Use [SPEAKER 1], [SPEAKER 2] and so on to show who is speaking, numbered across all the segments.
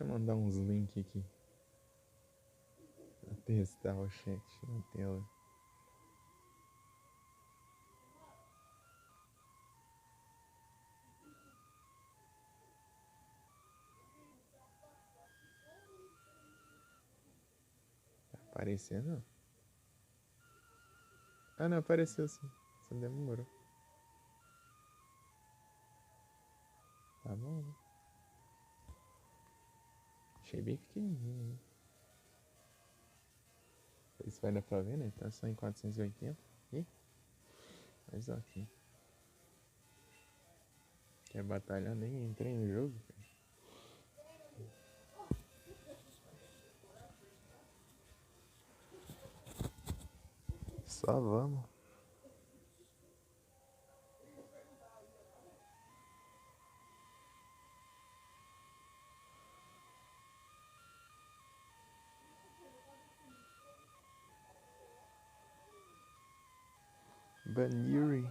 [SPEAKER 1] eu mandar uns links aqui. Pra testar o chat na tela. Tá aparecendo? Ah, não, apareceu sim. Só demorou. Tá bom, né? Achei bem pequenininho, né? Isso vai dar pra ver, né? Tá só em 480. Ih, mas ok. Quer batalhar? Nem entrei no jogo, cara. Só vamos. Baniri.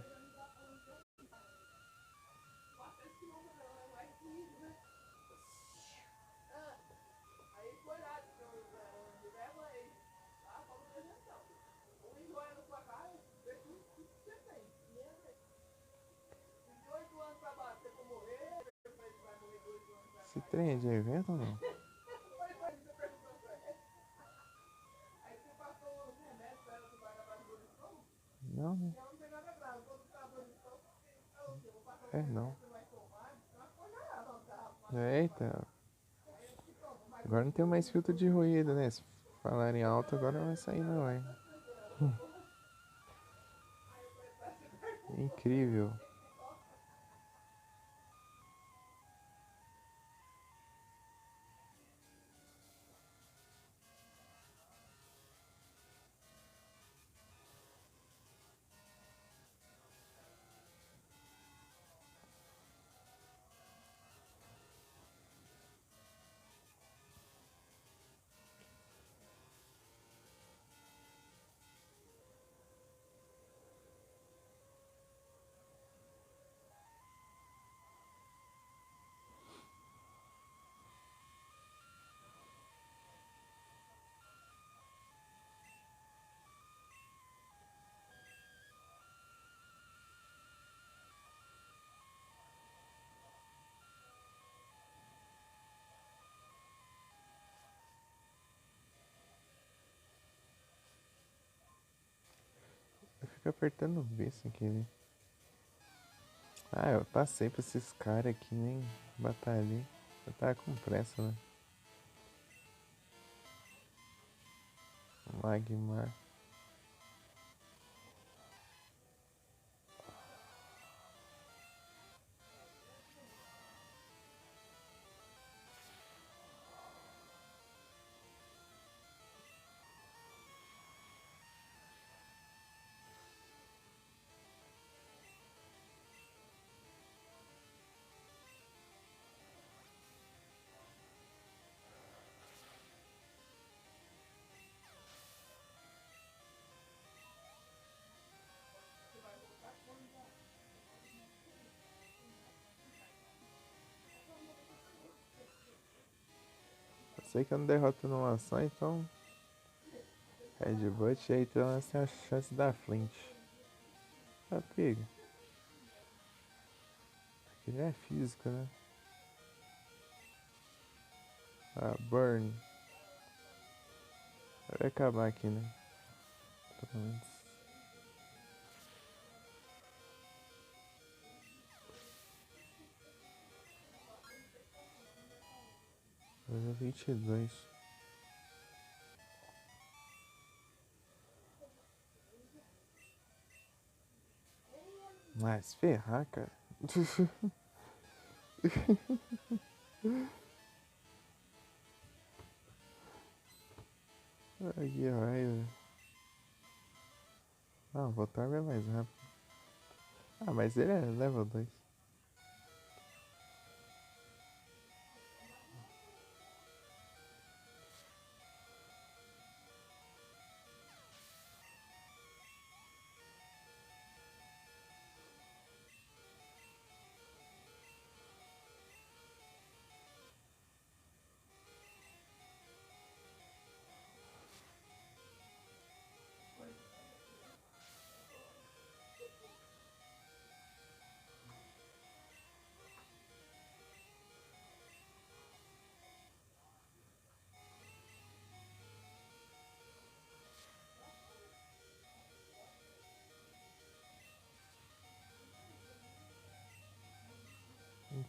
[SPEAKER 1] Esse trem é de evento ou não? Não, né? É, não. Eita. Agora não tem mais filtro de ruído, né? Se falarem alto, agora não vai sair não, hein? Incrível. Fica apertando o B sem querer. Ah, eu passei pra esses caras aqui, nem batalhei. Eu tava com pressa, né? Magmar. Eu sei que eu não derroto numa só, então. Headbutt aí então essa é a chance da Flint. Ah, pega. Aqui já é física, né? Ah, burn. Vai acabar aqui, né? Pelo menos. Level 22. Mas ferrar, cara. Ai, que raiva. Ah, o Voltorb é mais rápido. Ah, mas ele é level 2.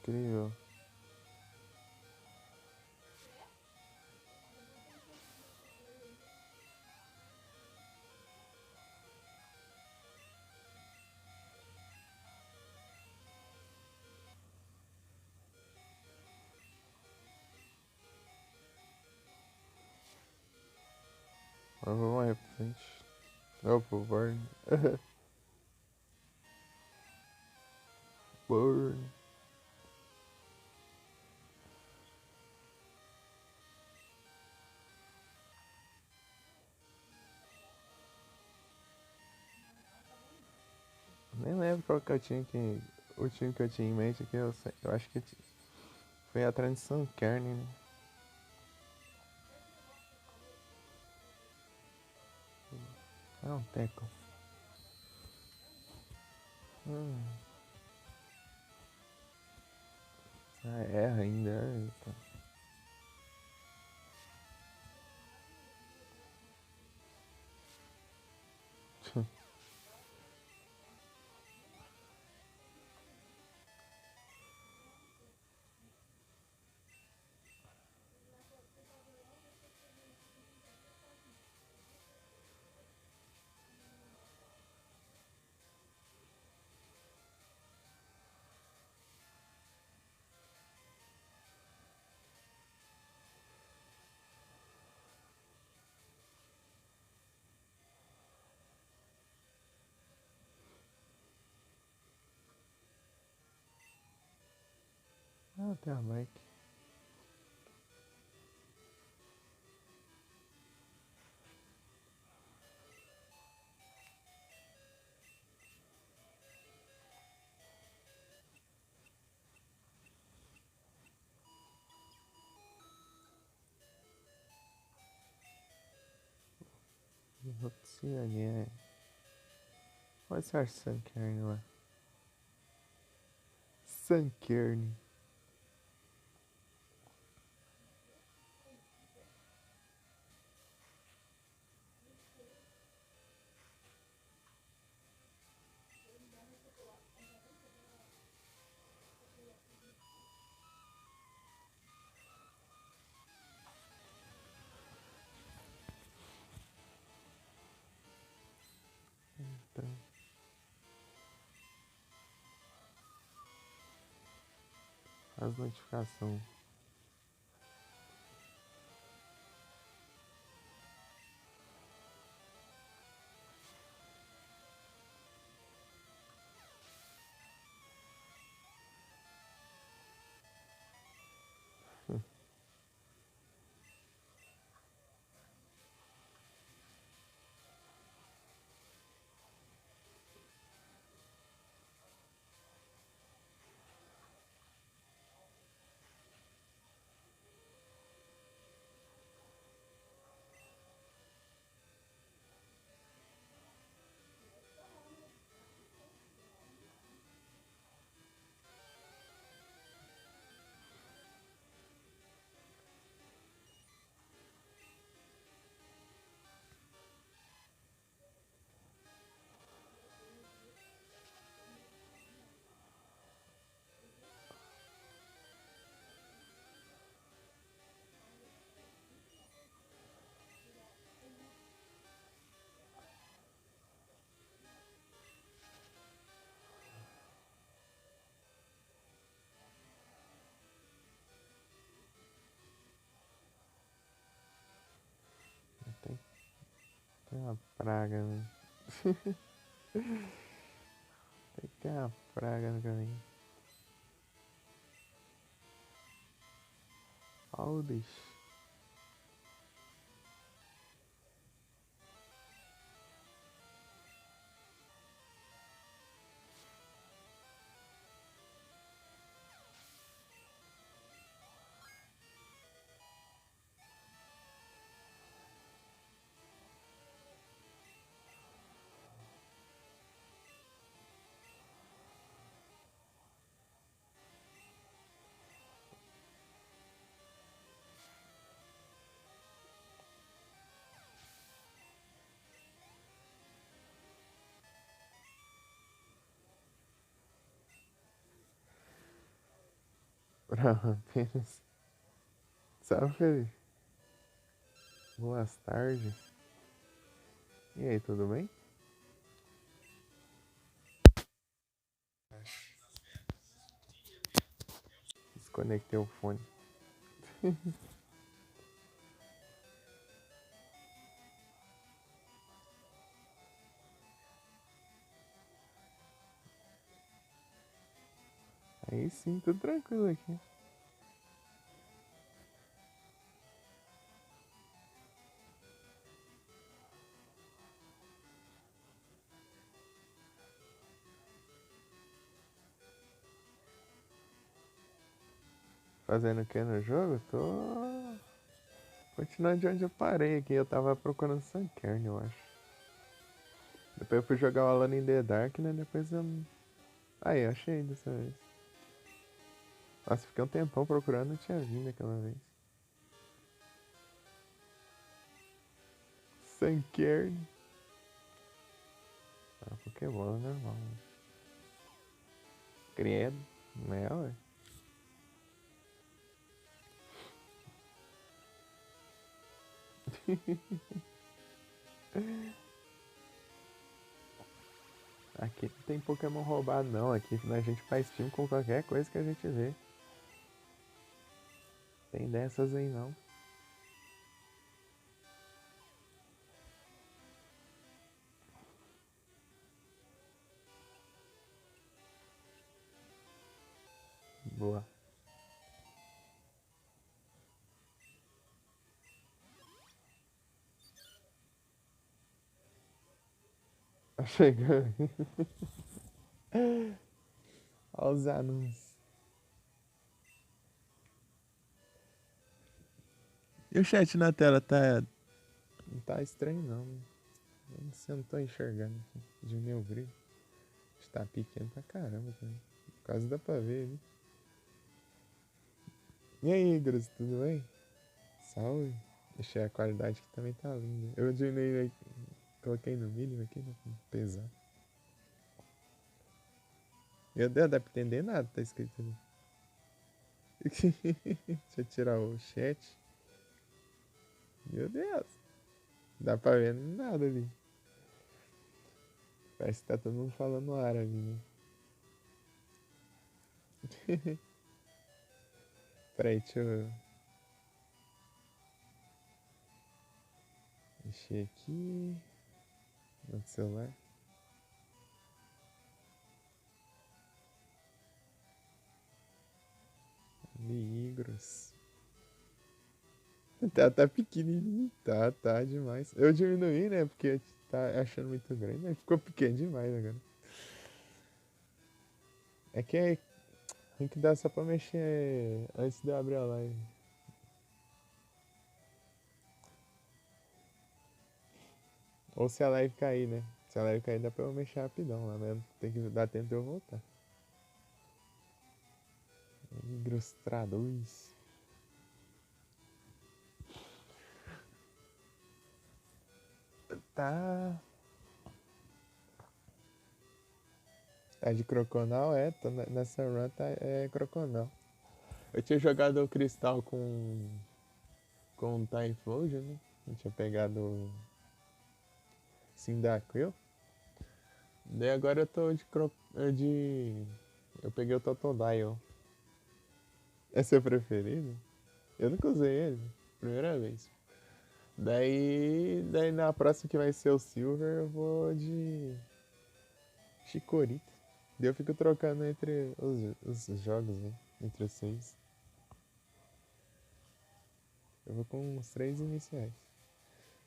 [SPEAKER 1] incrível. Mas vamos aí pra frente. Opa, Burn. Burn. Nem lembro qual que eu tinha que. O time que eu tinha em mente aqui, eu acho que foi a transição Kern, né? Ah, um teco. Hum. Ah, erra ainda. Eita. Ah, tem a bike. Rotsiane. Pode ser Sunkern lá. Sunkern. Então, as notificações. Tem, tem uma praga, né? Tem que ter uma praga no caminho. Aldes. Pra apenas. Salve, Felipe. Boas tardes. E aí, tudo bem? Desconectei o fone. Aí sim, tudo tranquilo aqui. Fazendo o que no jogo? Tô continuando de onde eu parei aqui. Eu tava procurando Sunkern, eu acho. Depois eu fui jogar o Alone in the Dark, né? Depois eu. Aí, achei dessa vez. Nossa, fiquei um tempão procurando, não tinha vindo aquela vez. Sunkern. Ah, Pokémon é normal. Né? Credo. Né, ué? Aqui não tem Pokémon roubado não. Aqui a gente faz time com qualquer coisa que a gente vê. Tem dessas aí não. Boa. Tá chegando. Olha os anúncios. E o chat na tela tá. Não tá estranho não. Eu não tô enxergando aqui. De meu brilho. Está pequeno pra caramba também. Quase dá pra ver ali. E aí, Igros, tudo bem? Salve. Deixei a qualidade que também tá linda. Eu diminuí, coloquei no mínimo aqui, né? Pesado. Meu Deus, dá pra entender nada, tá escrito ali. Deixa eu tirar o chat. Meu Deus. Dá pra ver nada ali. Parece que tá todo mundo falando árabe, né? Peraí, deixa eu mexer aqui no celular. Ligros. Tá pequenininho. Tá demais. Eu diminuí, né? Porque tá achando muito grande. Mas ficou pequeno demais agora. É que tem que dar só pra mexer antes de eu abrir a live. Ou se a live cair, né? Se a live cair, dá pra eu mexer rapidão lá mesmo. Tem que dar tempo de eu voltar. Ligros traduz. Tá. Tá de Croconal? É, tô nessa run é Croconal. Eu tinha jogado o Cristal com o Typhlosion, né? Eu tinha pegado Cyndaquil. Daí agora eu tô de. Eu peguei o Totodile. É seu preferido? Eu nunca usei ele. Primeira vez. Daí na próxima que vai ser o Silver, eu vou de Chikorita. Daí eu fico trocando entre os jogos, né? Entre os seis. Eu vou com os três iniciais.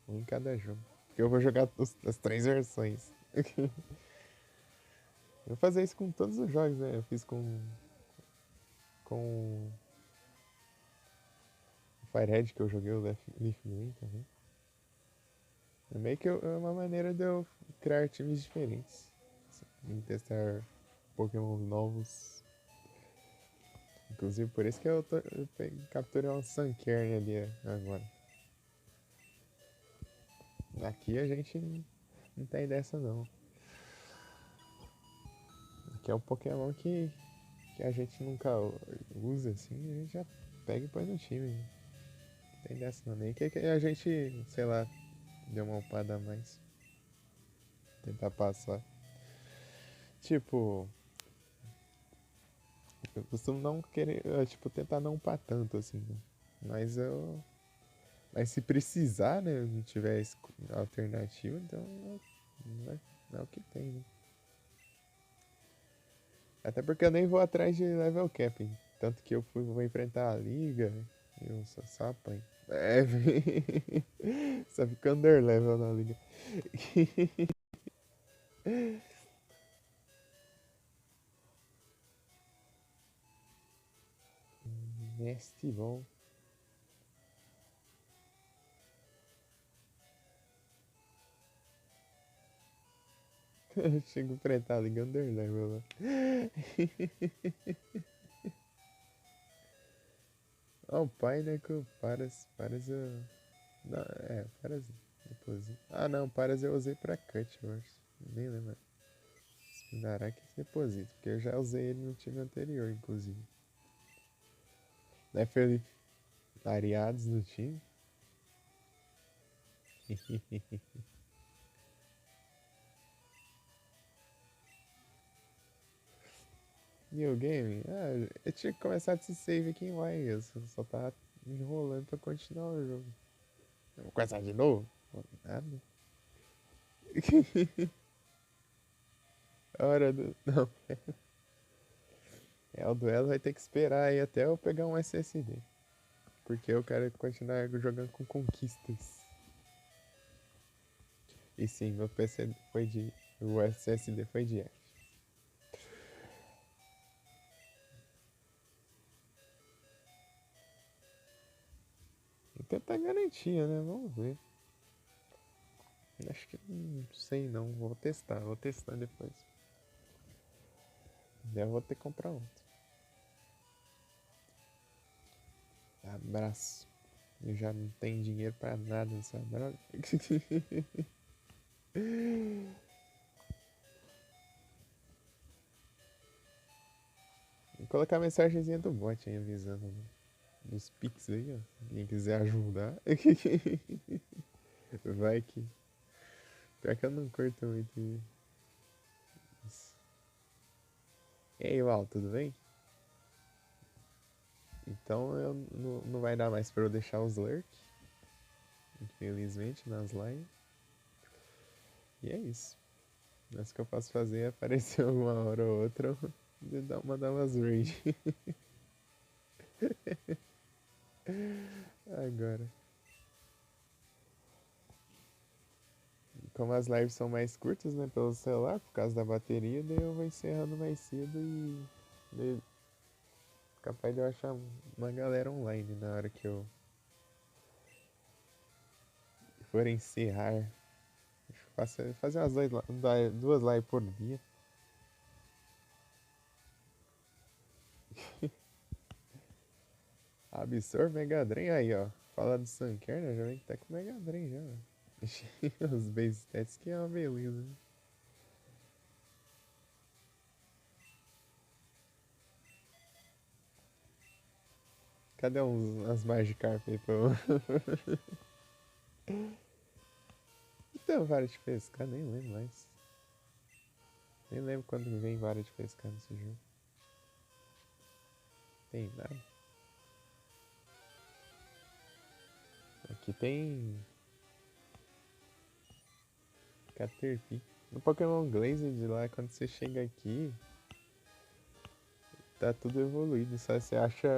[SPEAKER 1] Um em cada jogo. Porque eu vou jogar as três versões. Eu vou fazer isso com todos os jogos, né? Eu fiz com o Firehead, que eu joguei o Leaf Green também. É meio que é uma maneira de eu criar times diferentes. E testar Pokémon novos. Inclusive por isso que eu capturei um Sunkern ali agora. Aqui a gente não tem dessa não. Aqui é o Pokémon que que a gente nunca usa assim, a gente já pega e põe no time. Não tem dessa não, nem que a gente, sei lá, deu uma upada a mais. Tentar passar. Tipo, eu costumo não querer, tipo, tentar não upar tanto assim, né? Mas eu. Mas se precisar, né? Não tiver alternativa, então é o que tem, né? Até porque eu nem vou atrás de level capping. Tanto que vou enfrentar a liga e eu só apanho. É, só fica under level na liga. Nasty bom. Chego a enfrentar a liga under level lá. Ó, o pai, né, que o Paras eu... Não, Paras depois. Ah, não, Paras eu usei pra cut, eu acho. Nem lembro. Spinarak e Deposito, porque eu já usei ele no time anterior, inclusive. Né, Felipe? Variados no time. New game? Ah, eu tinha que começar esse save aqui em Wai. Eu só tava enrolando pra continuar o jogo. Eu vou começar de novo? Nada. Hora do. Não. O duelo vai ter que esperar aí até eu pegar um SSD. Porque eu quero continuar jogando com conquistas. E sim, meu PC foi de. O SSD foi de F. Vou tentar garantia, né? Vamos ver. Acho que não sei não. Vou testar depois. Já vou ter que comprar outro. Abraço. Eu já não tenho dinheiro pra nada nessa droga. Vou colocar a mensagenzinha do bot aí avisando, né? Dos Pix aí, ó. Quem quiser ajudar. Vai que. Pior que eu não curto muito isso. E aí, Val, tudo bem? Então eu não vai dar mais pra eu deixar os lurk. Infelizmente, nas lives. E é isso. Mas o que eu posso fazer é aparecer uma hora ou outra e mandar umas raid. Agora. Como as lives são mais curtas, né, pelo celular, por causa da bateria, daí eu vou encerrando mais cedo e. Daí, capaz de eu achar uma galera online na hora que eu for encerrar. Fazer umas duas lives por dia. Absorve Mega Drain aí, ó. Fala do Sunkerner, já vem que tá com Mega Drain já, ó. Os base stats que é uma beleza, né? Cadê umas Magikarp aí pra eu... Então, vara de pescar, nem lembro mais. Nem lembro quando vem vara de pescar nesse jogo. Tem nada. Aqui tem Caterpie. No Pokémon Glazed lá, quando você chega aqui, tá tudo evoluído. Só você acha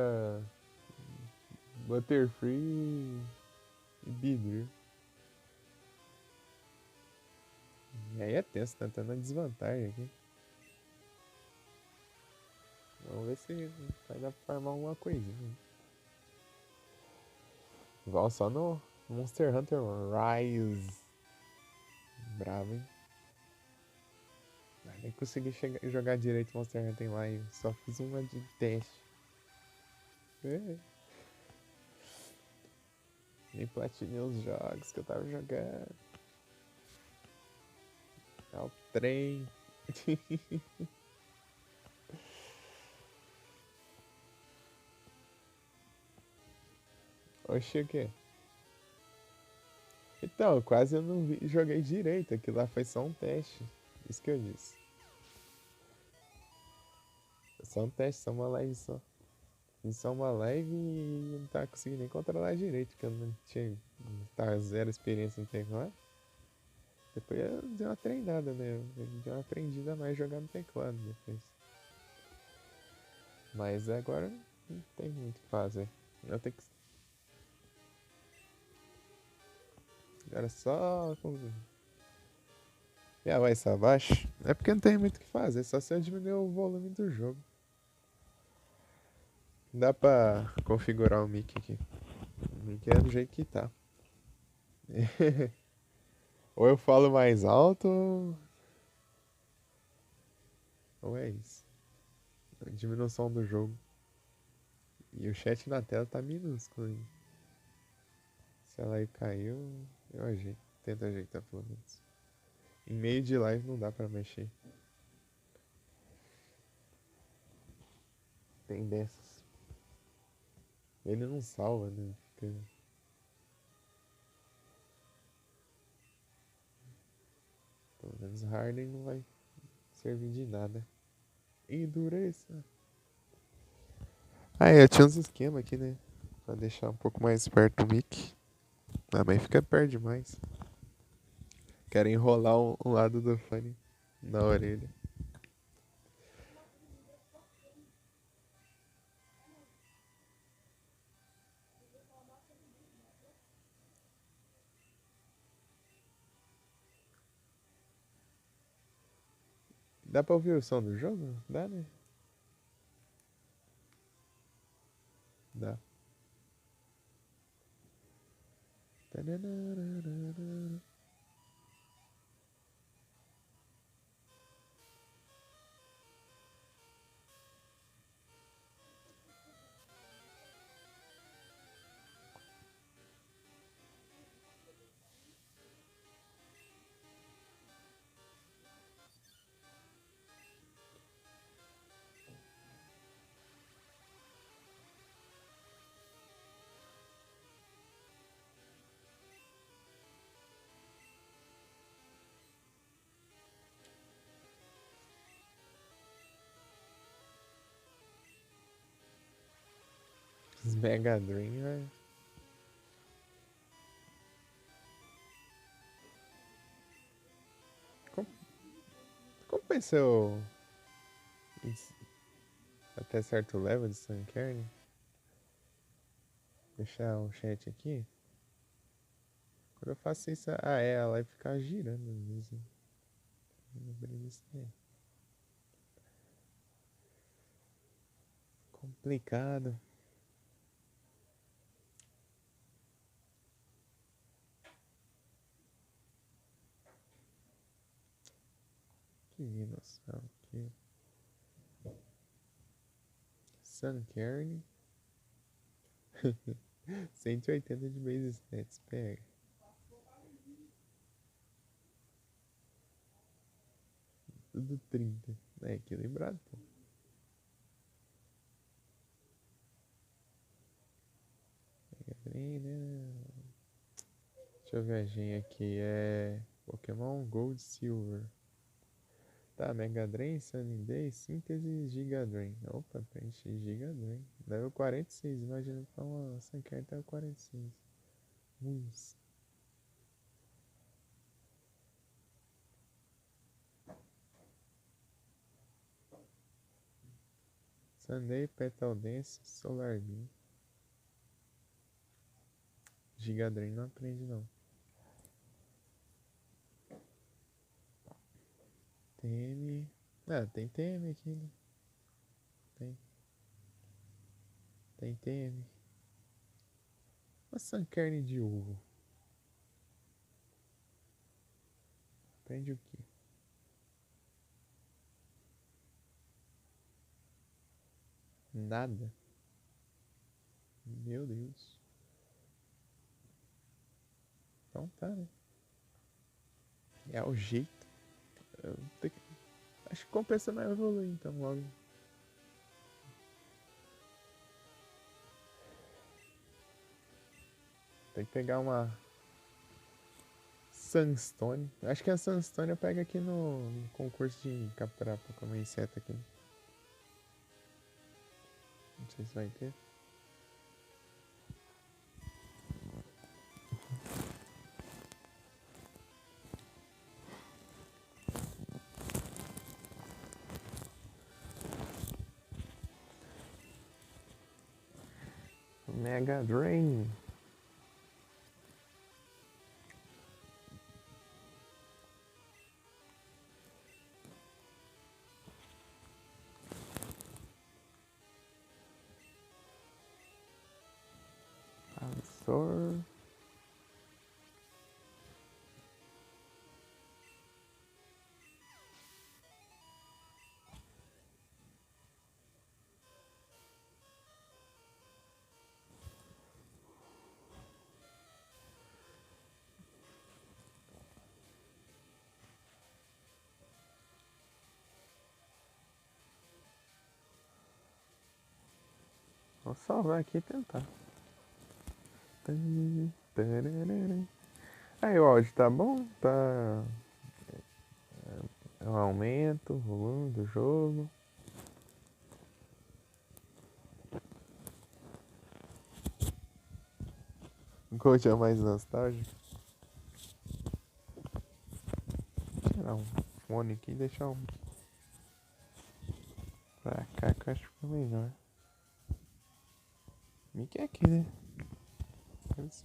[SPEAKER 1] Butterfree e Beedrill. E aí é tenso, tá tendo uma desvantagem aqui. Vamos ver se vai dar pra farmar alguma coisinha. Igual só no Monster Hunter Rise. Bravo, hein? Nem consegui jogar direito Monster Hunter em live. Só fiz uma de teste. É. Nem platinei os jogos que eu tava jogando. É o trem. Oxi, o quê? Então, quase eu não joguei direito. Aquilo lá foi só um teste. Isso que eu disse. Só um teste, só uma live só. Fiz só uma live e não tava conseguindo nem controlar direito, porque eu não tinha. Tava zero experiência no teclado. Depois eu dei uma treinada, né? Eu dei uma aprendida a mais jogar no teclado depois. Mas agora não tem muito o que fazer. Eu tenho que. Agora só. E a voz abaixo? É porque não tem muito o que fazer, só se eu diminuir o volume do jogo. Dá pra configurar o mic aqui. O mic é do jeito que tá. Ou eu falo mais alto, ou é isso. Diminuição do jogo. E o chat na tela tá minúsculo ainda. Se ela aí caiu, eu ajeito. Tento ajeitar pelo menos. Em meio de live não dá pra mexer. Tem dessas. Ele não salva, né? Fica... Pelo menos Harden não vai servir de nada. Endureça. Ah, é, eu tinha uns esquemas aqui, né? Pra deixar um pouco mais perto do mic. Ah, mas fica perto demais. Quero enrolar um lado do fone na orelha. Dá pra ouvir o som do jogo? Dá, né? Dá. Os Mega Dream, vai. Como, como vai ser o. Até certo level de Sunkern? Deixar o chat aqui. Quando eu faço isso. Ah, é, ela vai ficar girando mesmo. Lembrei disso aí. Complicado. Que dinossauro aqui. Sunkern. 180 de base stats. Pega. Tudo 30. É, equilibrado, pô. Né? Deixa eu ver a gen aqui. É Pokémon Gold Silver. Tá, Mega Drain, Sunny Day, Síntese Giga Drain. Opa, preenchi Giga Drain. Level 46, imagina pra uma Sunkern até o 46. Uns. Sunday, Petal Dance, Solar Beam. Giga Drain não aprende não. TM. Ah, tem TM aqui, né? Tem. Tem TM. Uma Sunkern de ovo. Aprende o quê? Nada. Meu Deus. Então tá, né? É o jeito. Acho que compensa mais evoluir então logo. Tem que pegar uma Sunstone. Acho que a Sunstone eu pego aqui no concurso de capturar Pokémon inseto aqui. Não sei se vai ter. Mega Drain. Absorb. Vou salvar aqui e tentar. Aí o áudio tá bom? Tá. Eu aumento o volume do jogo. O coach é mais nostálgico. Vou tirar um fone aqui e deixar um pra cá que eu acho que fica melhor. Mickey é aqui, né? Isso.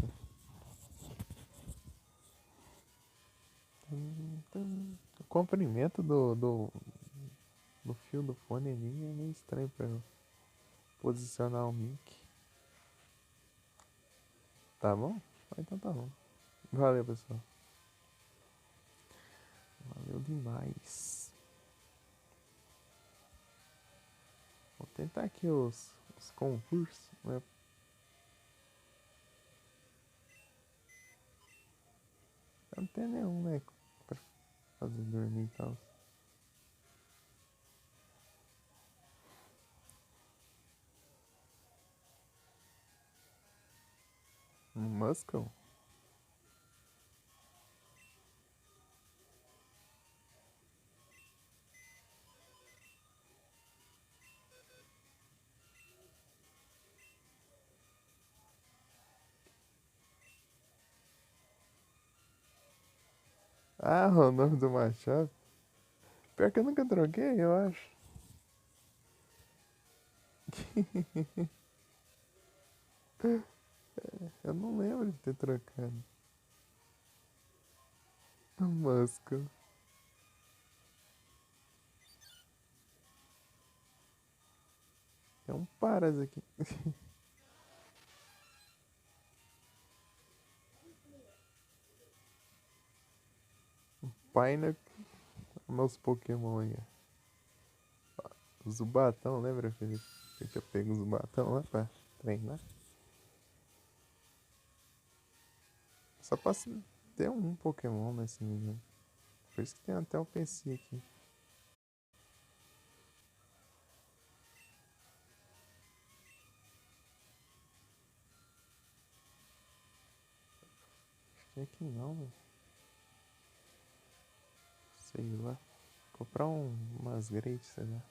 [SPEAKER 1] O comprimento do fio do fone ali é meio estranho pra eu posicionar o mic. Tá bom? Então tá bom. Valeu, pessoal. Valeu demais. Vou tentar aqui os concursos. Né? Eu não tenho nenhum, né? Pra fazer dormir e tal. Um Muscle? Ah, o nome do Machado. Pior que eu nunca troquei, eu acho. Eu não lembro de ter trocado. Muscle. É um Paras aqui. Paina. Meus Pokémon aí. Zubatão, lembra, Felipe? Eu tinha pego um Zubatão lá pra treinar. Só posso ter um Pokémon nesse nível. Por isso que tem até o PC aqui. Acho que aqui não, velho. Sei lá. Comprar umas Great, sei lá.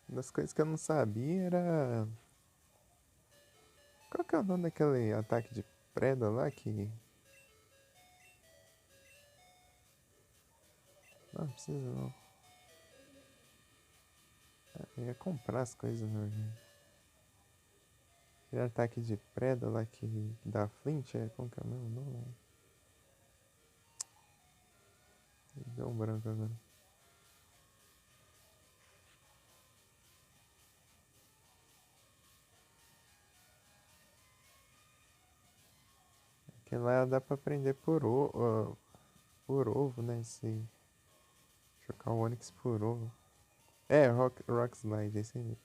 [SPEAKER 1] Uma das coisas que eu não sabia era. Qual que é o nome daquele ataque de preda lá que. Não precisa não. Eu ia comprar as coisas, na verdade. Aquele ataque de preda lá que dá flint, como que é o mesmo nome? Deu um branco agora. Aquele lá dá pra prender por ovo, né? Se chocar o Onix por ovo. Rock Slide, esse aí.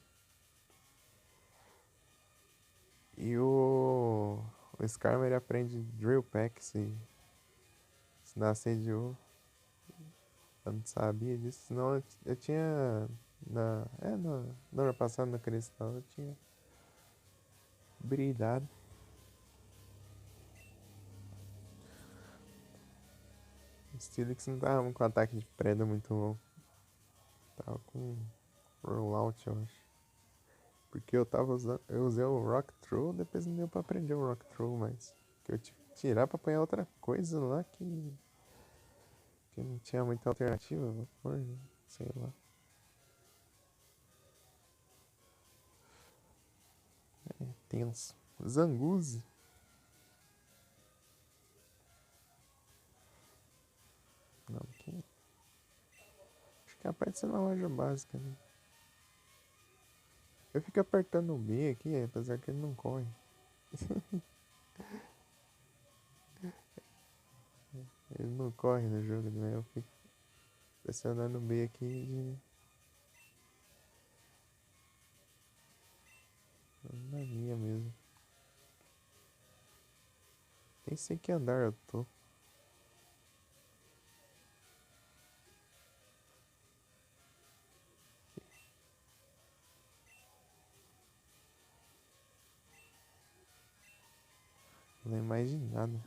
[SPEAKER 1] E o Skarmory ele aprende Drill Peck se nascer de ovo. Eu não sabia disso, senão eu tinha. No ano passado na Cristal eu tinha bridado. O Steelix não tava com ataque de preda muito bom. Tava com rollout, eu acho. Porque eu usei o Rock Throw, depois não deu pra aprender o Rock Throw, mas que eu tive que tirar pra apanhar outra coisa lá que não tinha muita alternativa, vou pôr, sei lá. É tenso. Zanguzi. Não, acho que aparece na loja básica, né? Eu fico apertando o B aqui, apesar que ele não corre. Ele não corre no jogo, né? Eu fico pressionando o B aqui na minha mesmo. Nem sei que andar eu tô. Não lembro mais de nada.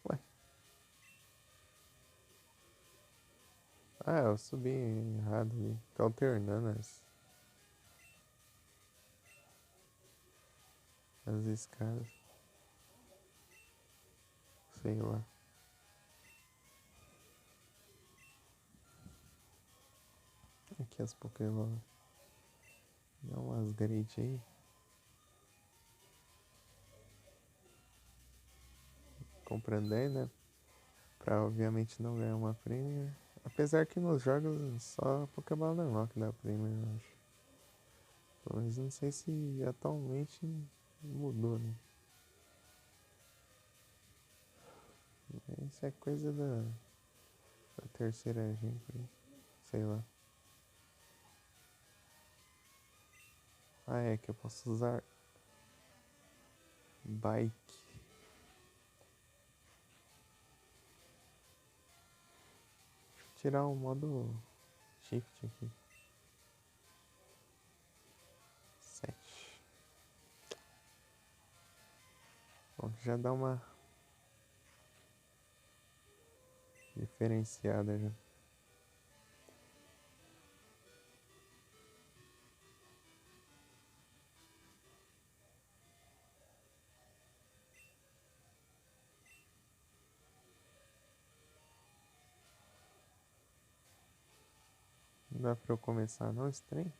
[SPEAKER 1] Ué. Ah, eu subi errado ali. Tô alternando as escadas. Sei lá. Aqui as Pokémon. Dá umas grade aí. Comprando 10, né? Pra obviamente não ganhar uma Premier. Apesar que nos jogos só Pokémon normal que dá Premier, eu acho. Mas não sei se atualmente mudou, né? Isso é coisa da terceira gente, sei lá. Ah, é que eu posso usar bike. Deixa eu tirar o modo shift aqui. 7. Bom, já dá uma diferenciada já. Não dá pra eu começar não esse trem?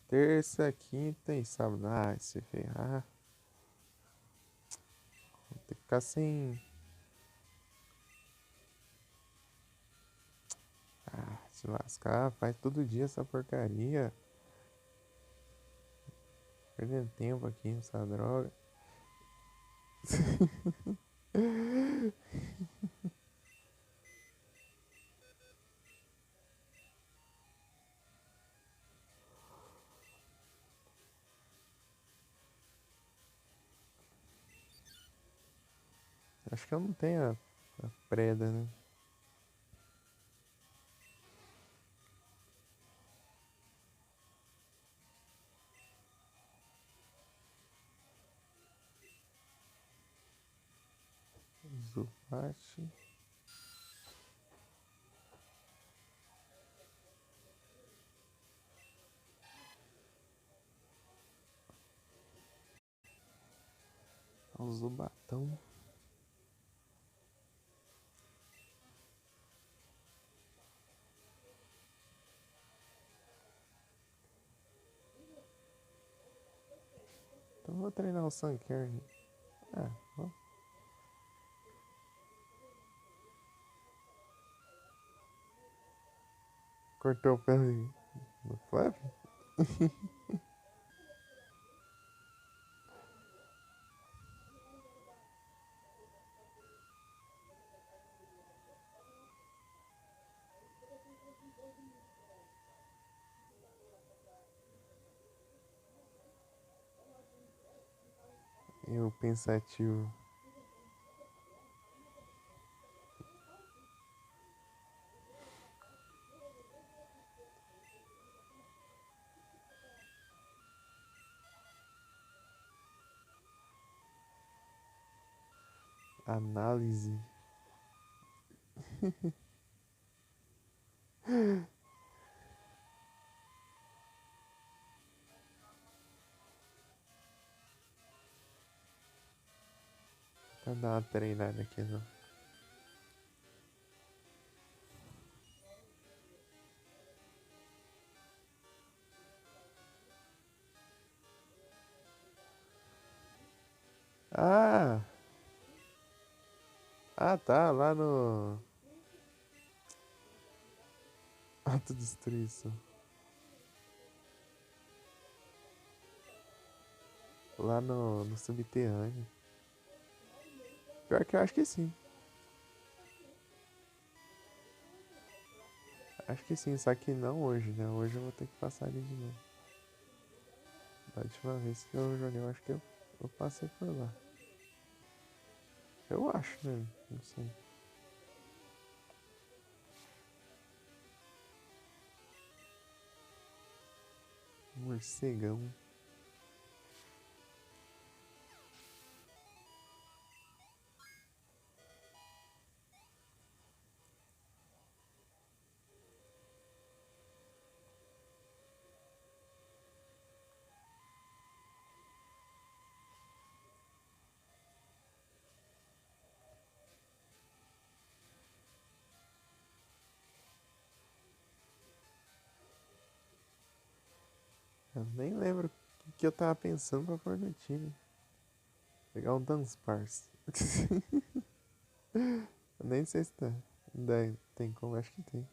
[SPEAKER 1] Terça, quinta e sábado. Ah, se ferrar. Vou ter que ficar sem. Ah, se lascar, faz todo dia essa porcaria. Perdendo tempo aqui nessa droga. Acho que eu não tenho a preda, né? Zubat. O Zubatão. Então eu vou treinar o Sunkern. Ah, Cortou o pelo no Flávio? Eu pensativo. Análise. Pra dar uma treinada aqui, não. Ah! Ah, tá, lá no Autodestruição. Lá no subterrâneo. Pior que eu acho que sim. Acho que sim, só que não hoje, né? Hoje eu vou ter que passar ali de novo. Da última vez que eu joguei, eu acho que eu passei por lá. Eu acho, né? Não sei. Morcegão. Eu nem lembro o que eu tava pensando pra pôr no time. Pegar um Dunsparce. Eu nem sei se tá. Tem como, acho que tem.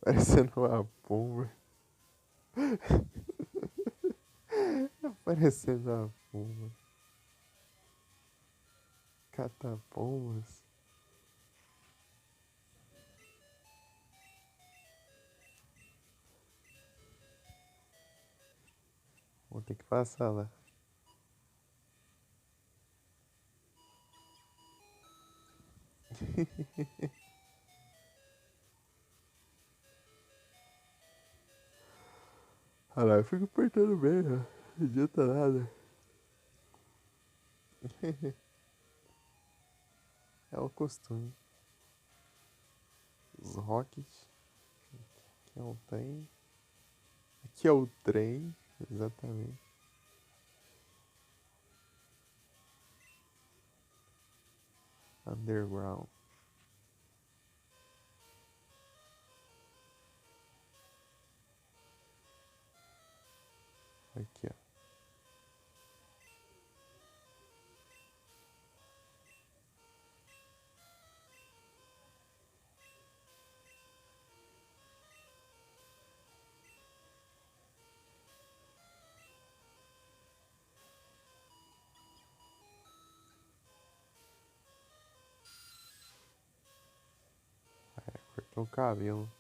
[SPEAKER 1] Parecendo uma pomba. Parecendo uma pomba. Catapombas. Vou ter que passar lá. Olha lá, eu fico apertando bem, ó. Não adianta nada. É o costume. Os Rockets. Aqui é o trem. Aqui é o trem. Exatamente. Underground. Aqui, ó. Cortou o cabelo.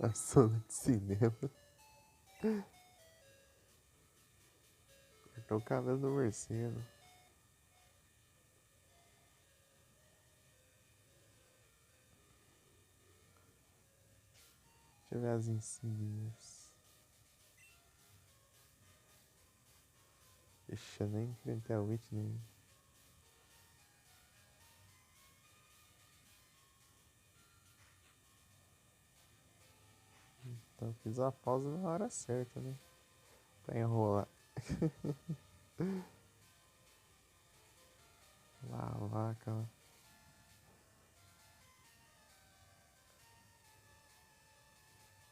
[SPEAKER 1] A zona de cinema. Cortou o cabelo do morcego. Deixa eu ver as insígnias. Ixi, eu nem enfrentei a Whitney. Eu fiz a pausa na hora certa, né? Pra enrolar. Lá, cara.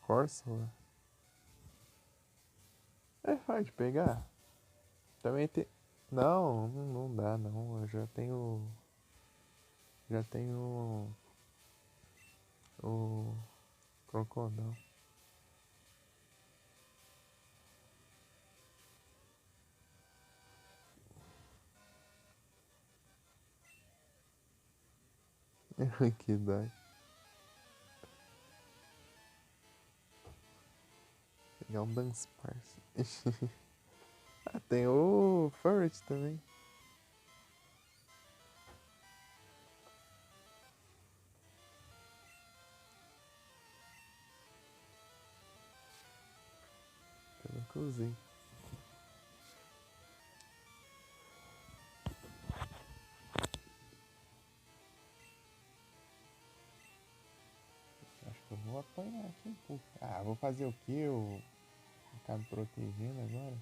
[SPEAKER 1] Corsa, lá. É fácil de pegar. Também tem. Não, não dá não. Eu já tenho. Já tenho o crocodilo. Que dói. Pegar um Dance Parse. Ah, tem o Furret também. Eu nunca usei. Acho que eu vou apanhar aqui um pouco. Ah, vou fazer o quê? Eu ficar me protegendo agora?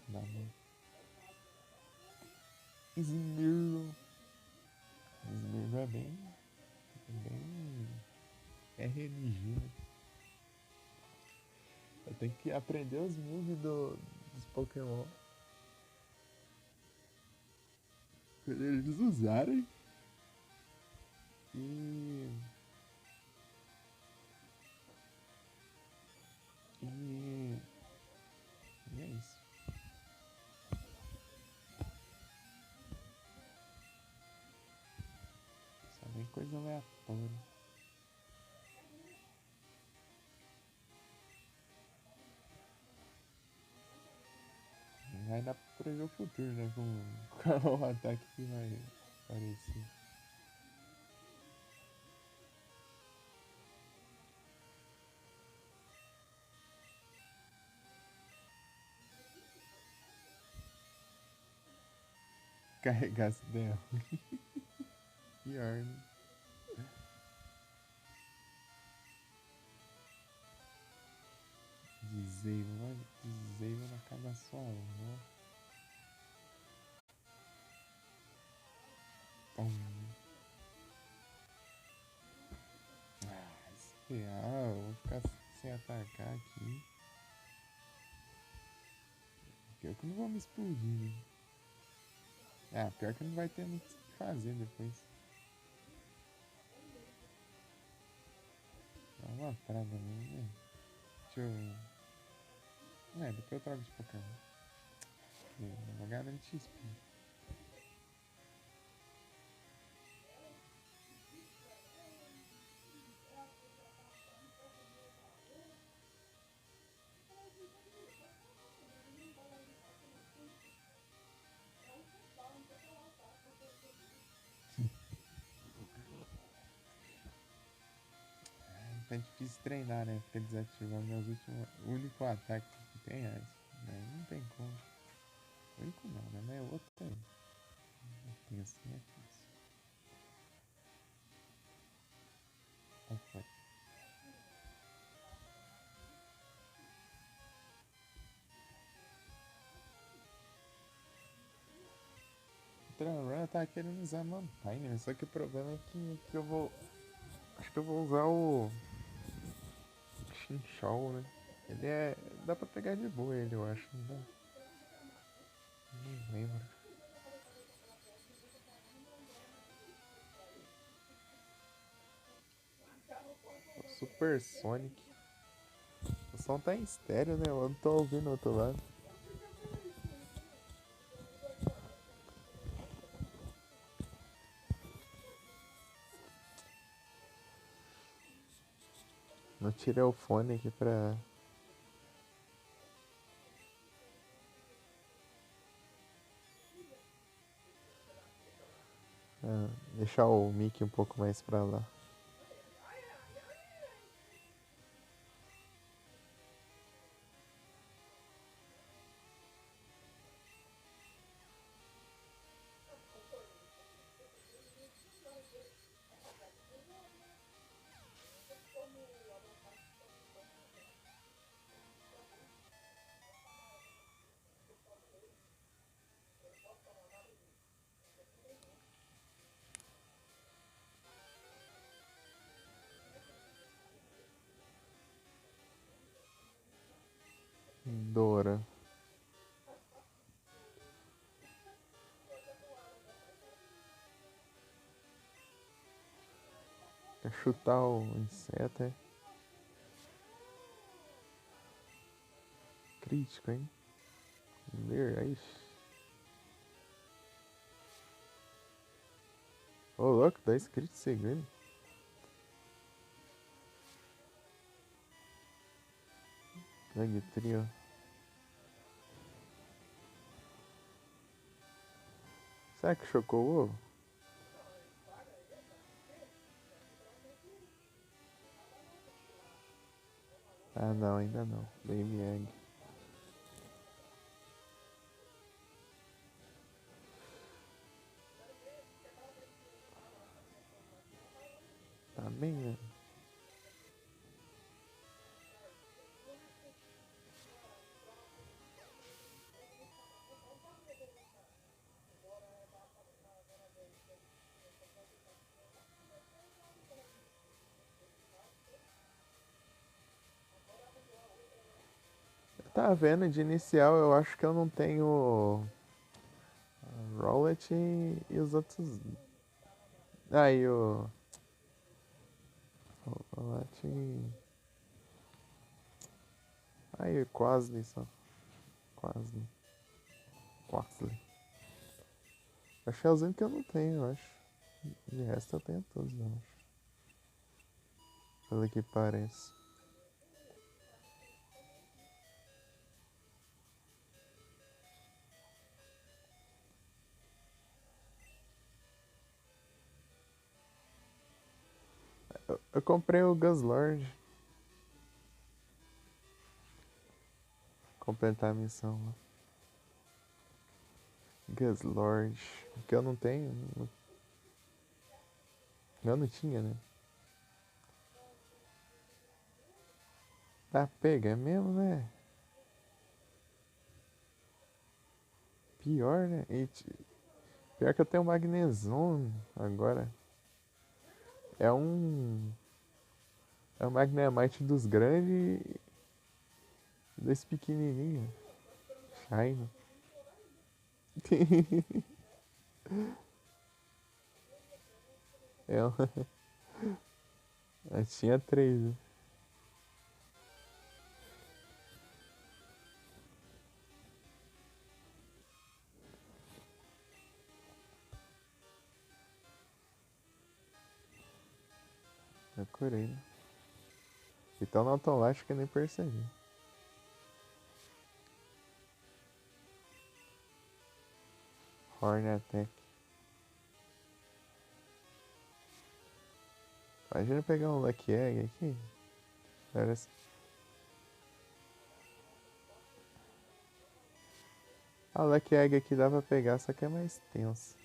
[SPEAKER 1] Dá muito. Smeargle. Smeargle é bem RNG, né? Eu tenho que aprender os moves dos Pokémon. Pra eles usarem. E. E. E é isso. Só vem coisa aleatória. Vai dar pra prever o futuro, né? Com qual o ataque que vai aparecer. Carregar se der ruim. Pior, né? Disable na casa sua avó. Esperar, eu vou ficar sem atacar aqui. Pior que eu não vou me explodir, né? Ah, pior que não vai ter muito o que fazer depois. Dá uma praga mesmo, né? Deixa eu. É, depois eu troco de Pokémon. Não vou ganhar de XP. Tá difícil treinar, né? Porque desativar meus últimos. O único ataque que tem é esse. Né? Não tem como. O único não, né? Mas é outro tem. Tem assim, é difícil. Então foi. O Tranran tá querendo usar Mantine, né? Só que o problema é que eu vou. Acho que eu vou usar o Chinchou, né? Ele é. Dá pra pegar de boa ele, eu acho. Não dá? Não lembro. O Super Sonic. O som tá em estéreo, né? Eu não tô ouvindo do outro lado. Não tirei o fone aqui pra. Deixar o mic um pouco mais pra lá. Quer chutar o inseto, é? Crítico, hein? Ler, ixi. Ô, louco, dá escrito segredo. Trio. Será que chocou o ovo? Ah, não, ainda não. Baby egg. Tá bem, né? Tá vendo, de inicial eu acho que eu não tenho Rowlet e os outros. Aí o Rowlet e. Aí Quasley só. Quasley. Quasley. Acho que é os únicos que eu não tenho, eu acho. De resto eu tenho todos, eu acho. Pelo que parece. Eu comprei o Guzzlord. Completar a missão lá. Guzzlord. Que eu não tenho. Eu não tinha, né? Tá pega, é mesmo, né? Pior, né? Pior que eu tenho Magneson agora. É um. É um Magnemite dos grandes e desse pequenininho. Shine. É um... Eu tinha três, né? Eu curei, né? Então não tão lá, acho que eu nem percebi. Horn Attack. Imagina pegar um Lucky Egg aqui. Parece... A Lucky Egg aqui dá pra pegar, só que é mais tenso.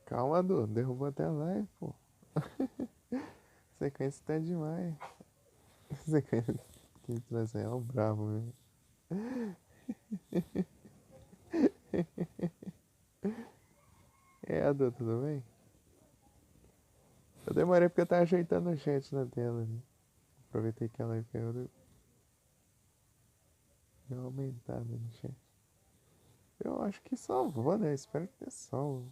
[SPEAKER 1] Calma, Du. Derrubou até a live, pô. Sequência tá demais. Sequência que traz é o bravo, mesmo. É, Adu, tudo bem? Eu demorei porque eu tava ajeitando o chat na tela, né? Aproveitei que a live caiu, deu uma aumentada no chat. Eu acho que salvou, né? Espero que tenha salvo.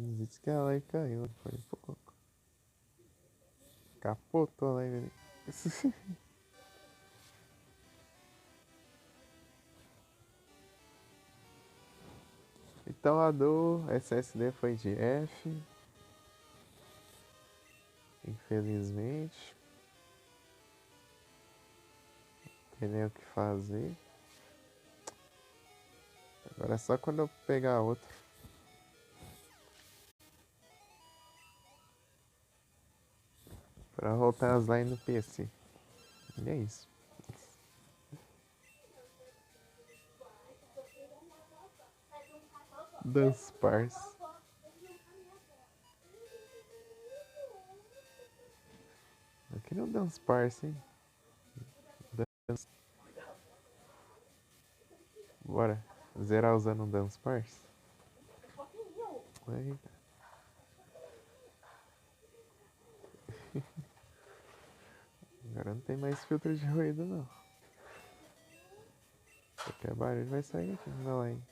[SPEAKER 1] Disse que a live caiu, foi pouco. Capotou a live ali. Então a do SSD foi de F. Infelizmente. Tem nem o que fazer. Agora é só quando eu pegar outro. Pra voltar as lines no PC. E é isso. Dance Pars. Eu queria um Dance Pars, hein? Dance... Bora. Zerar usando um Dance Pars? Eita. Agora não tem mais filtro de ruído, não. Qualquer barulho vai sair aqui na line.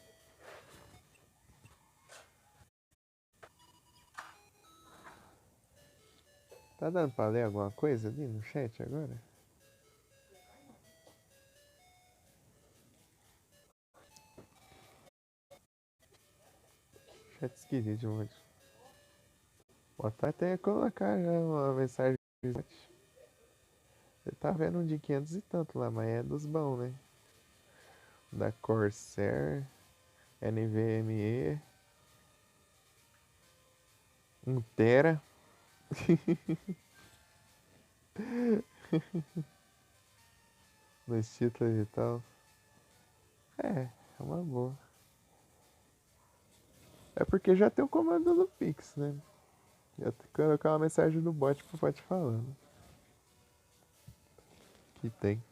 [SPEAKER 1] Tá dando pra ler alguma coisa ali no chat agora? Chat esquisito de monte. Botar até colocar já uma mensagem. Você tá vendo um de 500 e tanto lá, mas é dos bons, né? Da Corsair, NVMe, 1 tera. Nos títulos e tal. É uma boa. É porque já tem o comando do Pix, né? Já tem que colocar uma mensagem no bot pro bot falando. Que tem.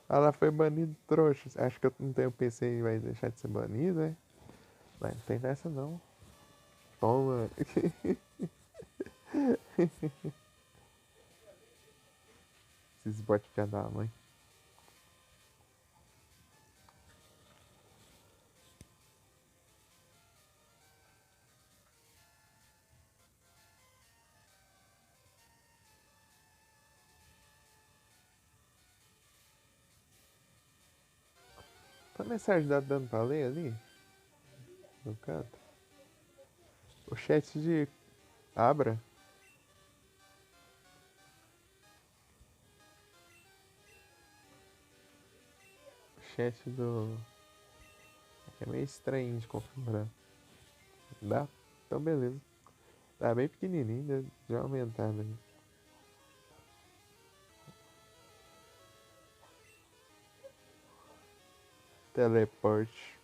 [SPEAKER 1] Ah, lá foi banido, trouxa. Acho que eu não tenho PC e vai deixar de ser banido, né? Mas não tem dessa não. Toma. Esses bots já da mãe. Tá a mensagem dando pra ler ali? No canto. O chat de Abra. O chat do... É meio estranho de configurar. Dá? Então beleza. Tá bem pequenininho, deve já aumentar, né? Teleporte.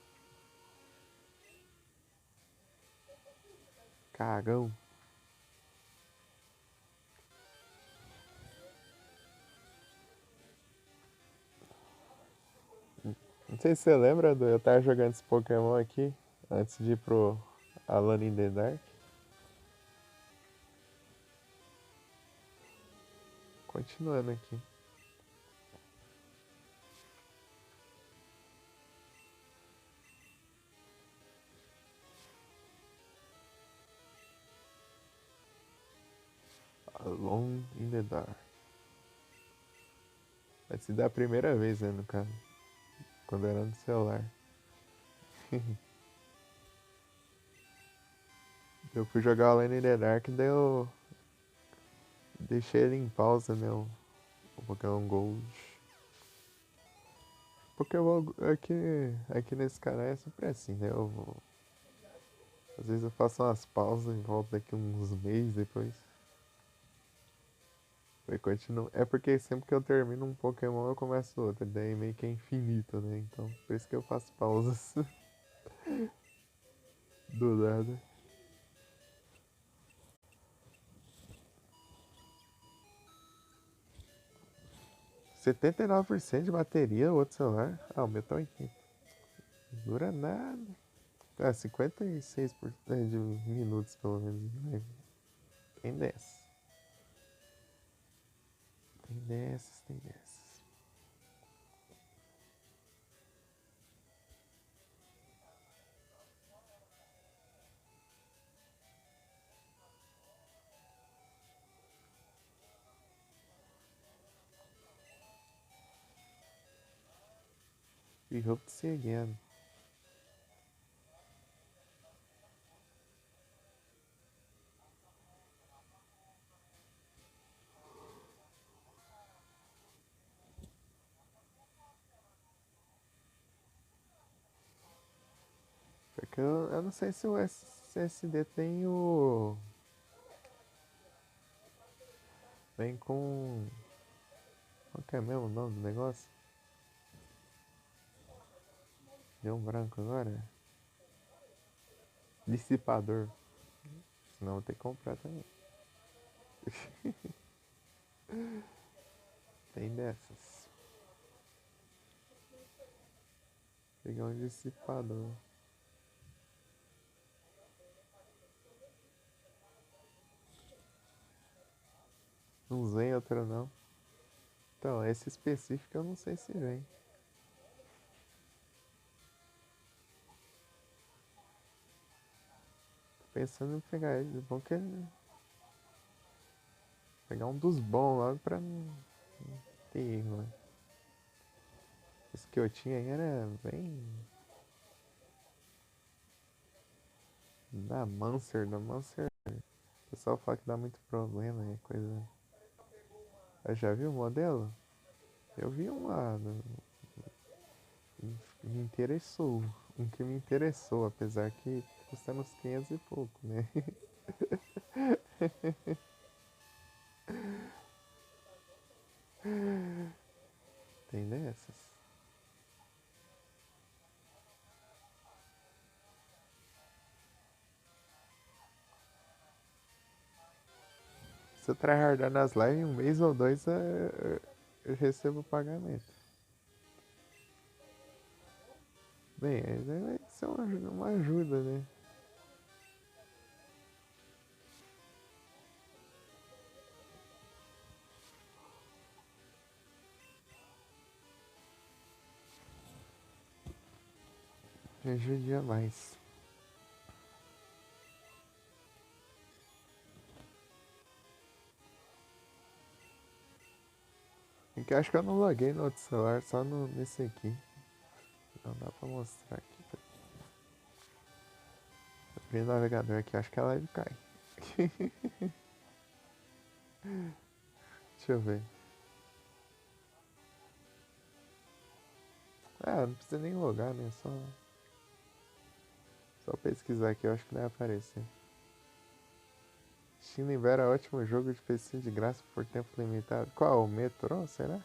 [SPEAKER 1] Cagão. Não sei se você lembra, do eu tava jogando esse Pokémon aqui antes de ir pro Alone in the Dark. Continuando aqui. Alone in the Dark. Vai se dar a primeira vez, né, no caso. Quando era no celular. Eu fui jogar Alone in the Dark, daí eu deixei ele em pausa, né, o Pokémon Gold. Pokémon aqui nesse canal é sempre assim, né, às vezes eu faço umas pausas e volto daqui uns meses depois. Aí continuo. É porque sempre que eu termino um Pokémon eu começo outro, daí meio que é infinito, né, então por isso que eu faço pausas do nada. 79% de bateria, o outro celular. Ah, o meu tá 80. Não dura nada. Ah, 56% de minutos pelo menos. Tem dessas. Tem dessas, tem dessas. We hope to see you again. Porque eu não sei se o SSD tem o. Vem com. Qual que é mesmo o nome do negócio? Deu um branco agora? Dissipador. Senão vou ter que comprar também. Tem dessas. Pegar um dissipador. Não vem outro não. Então, esse específico eu não sei se vem. Tô pensando em pegar ele. Bom que pegar um dos bons logo pra não ter erro, né? Esse que eu tinha aí era bem. Da Mancer. O pessoal fala que dá muito problema, é coisa. Eu já viu o modelo? Eu vi um lá. Me interessou. Um que me interessou, apesar que custa uns 500 e pouco, né? Tem dessas. Se eu tryhardar nas lives, em um mês ou dois eu recebo o pagamento. Bem, aí vai ser uma ajuda, né? Me ajuda mais. É que eu acho que eu não loguei no outro celular, só nesse aqui. Não dá pra mostrar aqui. Abri o navegador aqui, acho que a live cai. Deixa eu ver. Ah, não precisa nem logar, né? Só pesquisar aqui, eu acho que vai aparecer. Steam libera ótimo jogo de PC de graça por tempo limitado. Qual? O Metro? Será?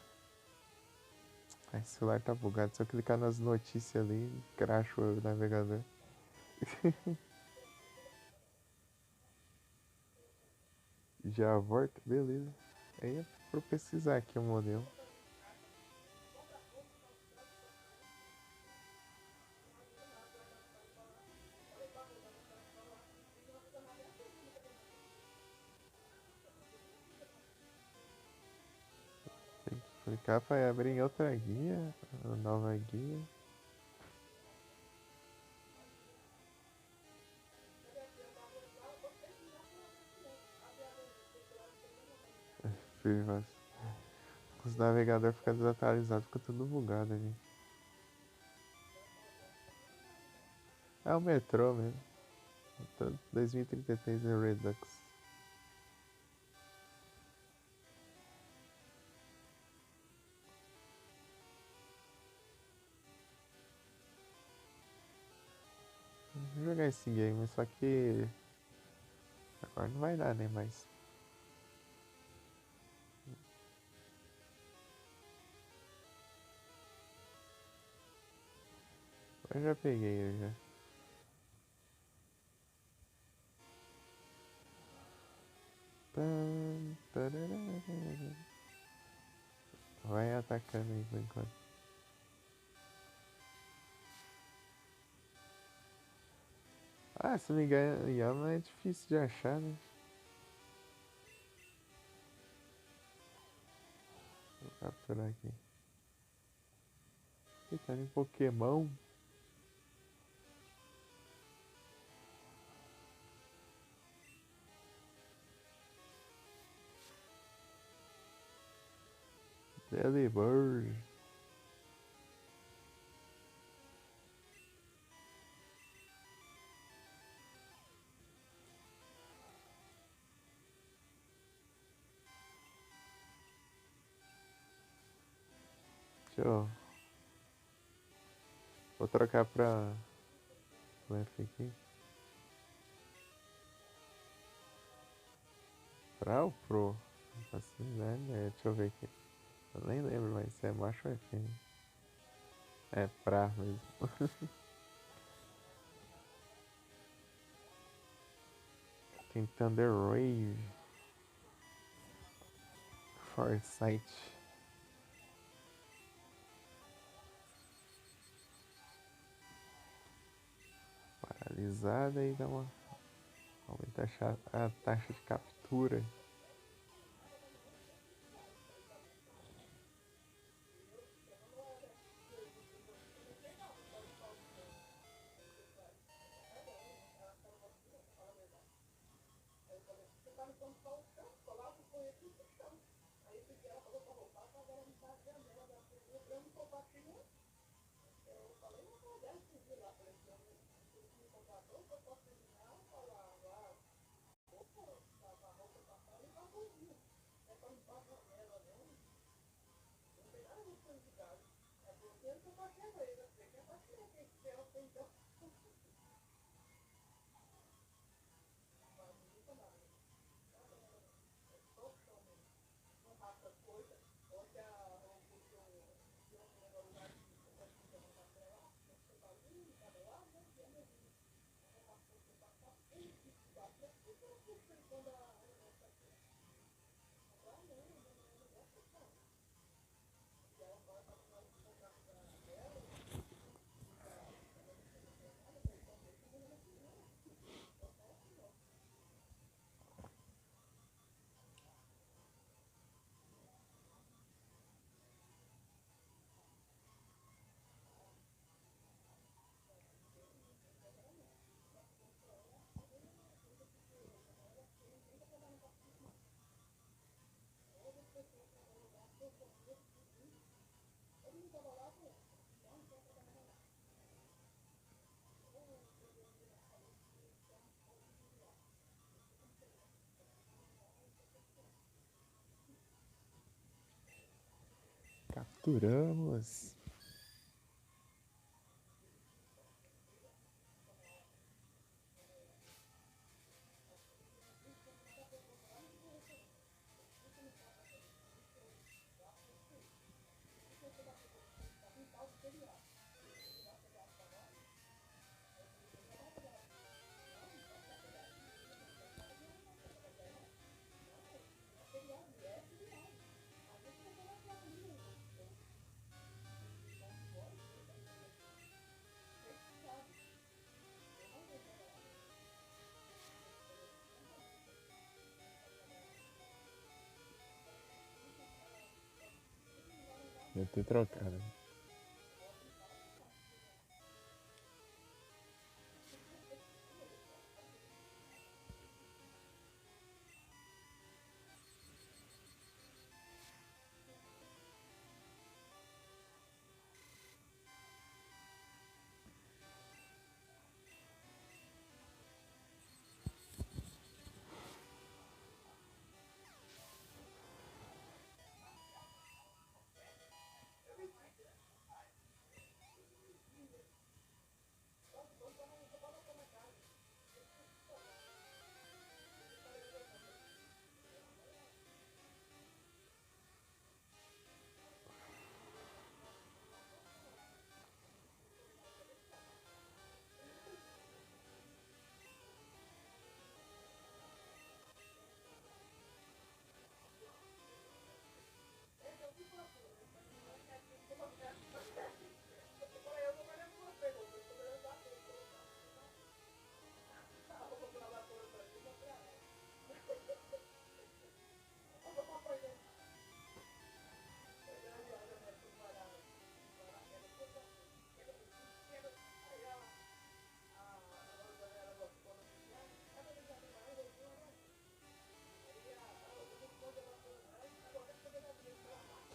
[SPEAKER 1] Ai, esse celular tá bugado. Se eu clicar nas notícias ali, cracha o navegador. Já volta? Beleza. Aí é pra pesquisar aqui o modelo. Tem que clicar pra abrir em outra guia. A nova guia. Os navegadores ficam desatualizados, fica tudo bugado ali. É o metrô mesmo. 2033 é Redux. Vou jogar esse game, só que agora não vai dar, né? Mas eu já peguei ele já. Vai atacando aí por enquanto. Ah, se não me engano é difícil de achar, né? Vou capturar aqui. Ih, tá em Pokémon. Delibird. Deixa eu. Vou trocar pra left aqui. Pra o Pro? Assim, né? Deixa eu ver aqui. Eu nem lembro mais se é macho ou é fêmea. É pra mesmo. Tem Thunder Wave. Foresight. Paralisada e dá uma. Aumenta a taxa de captura. Capturamos. Deve ter trocado.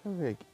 [SPEAKER 1] Deixa eu ver aqui.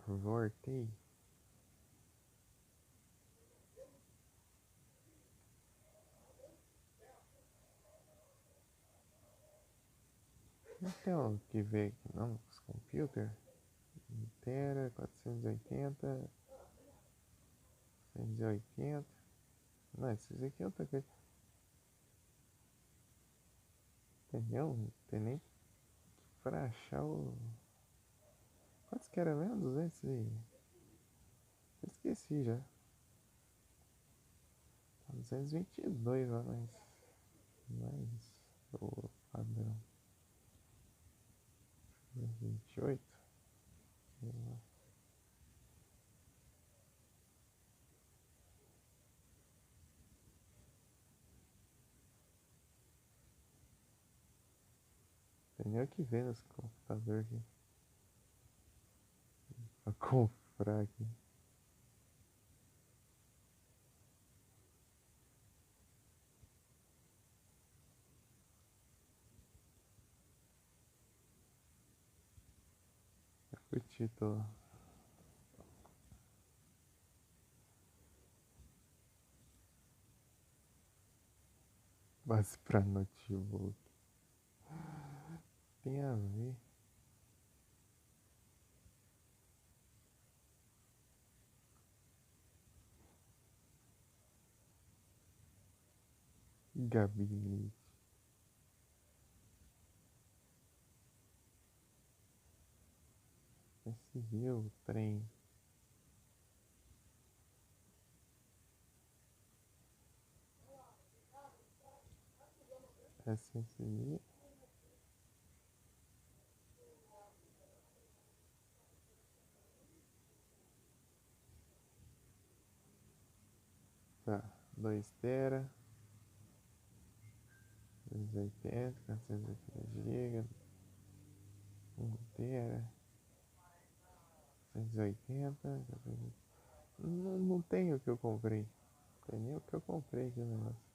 [SPEAKER 1] Voltei. Não tem o que ver aqui não, os computers. Tera, 480, 180. Não, esses aqui é outra coisa. Entendeu? Não tem nem pra achar o. Quantos que era mesmo? 200 e. Esqueci já. 222 lá, mas. Mais. O padrão. 28. Tem nem o que ver nesse computador aqui. Pra comprar aqui. O título. Base pra notebook. Tem a ver. Gabinete. Esse viu o trem. SSD. Tá. 2 tera. 280, 480 GB. 1 tera. 280. Não tem o que eu comprei. Não tem nem o que eu comprei aqui no negócio.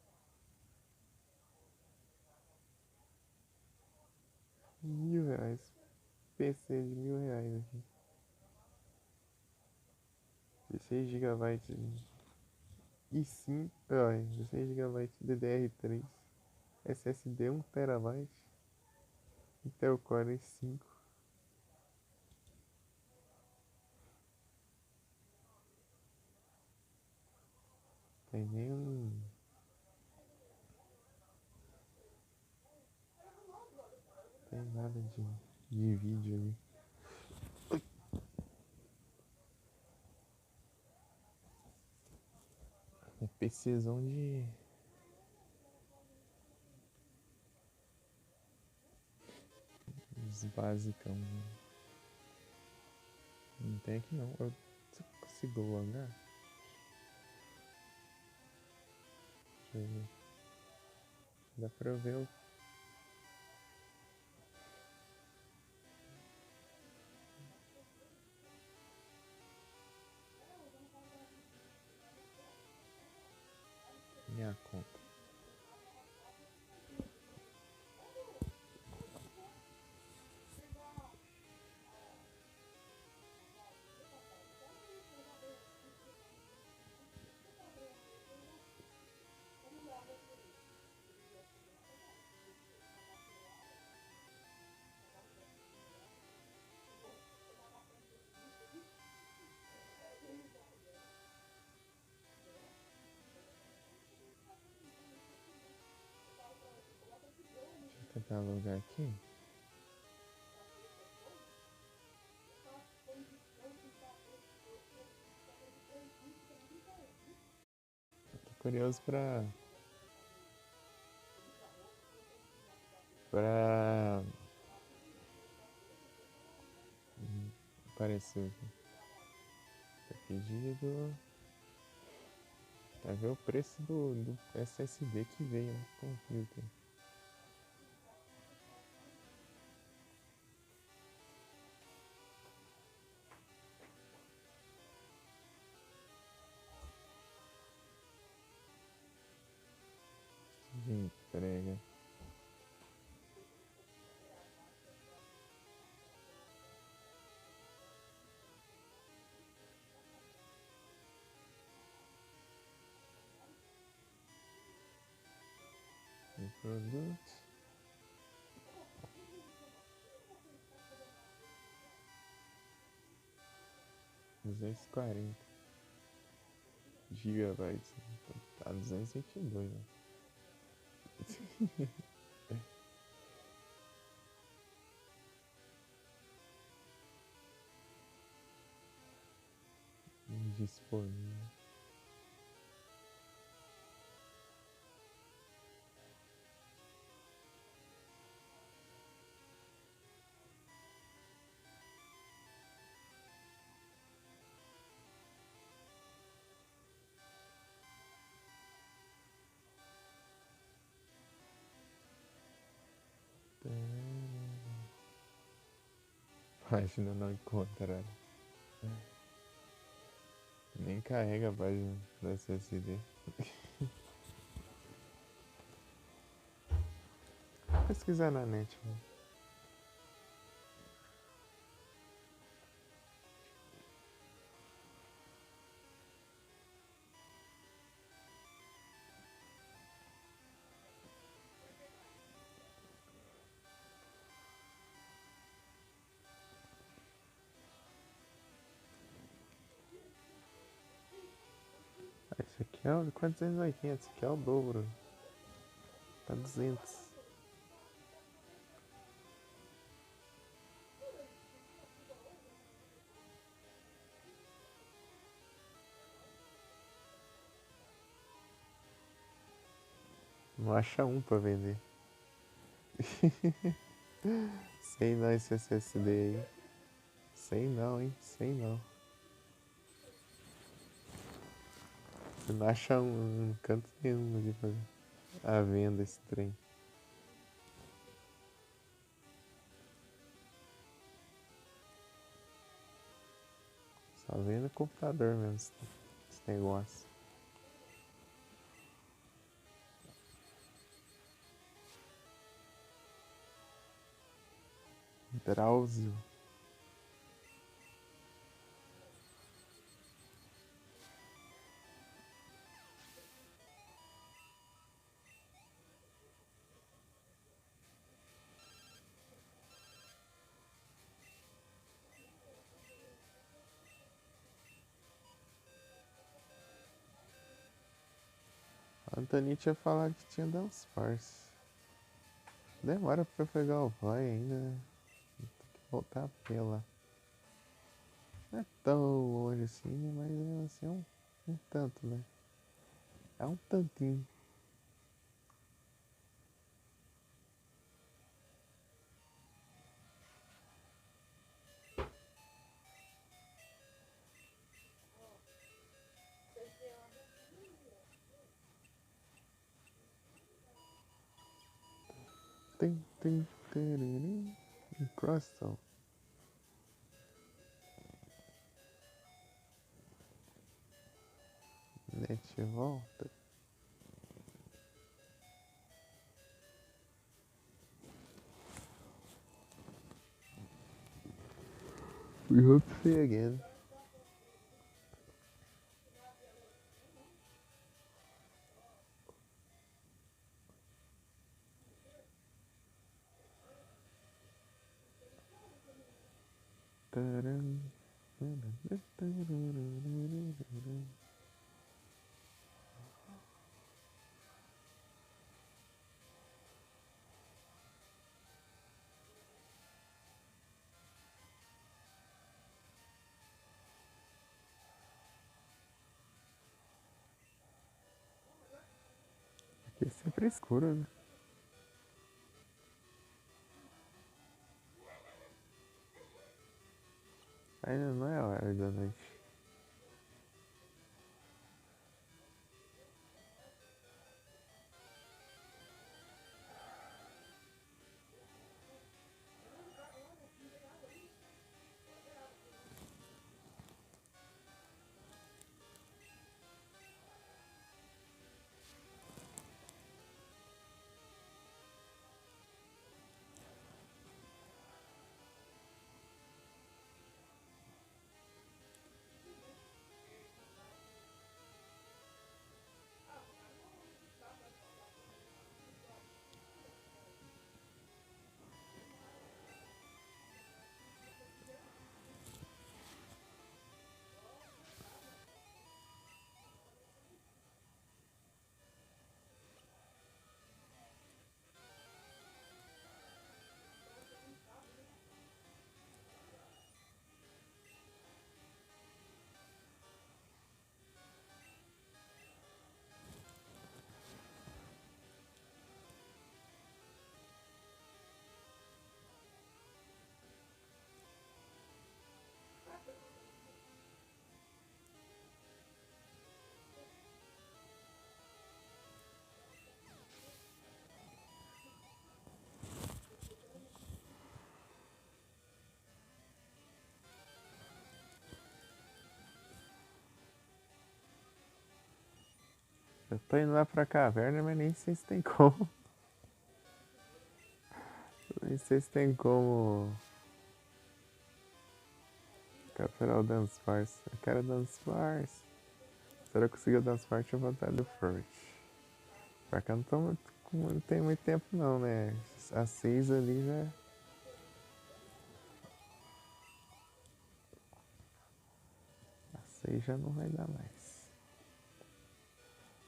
[SPEAKER 1] R$ 1.000. PC de R$ 1.000 aqui. 16 GB e 5. 16 GB DDR3. SSD 1 TB. Intel Core i5. Tem nem um. Tem nada de vídeo ali. É PCzão de. Os basicão. Né? Não tem aqui não. Eu consigo logar? Deixa eu ver. Dá pra eu ver o. Minha conta. Deixa eu tentar logar aqui. Tô curioso pra apareceu aqui. Tá pedido. Pra ver o preço do SSD que veio no computer. De entrega. Produtos. 240 gigabytes. Tá 222, né? Disponível. Página não encontra. Nem carrega a página do SSD. Pesquisar na net, mano. Esse aqui é o 480, esse aqui é o dobro. Tá 200. Não acha um pra vender. Sei não esse SSD aí. Sei não, hein? Sei não. Você não acha um canto nenhum aqui pra venda esse trem. Só vendo no computador mesmo esse negócio. Drauzio. A Antoni tinha falado que tinha dar uns parça. Demora pra pegar o vai ainda, né? Tem que voltar a pé lá. Não é tão longe assim, né? Mas assim, um tanto, né? É um tantinho. Tem, tiririm. Crostal. Net volta. We hope to see you again. Taran, taran, tararararararara. Aqui é sempre escuro, né? Ainda não é a hora da noite. Eu tô indo lá pra caverna, mas nem sei se tem como. Nem sei se tem como capturar o Dance Farce. Eu quero Dance Farce. Se eu conseguir o Dance Farce, eu vou dar do Fruit. Pra cá não tem muito tempo não, né? A 6 ali já. A 6 já não vai dar mais.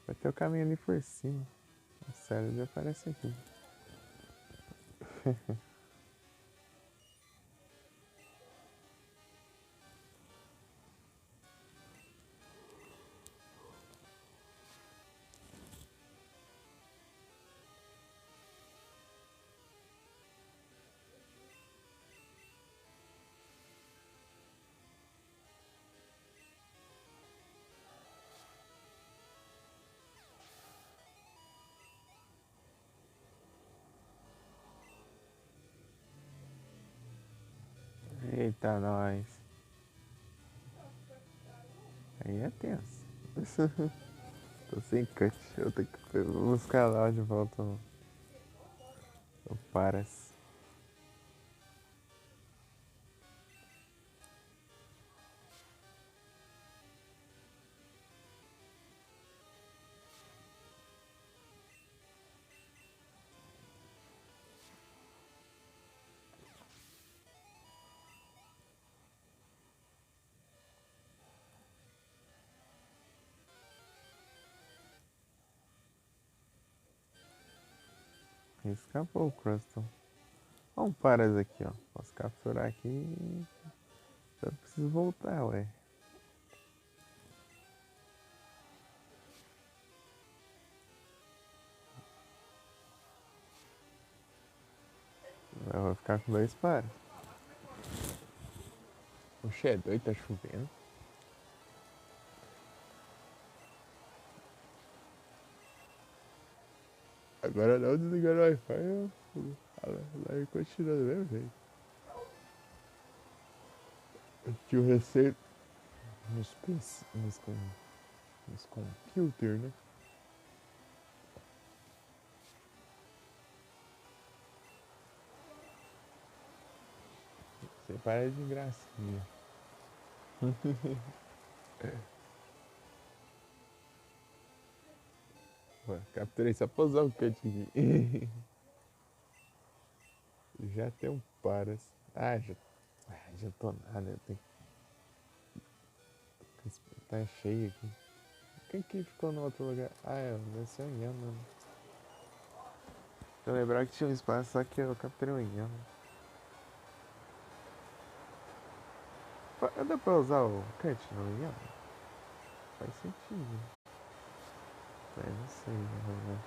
[SPEAKER 1] Vai ter o caminho ali por cima. A série já aparece aqui. Eita, nós. Aí é tenso. Tô sem cut. Eu tenho que buscar lá de volta o Paras. Escapou o Crustle. Olha um Paras aqui, ó. Posso capturar aqui. Eu preciso voltar, ué. Eu vou ficar com 2 Paras. Oxe, é doido, tá chovendo. Agora não desligar o Wi-Fi, ela continua do mesmo jeito. Tinha o receio nos computer, né? Você para de gracinha. Pô, capturei só pra usar o cut aqui. Já tem um Paras. Já tô nada. Eu tenho que. Tá cheio aqui. Quem que ficou no outro lugar? Deve ser o Yama. Né? Eu lembrava que tinha um espaço, só que eu capturei o Yama. Dá pra usar o cut no Yama? Faz sentido. Não sei, né?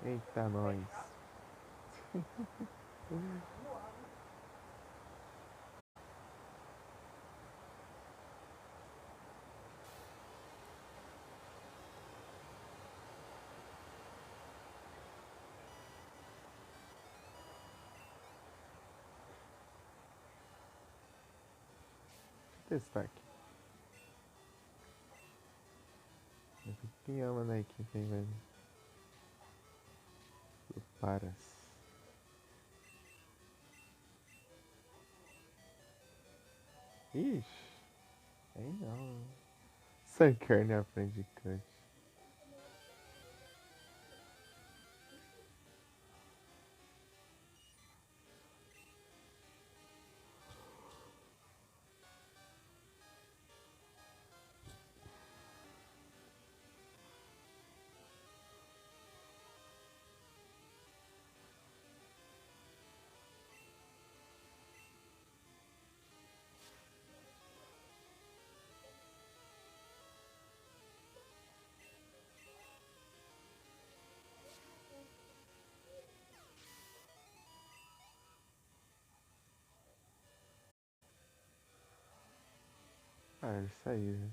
[SPEAKER 1] Eita, nós. Deixa eu testar aqui. Quem ama na equipe aí, velho? O Paras. Ixi, aí não. Sankern na frente de Kant. Ah, isso aí, né?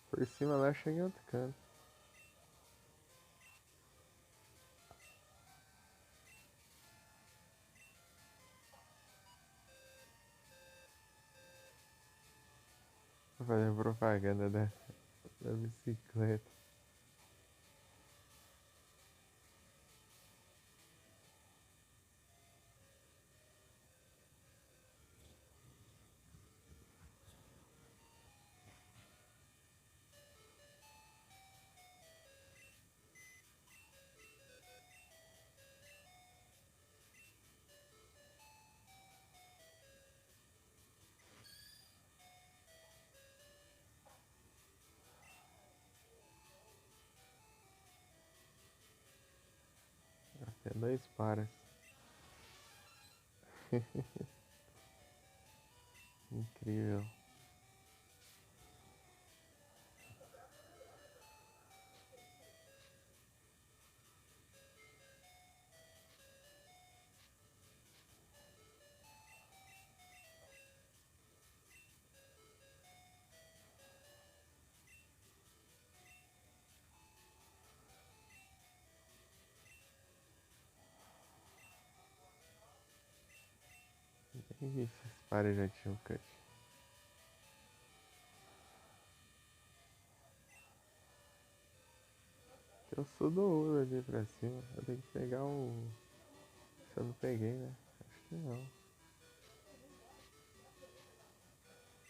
[SPEAKER 1] Por cima lá chega em outro canto. Fazendo propaganda da bicicleta. Até dois paras. Incrível. Ixi, esses pares já tinham cut. Eu sou do ouro ali pra cima. Eu tenho que pegar o. Se eu não peguei, né? Acho que não.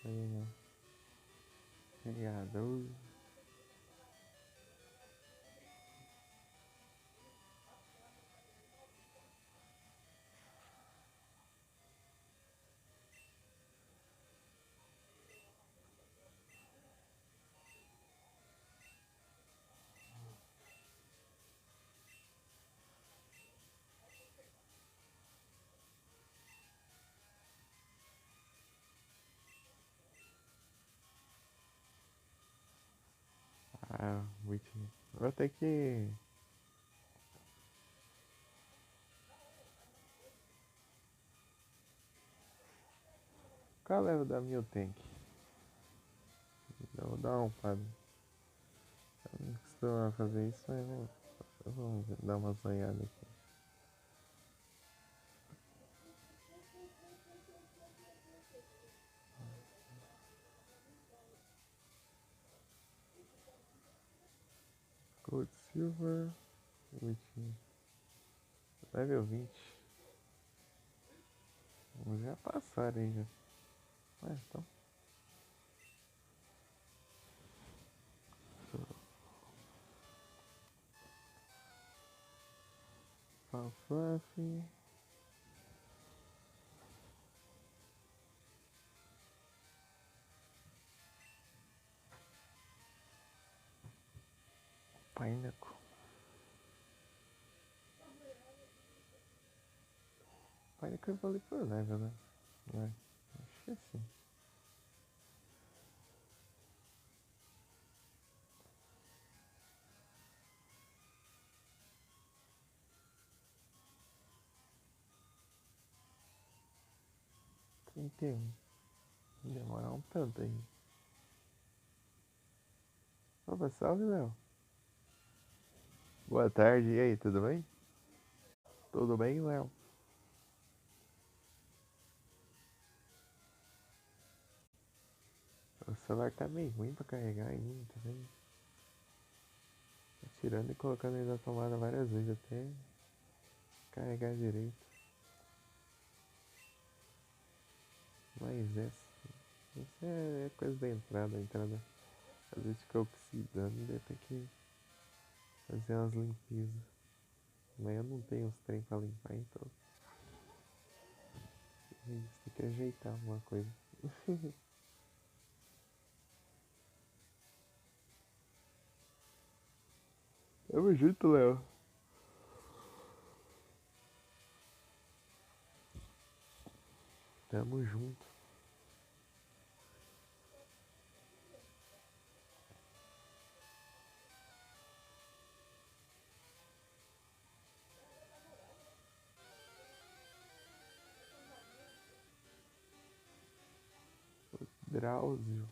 [SPEAKER 1] Aí não. Pegador. Ah, Whitney. Vou ter que. Qual é o level da Mil Tank? Eu vou dar uma upada. Eu não costumava fazer isso, mas vamos dar uma sonhada aqui. Gold Silver. Whitney. Level 20. Vamos já passar aí já. Então. Fluffy. Pineapple. Pineapple eu falei por level, né? É, acho que é sim. Tem que demorar um tanto aí. Opa, salve, Léo. Boa tarde, e aí, tudo bem? Tudo bem, Léo? O celular tá meio ruim pra carregar ainda, tá vendo? Tô tirando e colocando ele na tomada várias vezes até carregar direito. Mas essa é coisa da entrada. A entrada às vezes fica oxidando, daí tem que fazer umas limpezas. Mas eu não tenho os trem pra limpar, então a gente tem que ajeitar alguma coisa. Tamo junto, Léo. Tamo junto. Drauzio.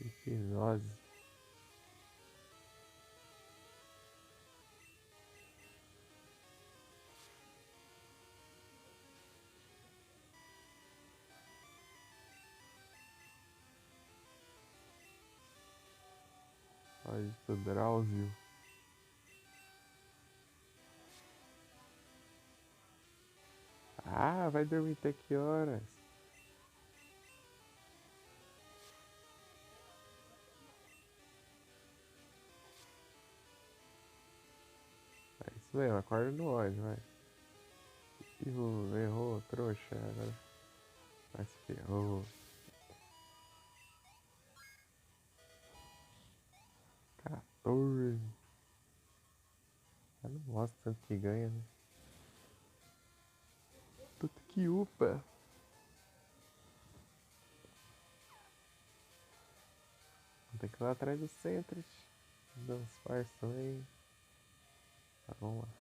[SPEAKER 1] Hipnose. Olha isso, Drauzio. Ah, vai dormir até que horas? É isso mesmo, acorda no ódio, vai. Errou, trouxa. Agora vai se ferrou. 14. Mas não mostra tanto que ganha, né? Tanto que upa. Tem que ir lá atrás do Centret. Dar uns farsos também. Tá, vamos lá.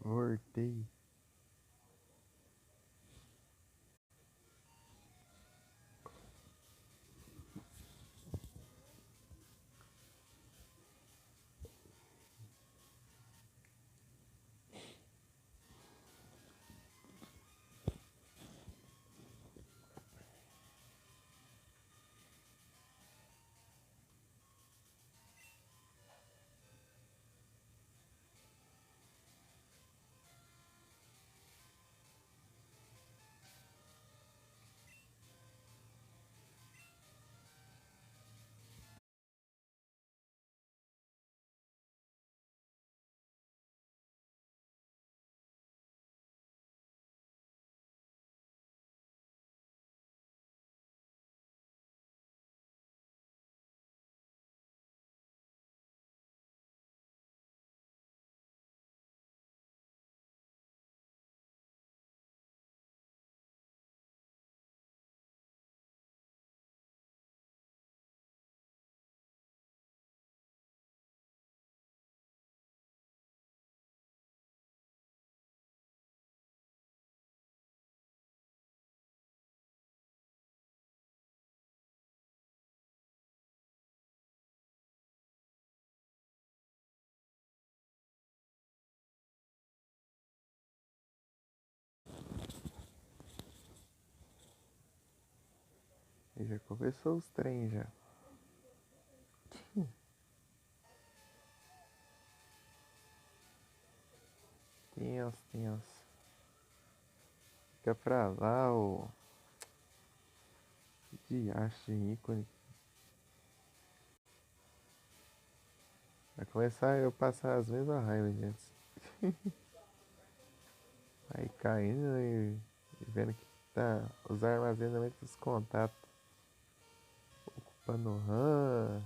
[SPEAKER 1] Voltei. E já começou os trem já. Tenso, tenso. Fica pra lá o diacho de ícone. Vai começar eu passar as mesmas raivas de antes. Aí caindo e vendo que tá os armazenamentos dos contatos ocupando RAM.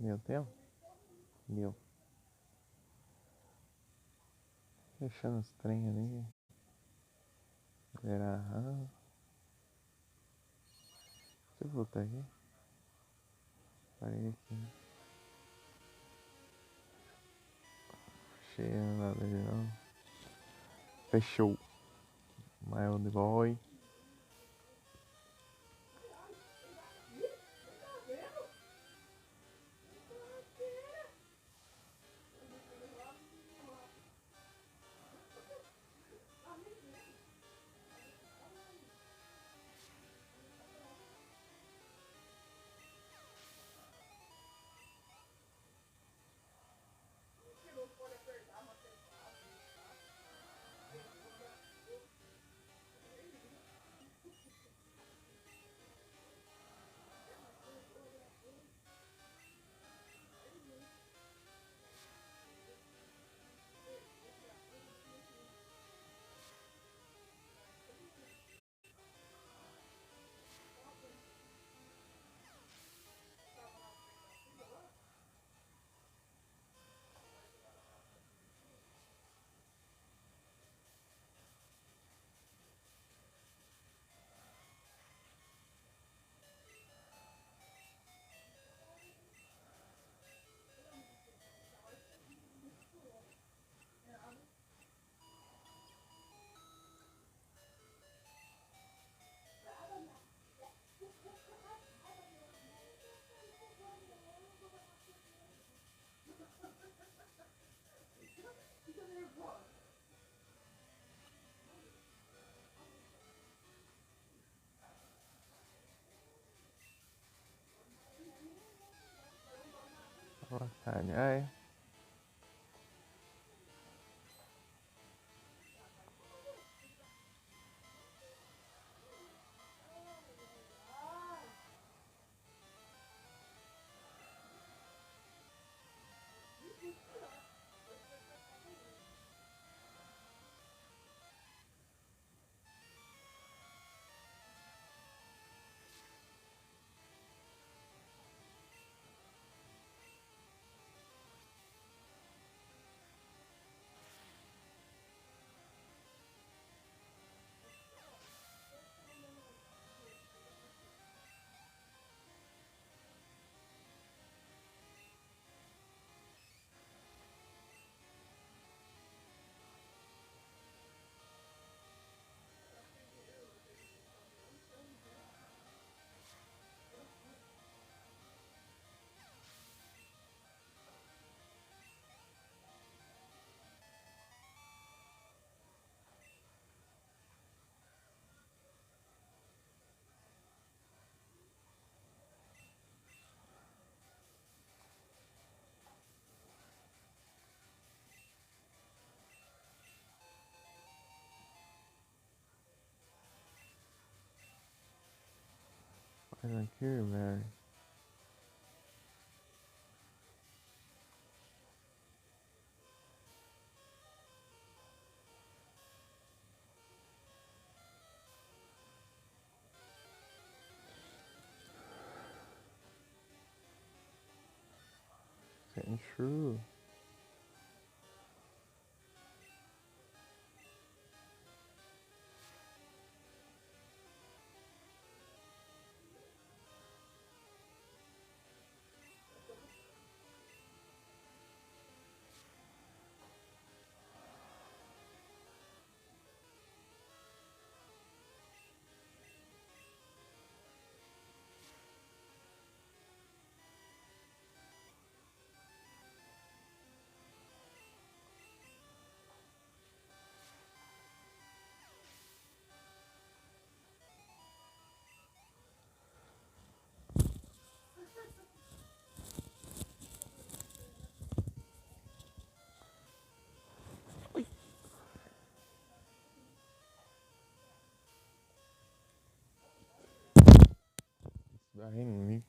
[SPEAKER 1] Meu tempo? Meu. Fechando os trem ali. Galera, deixa eu voltar aqui. Parei aqui. Cheio, nada de não. Fechou. Mild boy. Boa tarde. Ai. Faz aqui, velho. Ain't true. Esbarrei no Nick.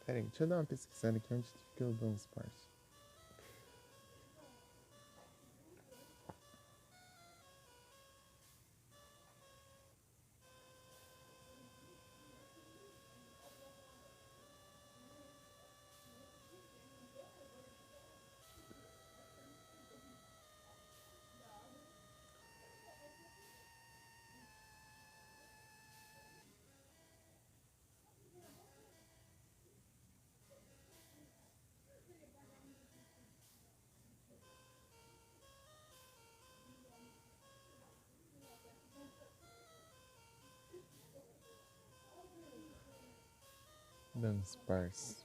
[SPEAKER 1] Pera aí, deixa eu dar uma pesquisada aqui onde que eu dou uns parças. Dance Parse.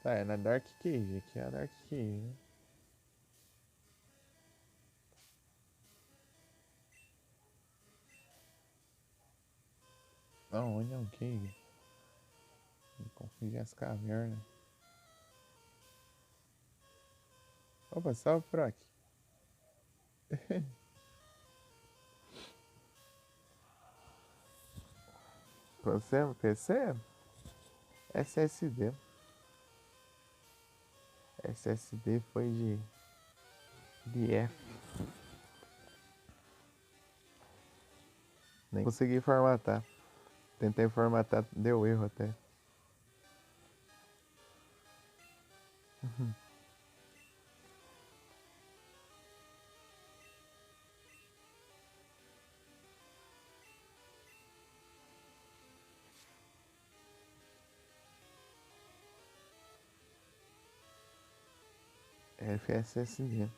[SPEAKER 1] Tá, é na Dark Cave. Aqui é a Dark Cave, né? Não, onde é um cave? Me confundi as cavernas. Opa, salve, Proc. Você, PC? SSD. SSD foi de F. Nem consegui formatar. Tentei formatar, deu erro até. FSSD.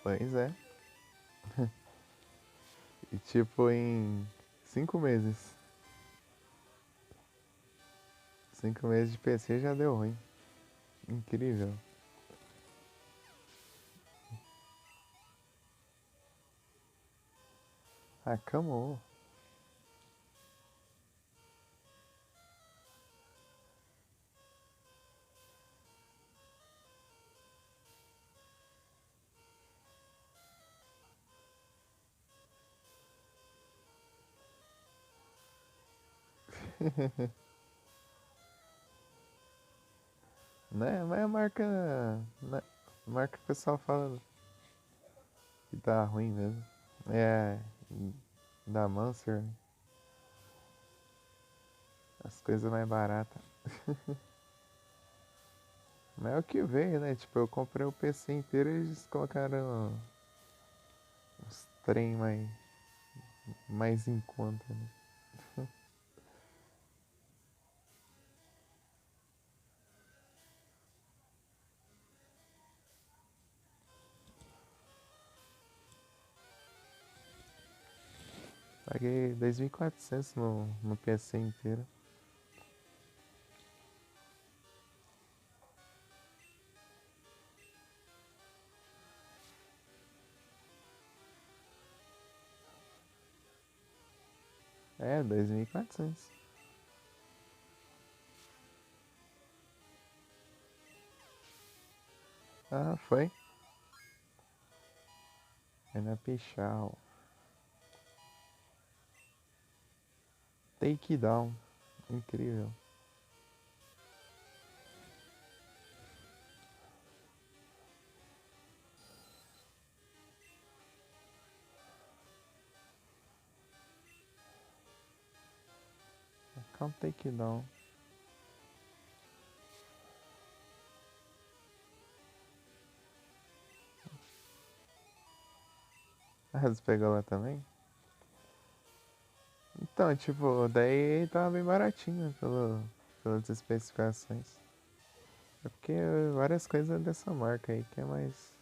[SPEAKER 1] Pois é. E tipo em 5 meses. 5 meses de PC já deu ruim. Incrível. Acabou. Né? Mas a marca. Né? A marca que o pessoal fala que tá ruim mesmo. É. Da Mancer. As coisas mais baratas. Mas é o que veio, né? Tipo, eu comprei o PC inteiro e eles colocaram uns trem mais em conta, né? Paguei 2.400 no PC inteiro. É, 2.400. Ah, foi? É na Pichau. Take down. Incrível. Calma, take down. Ah, você pegou lá também? Então, tipo, daí tava bem baratinho pelas especificações. É porque várias coisas dessa marca aí que é mais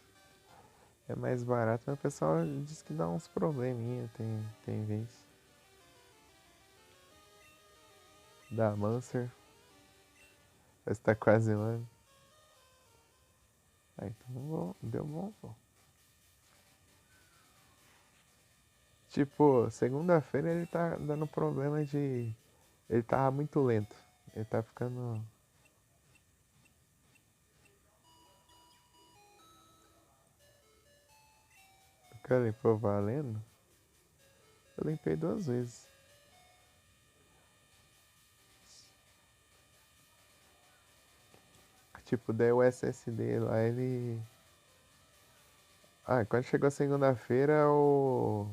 [SPEAKER 1] barato, mas o pessoal diz que dá uns probleminha, tem vez. Da Mancer, mas tá quase um ano. Ah, então deu bom, pô. Tipo, segunda-feira ele tá dando problema de. Ele tava muito lento. Ele tá ficando. O cara limpou valendo? Eu limpei 2 vezes. Tipo, daí o SSD lá, ele. Ah, quando chegou segunda-feira, o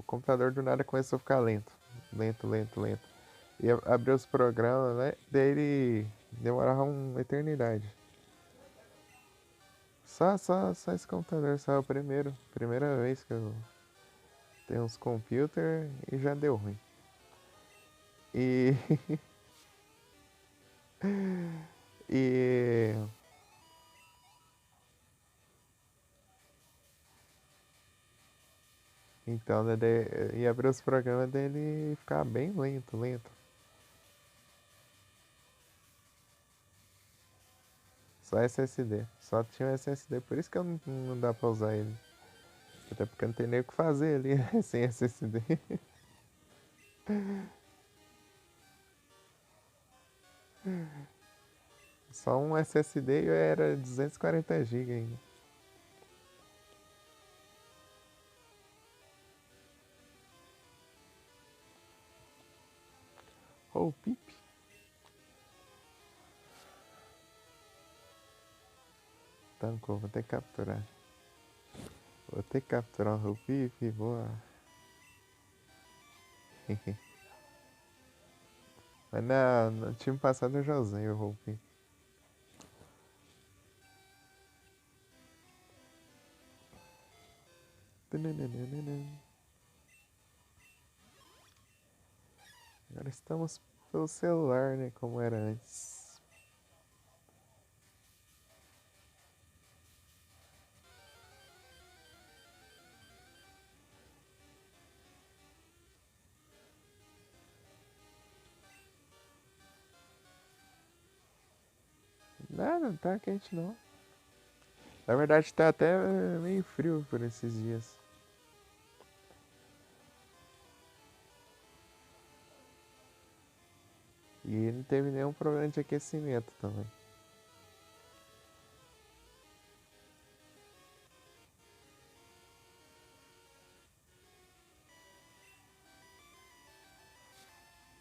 [SPEAKER 1] computador do nada começou a ficar lento. Lento, lento, lento. E abriu os programas, né? Daí ele demorava uma eternidade. Só esse computador, só é o primeiro. Primeira vez que eu tenho uns computers e já deu ruim. E. E. Então, né, e abrir os programas dele ficar bem lento, lento. Só SSD. Só tinha um SSD, por isso que eu não dá pra usar ele. Até porque não tem nem o que fazer ali sem SSD. Só um SSD e era 240 GB ainda. Oh, pip. Tancou, vou ter que capturar. Vou ter que capturar o pip, boa. Mas no time passado eu já usei o Hope. Agora estamos pelo celular, né? Como era antes. Nada, não tá quente não. Na verdade tá até meio frio por esses dias. E não teve nenhum problema de aquecimento também.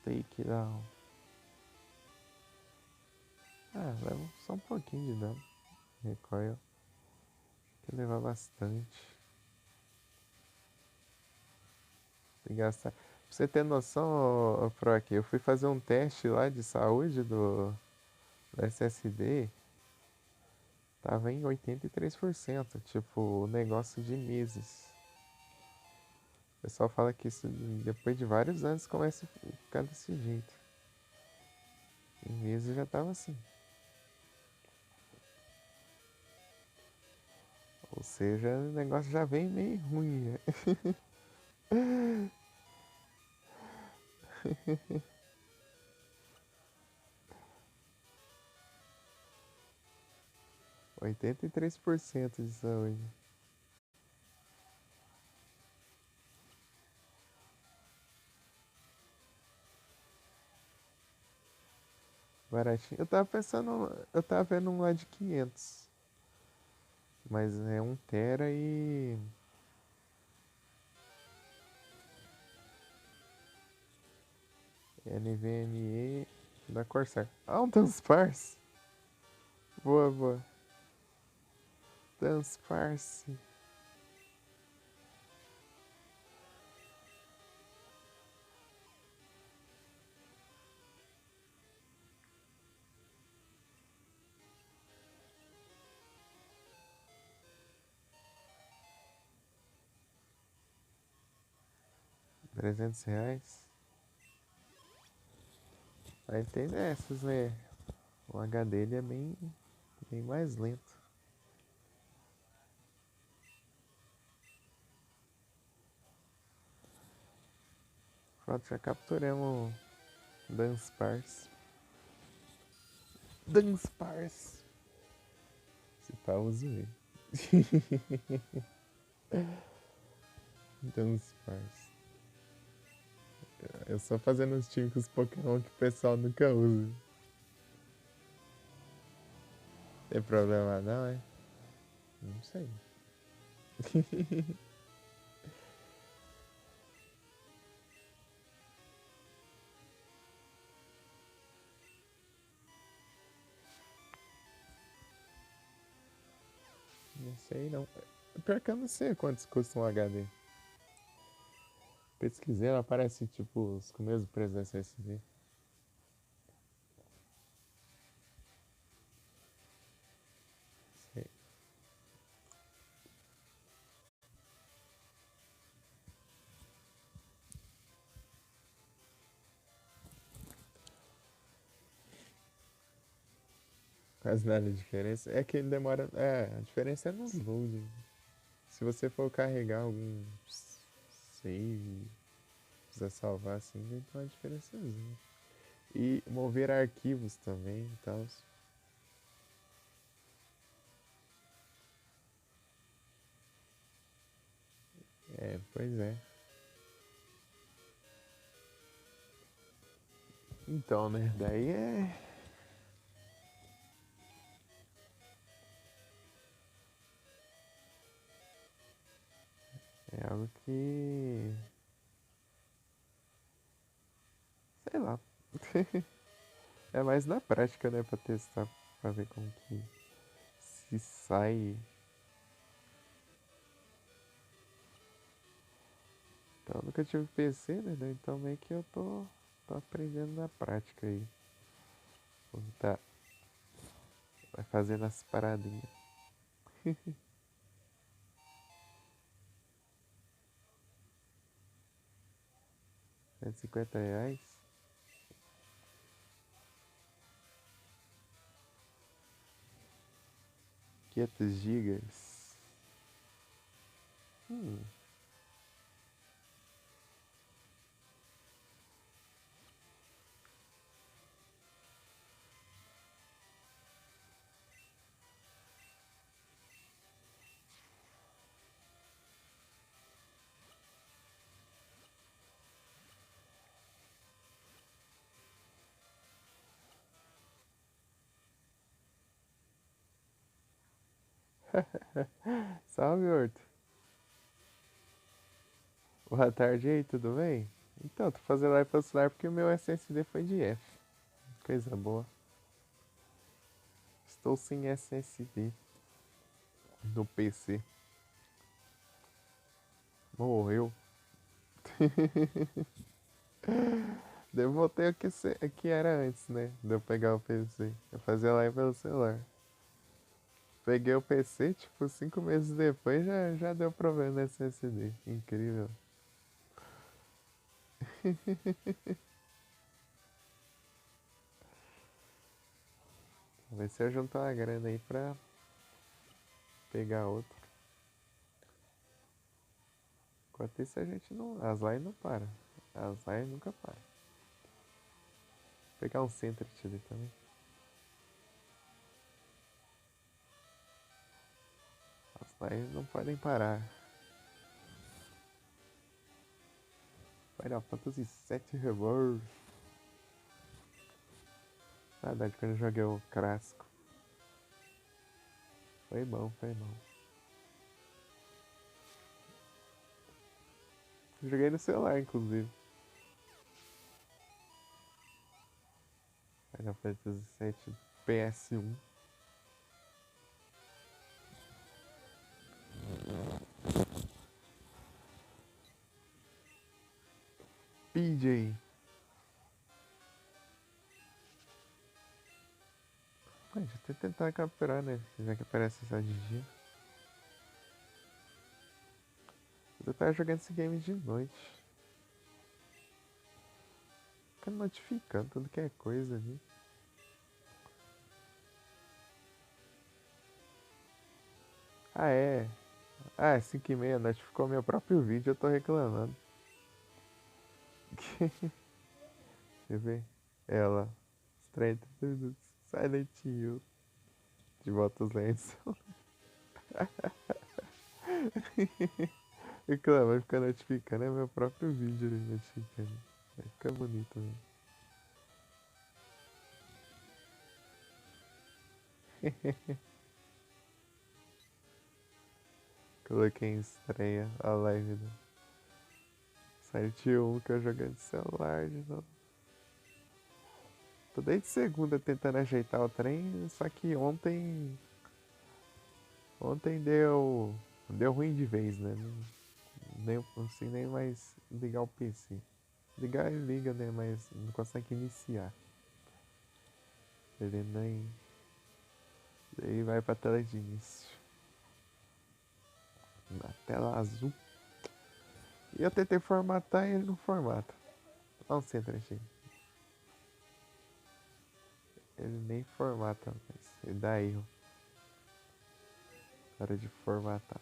[SPEAKER 1] Take down. Ah, leva só um pouquinho de dano. Recoil. Tem que levar bastante. Tem que gastar. Pra você ter noção, Proc, eu fui fazer um teste lá de saúde do SSD. Tava em 83%. Tipo, negócio de meses. O pessoal fala que isso depois de vários anos começa a ficar desse jeito. Em meses já tava assim. Ou seja, o negócio já vem meio ruim, né? 83% de saúde. Baratinho. Eu tava vendo um lá de 500. Mas é 1 tera e. NVMe da Corsair. Ah, um Transparse. Boa, boa. Transparse. 300 reais. Aí tem essas, né? O HD ele é bem mais lento. Pronto, já capturamos Dance Pars. Dance Pars. Se pá, eu zoei. Dance Pars. Eu só fazendo os típicos Pokémon que o pessoal nunca usa. Tem problema não, é? Não sei. Não sei não. Pior que eu não sei quantos custa um HD. Pesquisei, ela aparece tipo os com o mesmo preço da SSD. Sei. Quase nada de diferença. É que ele demora. É, a diferença é nos loading. Se você for carregar algum save, precisa salvar assim, vai ter uma diferençazinha. E mover arquivos também e tal. É, pois é. Então, né? Daí é algo que. Sei lá. É mais na prática, né? Pra testar, pra ver como que se sai. Então, eu nunca tive PC, né? Então, meio que eu tô aprendendo na prática aí. Tá, vai fazendo as paradinhas. R$ 150. 500 GB. Hum. Salve, Horto. Boa tarde aí, tudo bem? Então, tô fazendo live pelo celular porque o meu SSD foi de F. Coisa boa. Estou sem SSD no PC. Morreu. Eu voltei o que era antes, né? De eu pegar o PC. Eu fazia live pelo celular. Peguei o PC, tipo, 5 meses depois já deu problema no SSD. Incrível. Vamos ver se eu juntar uma grana aí pra pegar outro. Enquanto isso a gente não. As lives não param. As lives nunca param. Vou pegar um Centret ali também. As lives não podem parar. Final Fantasy VII Rebirth. Saudade quando eu joguei o clássico. Foi bom, foi bom. Joguei no celular, inclusive. Final Fantasy VII PS1. PJ. Deixa eu até tentar capturar, né? Já que aparece essa de dia. Eu tava jogando esse game de noite. Fica notificando tudo que é coisa ali. Ah, é. Ah, é 5h30, notificou meu próprio vídeo, eu tô reclamando. Quer ver? Ela. Estranho tudo. Silent Hill. De volta os lenços. Reclama, vai ficar notificando. É meu próprio vídeo ali notificando. Vai ficar bonito, né? Coloquei em estreia a live do Silent Hill 1 que eu joguei de celular de novo. Tô desde segunda tentando ajeitar o trem, só que ontem. Ontem deu ruim de vez, né? Nem consigo nem mais ligar o PC. Ligar ele liga, né? Mas não consegue iniciar. Ele nem. Daí vai pra tela de início. Na tela azul. E eu tentei formatar e ele não formata. Olha o centro aqui. Ele nem formata, mas ele dá erro. Na hora de formatar.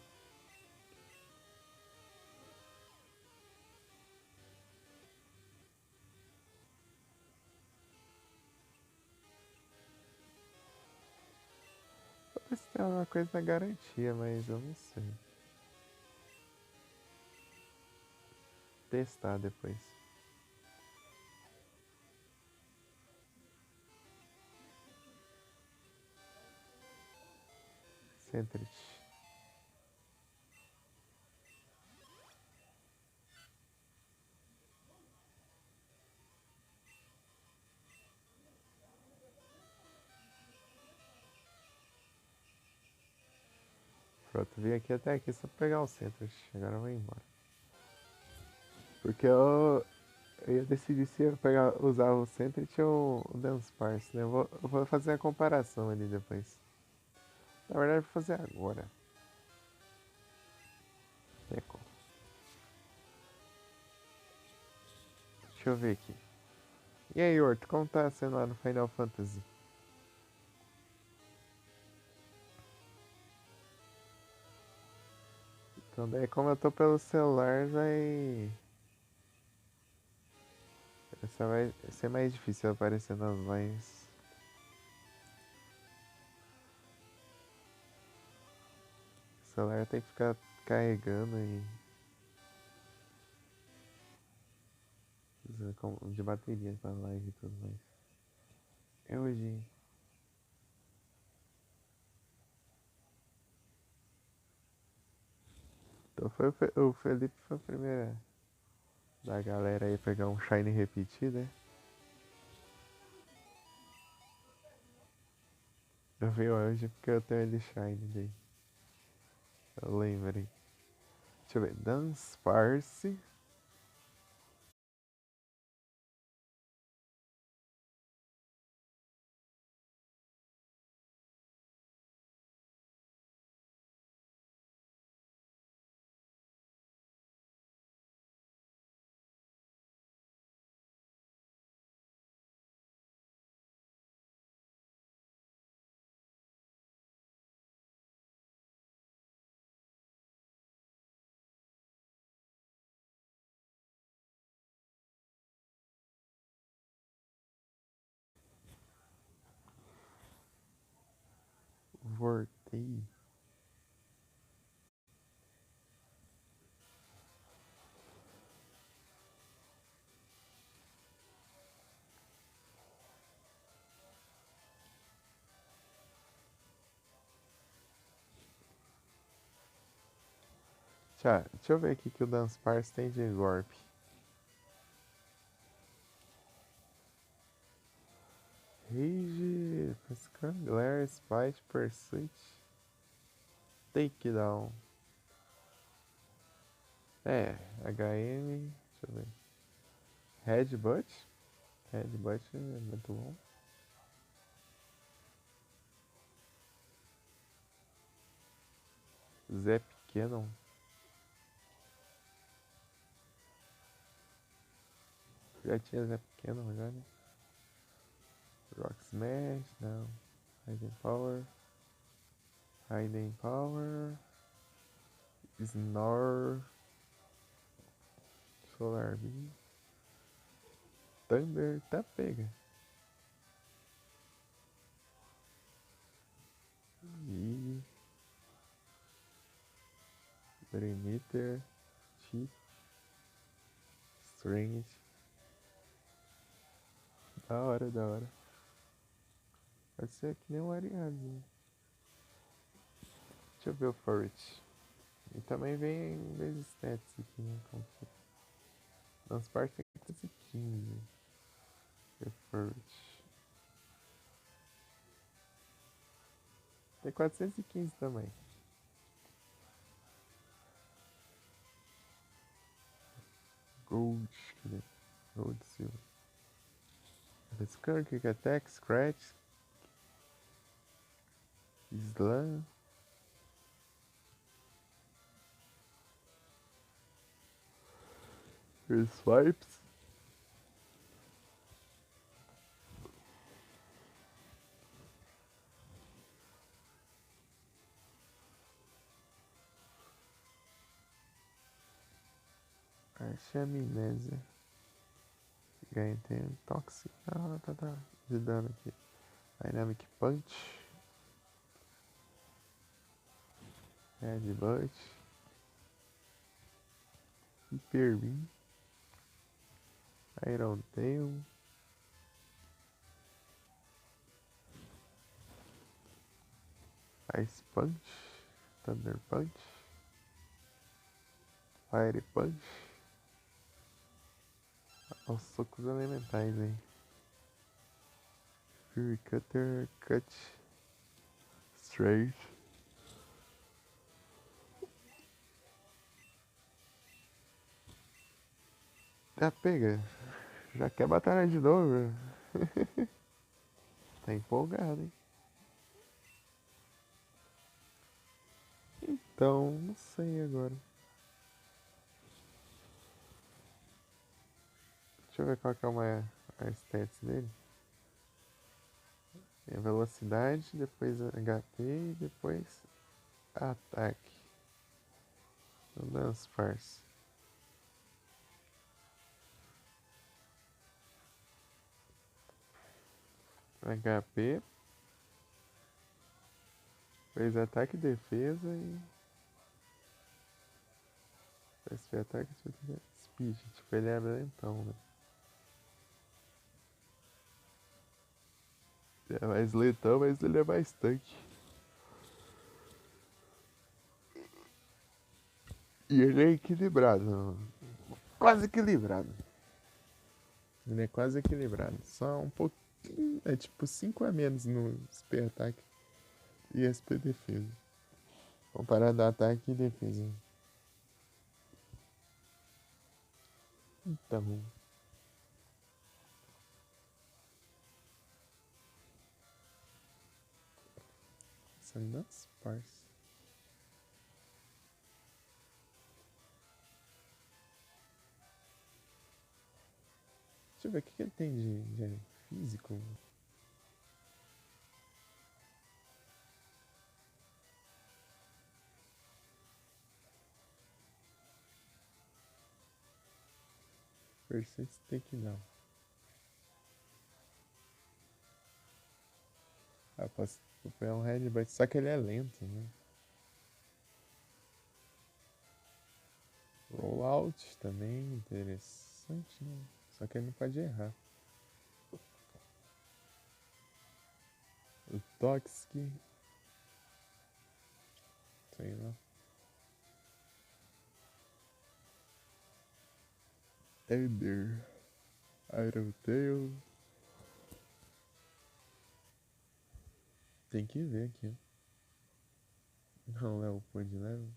[SPEAKER 1] Talvez tenha alguma coisa na garantia, mas eu não sei. Testar depois. Centrit. Pronto, vim aqui até aqui só pra pegar o Centrit. Agora eu vou embora. Porque eu ia decidir se eu usar o Centrit ou o Dance Parse, né? Eu vou fazer a comparação ali depois. Na verdade, eu vou fazer agora. Eco. Deixa eu ver aqui. E aí, Horto, como tá sendo lá no Final Fantasy? Então daí como eu tô pelo celular, vai ser mais difícil aparecer nas lives. O celular tem que ficar carregando e usando de bateria pra live e tudo mais. É hoje. Então foi o Felipe foi a primeira da galera aí pegar um Shine repetido, né? Eu vi hoje porque eu tenho ele Shine daí. Eu lembrei. Deixa eu ver. Dance Parse. Voltei. Deixa eu ver aqui que o Dance Parse tem de Gorp. Rage, Pascal, Glare, Spite, Pursuit, Takedown. É, HM, deixa eu ver. Headbutt. Headbutt é muito bom. Zap Cannon. Já tinha Zap Canon já, né? Rock Smash, não. Hidden Power. Hidden Power. Snore. Solar Beam. Thunder, tá pega. E Perimeter, Chip, Strange. Da hora, da hora. Pode ser que nem um Ariadne. Deixa eu ver o Furret. E também vem dois stats aqui, né? Como se... Nossa parte tem 415. É Furret. Tem 415 também. Gold, cadê? Gold Silver. Skunk, Attack, Scratch, Slam. Swipes. Archamnésia. Ganha tempo. Toxic. Ah, tá. De dano aqui. Dynamic Punch. Headbutt. Hyper Beam. Iron Tail. Ice Punch. Thunder Punch. Fire Punch. Os socos elementais aí. Fury Cutter. Cut. Straight. Já pega. Já quer batalhar de novo. Tá empolgado, hein? Então, não sei agora. Deixa eu ver qual que é a stats dele. É a velocidade, depois HP e depois ataque. Dance Farce. HP. Depois ataque e defesa e... Esse ataque e speed. Tipo, ele é lentão, né? É mais lentão, mas ele é mais tanque. E ele é equilibrado. Quase equilibrado. Ele é quase equilibrado. Só um pouquinho. É tipo 5 a menos no SP ataque e SP defesa. Comparado a ataque e defesa. Então. Sandance Parse. Deixa eu ver o que ele tem de físico. Persist Takedown. Ah, posso pegar um headbutt, só que ele é lento, né? Rollout também interessante, né? Só que ele não pode errar. O Toxic. Sei lá. Thunder. Iron Tail. Tem que ver aqui. Não é o point level.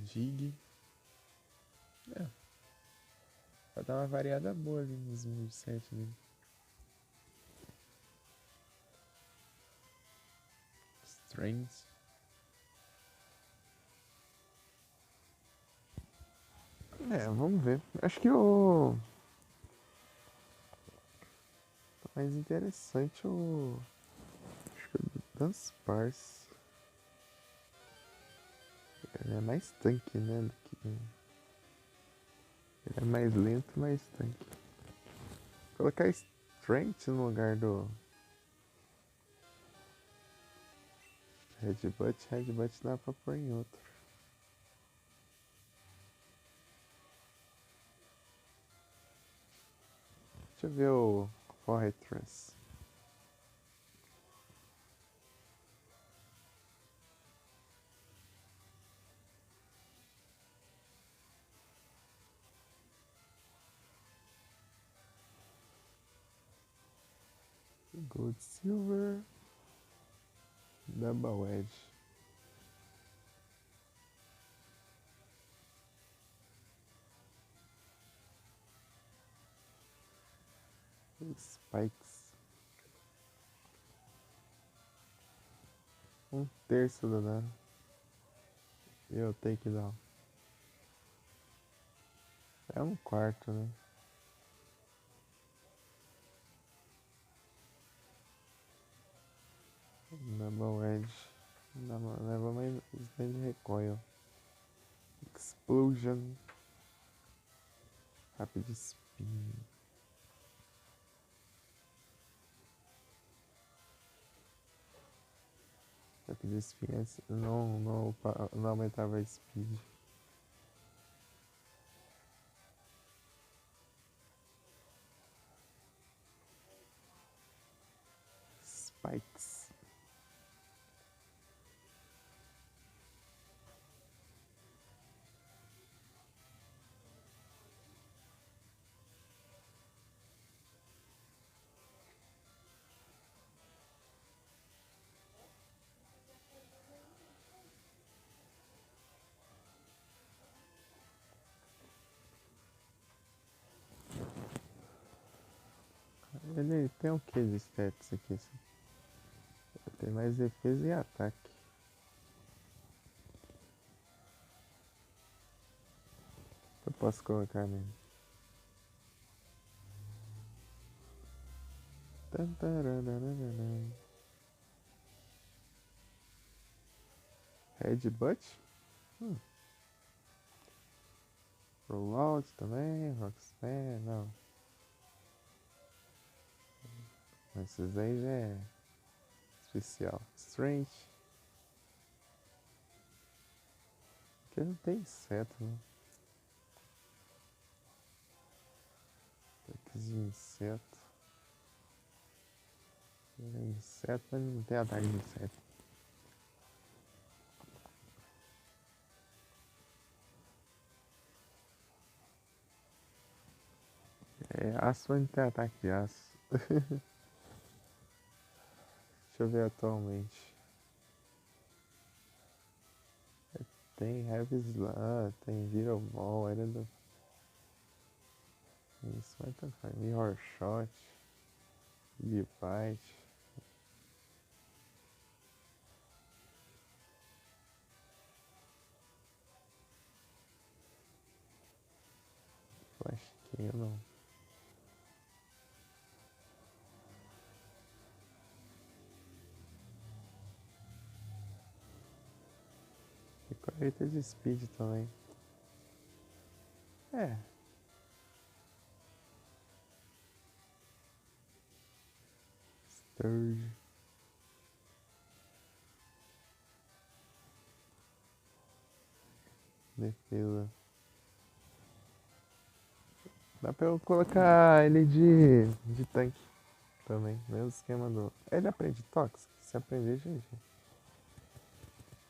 [SPEAKER 1] Jig. É. Vai dar uma variada boa ali nos moveset dele. Strength. É, vamos ver. Acho que o mais interessante acho que o do Dunsparce. Ele é mais tanque, né? Ele é mais lento, mais tanque. Colocar Strength no lugar do Headbutt dá pra pôr em outro. Deixa eu ver o Fortress. Gold Silver. Double Edge. Spikes. Um terço do dano. E eu tenho que dar. É um quarto, né? Double Edge. Leva mais de recoil. Explosion. Rapid Spin. Rapid Spin não aumentava a speed. Spikes. Ele tem o que de stats aqui? Tem mais defesa e ataque. Eu posso colocar nele. Headbutt. Rollout também. Rockstar. Não. Esses aí já é especial. Strange. Aqui não tem inseto, né? Ataques de inseto. Tem inseto, mas não tem ataque de inseto. É aço, mas não tem ataque de aço. Deixa eu ver atualmente. Tem Heavy Slam, tem Viral Ball, era do. Isso vai tocar. Mirror Shot, Bite. Flash Cannon. E colheita de Speed também. É. Sturge. Defesa. Dá pra eu colocar ele de tanque também. Mesmo esquema do. Ele aprende Toxic? Se aprender, GG.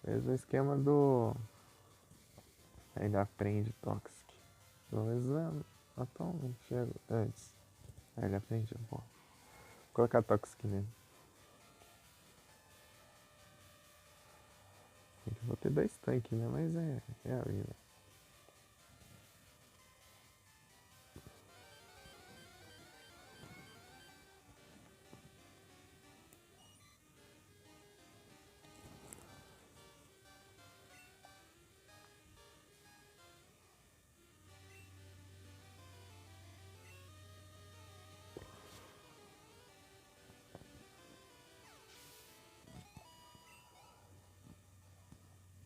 [SPEAKER 1] Mesmo esquema do. Ele aprende Toxic. Pelo menos atualmente, antes. Aí ele aprende, pô. Vou colocar Toxic nele. Vou ter 2 tanques, né? Mas é a vida.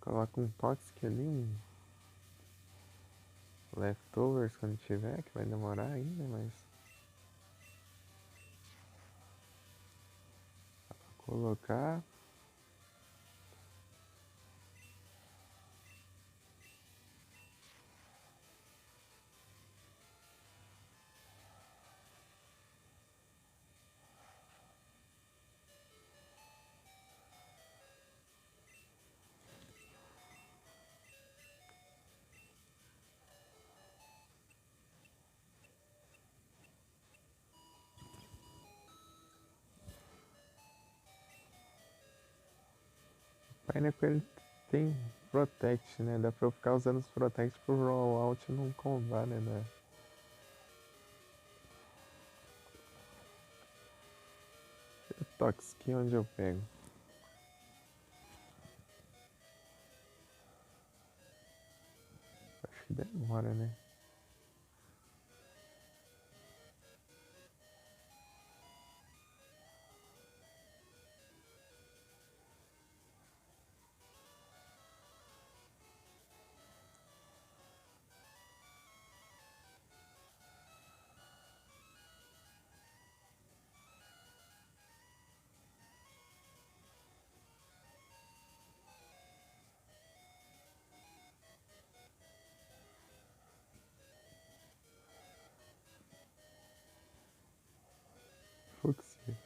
[SPEAKER 1] Coloca um Toxic ali, um Leftovers quando tiver, que vai demorar ainda, mas. Colocar. O painel com ele tem Protect, né? Dá pra eu ficar usando os Protect pro rollout não combar, né? Toxic, onde eu pego? Acho que demora, né? Fuxia.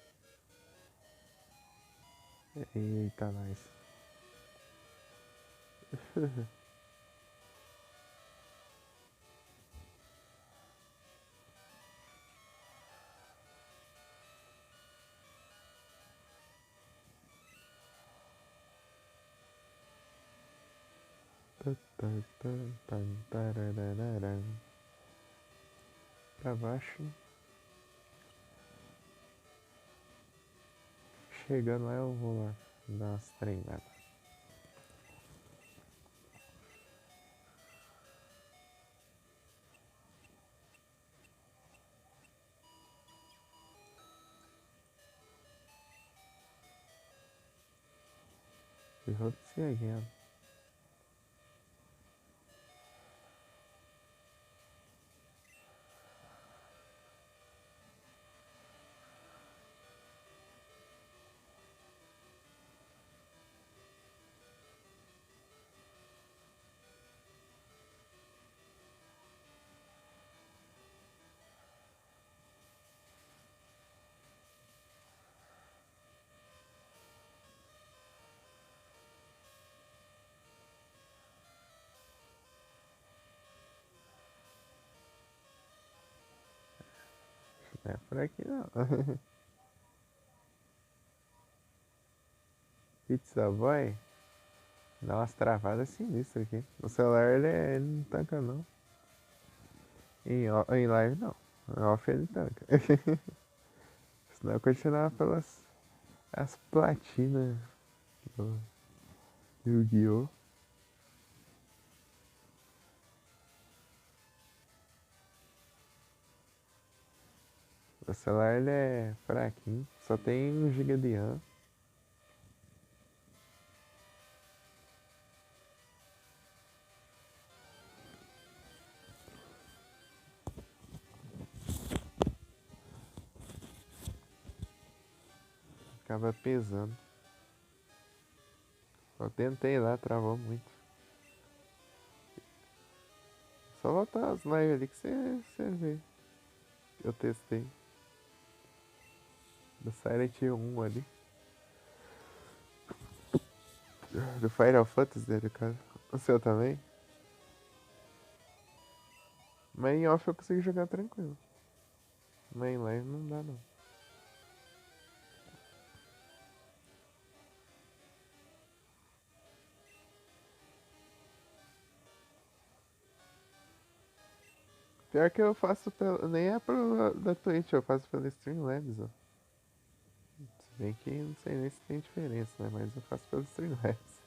[SPEAKER 1] Eita, nice. Pra baixo. Chegando lá eu vou lá dar umas treinadas. We hope to see you again. Não é por aqui não. Pizza Boy. Dá umas travadas sinistras aqui. O celular ele não tanca não. Em live não. Em off ele tanca. Senão eu continuava pelas as platinas do Yu-Gi-Oh! O celular ele é fraquinho. Só tem 1 GB de RAM. Acaba pesando. Eu tentei lá, travou muito. Só voltar as lives ali que você vê. Eu testei. Do Silent 1 ali. Do Final Fantasy dele, cara. O seu também? Mas em off eu consigo jogar tranquilo. Mas em live não dá não. Pior que eu faço pelo. Nem é da Twitch, eu faço pela Streamlabs, ó. Se bem que não sei nem se tem diferença, né? Mas eu faço pelo Streamlabs.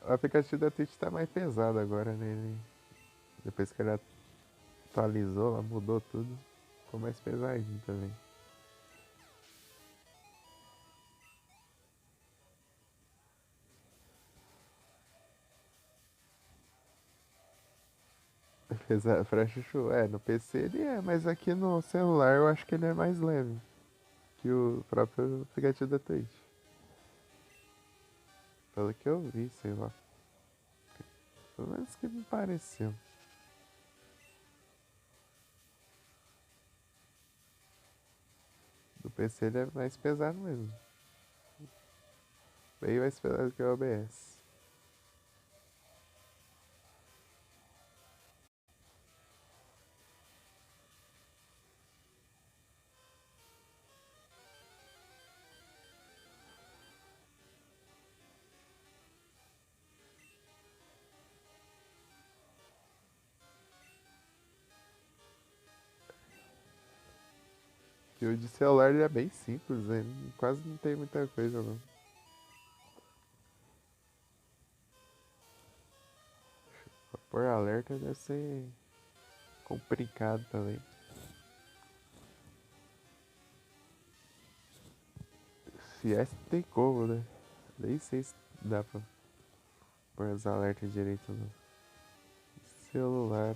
[SPEAKER 1] O aplicativo da Twitch tá mais pesado agora, né? Depois que ele atualizou, lá mudou tudo. Ficou mais pesadinho também. Pra chuchu. É, no PC ele é, mas aqui no celular eu acho que ele é mais leve que o próprio aplicativo da Twitch. Pelo que eu vi, sei lá. Pelo menos que me pareceu. Do PC ele é mais pesado mesmo. Bem mais pesado que o OBS. E o de celular ele é bem simples, né? Quase não tem muita coisa não. Pra pôr alerta deve ser complicado também. Se é, tem como, né? Nem sei se dá pra pôr os alertas direito no celular.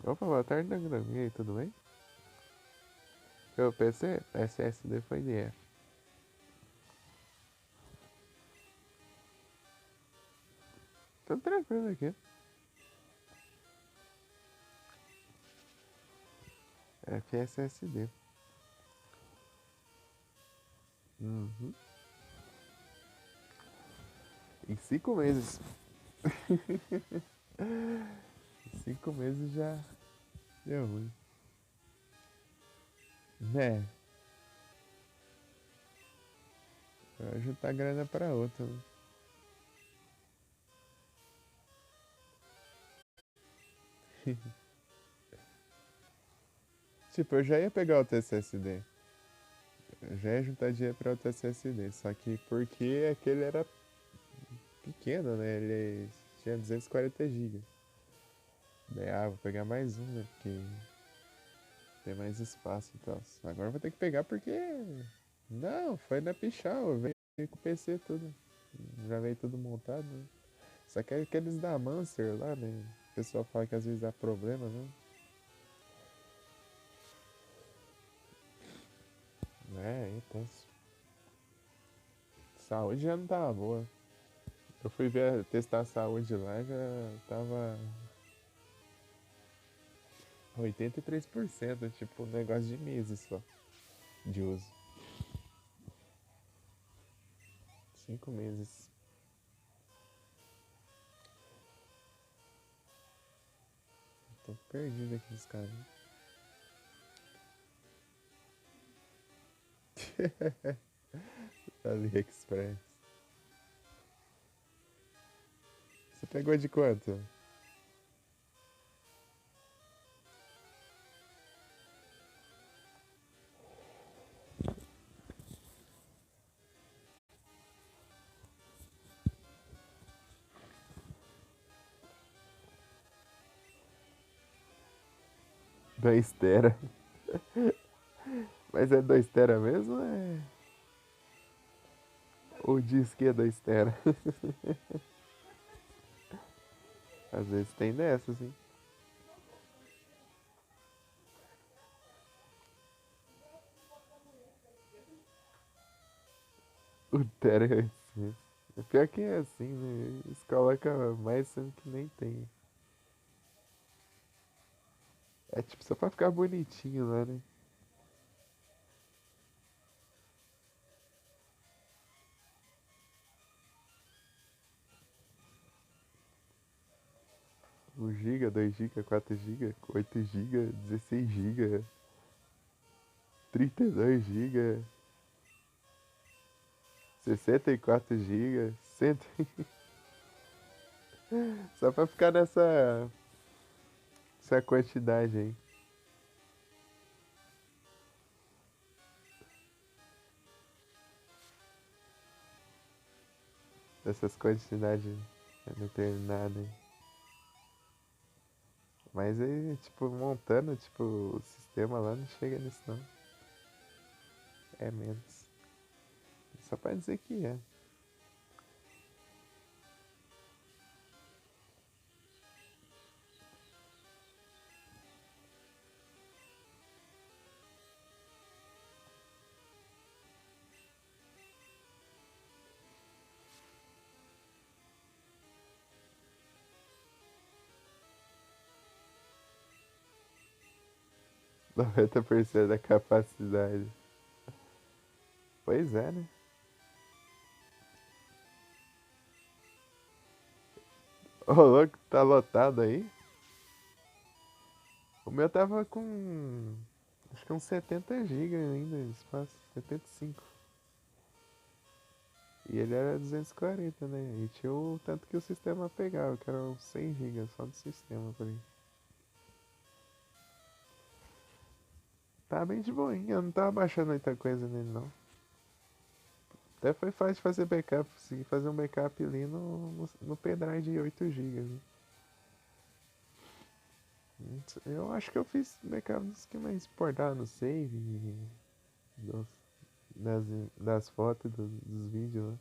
[SPEAKER 1] Opa, boa tarde, Dangrão. E aí, tudo bem? Eu PC? SSD foi NF. Tô tranquilo aqui. FSSD. Uhum. Em 5 meses. Em 5 meses já deu ruim. Né? Vai juntar grana pra outra, né? Tipo, eu já ia pegar o TCSD. Eu já ia juntar dinheiro pra o TCSD. Só que porque aquele era pequeno, né? Ele tinha 240 GB. Daí, vou pegar mais um, né? Porque tem mais espaço e tal. Agora eu vou ter que pegar porque. Não, foi na Pichau. Veio com o PC tudo. Já veio tudo montado, né? Só que é aqueles da Mancer lá, né? O pessoal fala que às vezes dá problema, né? Então. Saúde já não tava boa. Eu fui testar a saúde lá, já tava 83%, tipo, um negócio de meses só de uso. 5 meses. Tô perdido aqui nos caras. AliExpress. Você pegou de quanto? Da Estera. Mas é da Estera mesmo ou é? Ou diz que é da Estera? Às vezes tem dessas, hein? O Tera é assim. O pior que é assim, né? Eles colocam mais sendo que nem tem. É tipo só pra ficar bonitinho lá, né? Um giga, 2 GB, 4 GB, 8 GB, 16 GB, 32 GB, 64 GB, 100. Só pra ficar essa quantidade aí. Dessas quantidades determinadas aí. Mas aí, tipo, montando, tipo, o sistema lá não chega nisso não. É menos. Só pra dizer que é. 90% da capacidade. Pois é, né? Ô, louco, tá lotado aí? O meu tava com. Acho que uns 70 GB ainda de espaço. 75. E ele era 240, né? E tinha o tanto que o sistema pegava, que era uns 100 GB só do sistema por aí. Tá bem de boinha, eu não tava baixando muita coisa nele não. Até foi fácil de fazer backup, consegui fazer um backup ali no pendrive de 8 GB. Né? Eu acho que eu fiz backup dos que mais importava no save, dos, das, das fotos, dos vídeos, né?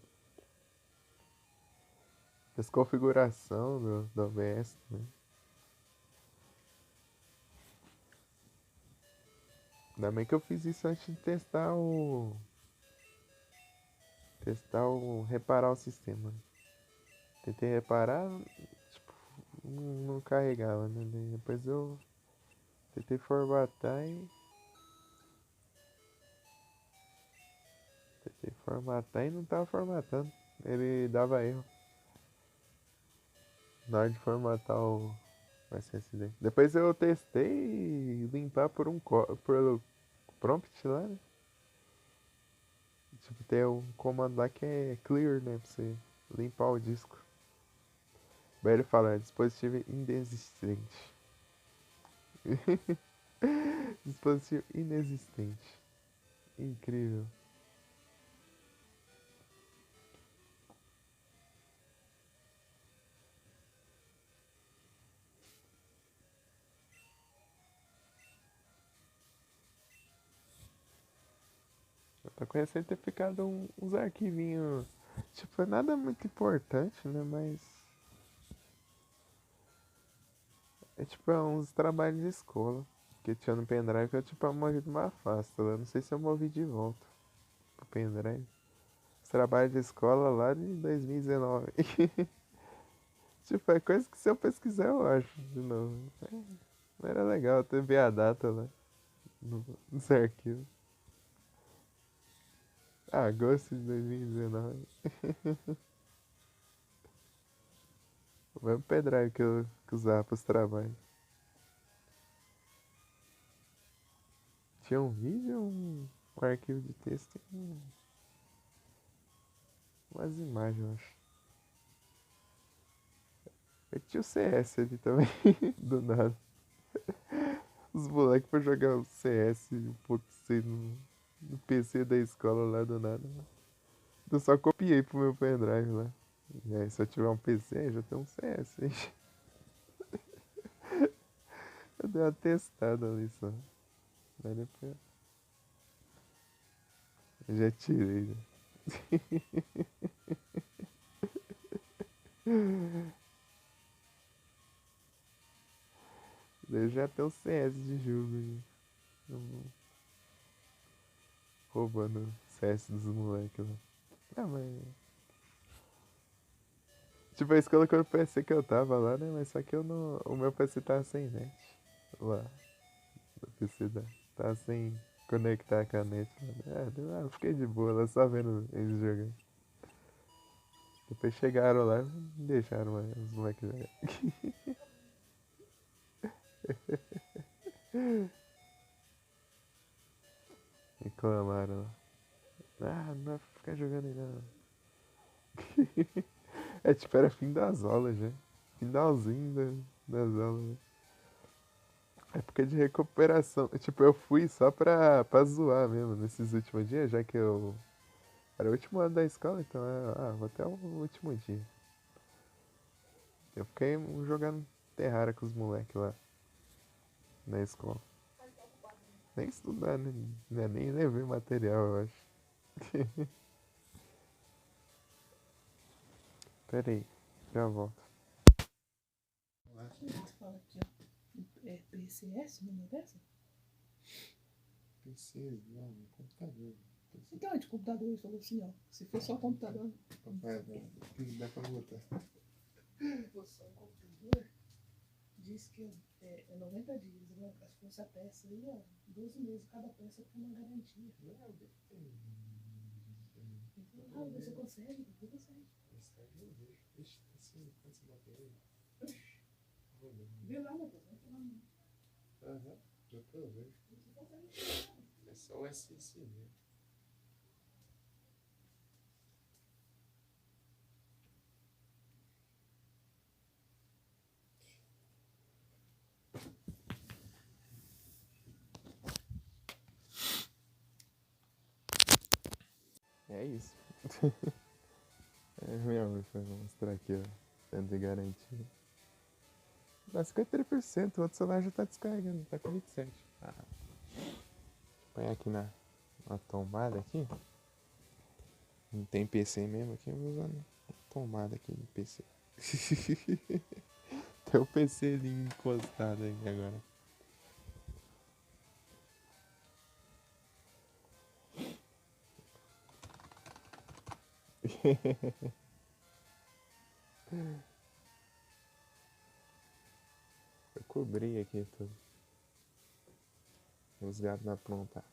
[SPEAKER 1] Desconfiguração do OBS, né? Ainda bem que eu fiz isso antes de reparar o sistema. Tentei reparar, tipo, não carregava, né? Depois eu tentei formatar e. Tentei formatar e não tava formatando. Ele dava erro na hora de formatar o SSD. Depois eu testei limpar por prompt lá, né? Tipo, tem um comando lá que é clear, né? Pra você limpar o disco. Daí ele fala, dispositivo inexistente. Dispositivo inexistente. Incrível. Tá conhecendo ter ficado uns arquivinhos. Tipo, nada muito importante, né? Mas. É tipo uns trabalhos de escola. Que tinha no pendrive que eu tipo movi de uma pasta. Eu não sei se eu movi de volta pro pendrive. Os trabalhos de escola lá de 2019. Tipo, é coisa que se eu pesquisar eu acho de novo. Era legal ter ver a data lá nos arquivos. Ah, agosto de 2019. O mesmo pendrive que eu usava pros trabalhos. Tinha um vídeo, um arquivo de texto e umas imagens, eu acho. Eu tinha o CS ali também, do nada. Os moleques foram jogar o CS um pouco assim no PC da escola lá do nada. Eu só copiei pro meu pendrive lá. E aí, se eu tiver um PC, já tem um CS. Hein? Eu dei uma testada ali só. Mas depois eu já tirei. Já. Eu já tenho um CS de jogo. Já. Roubando o CS dos moleques lá. Ah, mas. Tipo, a escola que o PC que eu tava lá, né? Mas só que eu não. O meu PC tava sem net. Lá. O PC tava sem conectar com a net. Eu fiquei de boa lá, só vendo eles jogando. Depois chegaram lá e deixaram os moleques jogar. Reclamaram lá. Ah, não vai ficar jogando aí não. É tipo, era fim das aulas já. Finalzinho das aulas. Né? Época de recuperação. Tipo, eu fui só pra zoar mesmo nesses últimos dias, já que eu. Era o último ano da escola, então vou até o último dia. Eu fiquei jogando Terraria com os moleques lá na escola. Nem estudar, né? Nem levei material, eu acho. Pera aí, já volto.
[SPEAKER 2] Fala aqui, ó. É PCS, o número dessa?
[SPEAKER 1] PC, não, computador.
[SPEAKER 2] Então, é de computador, ele falou assim, ó. Se for só computador.
[SPEAKER 1] Papai, dá pra botar.
[SPEAKER 2] Se for só computador. Diz que é 90 dias, né? Acho que essa peça aí, ó, 12 meses cada peça com uma garantia.
[SPEAKER 3] Não, depende.
[SPEAKER 2] Então, você consegue, você consegue.
[SPEAKER 3] Mensagem eu vejo. Ixi, assim, quando você bota ele.
[SPEAKER 2] Vê lá, meu Deus, vai falar não.
[SPEAKER 3] Aham, eu tô vendo.
[SPEAKER 2] Você consegue.
[SPEAKER 3] É só o SSD.
[SPEAKER 1] É isso. É mesmo, vou mostrar aqui, ó. Tendo de garantia. Dá 53%, o outro celular já tá descarregando, tá com 27%. Ah. Põe aqui na tomada aqui. Não tem PC mesmo aqui, eu vou usando a tomada aqui do PC. Tem o PC ali encostado aí agora. Eu cobri aqui tudo. Os gatos na aprontar.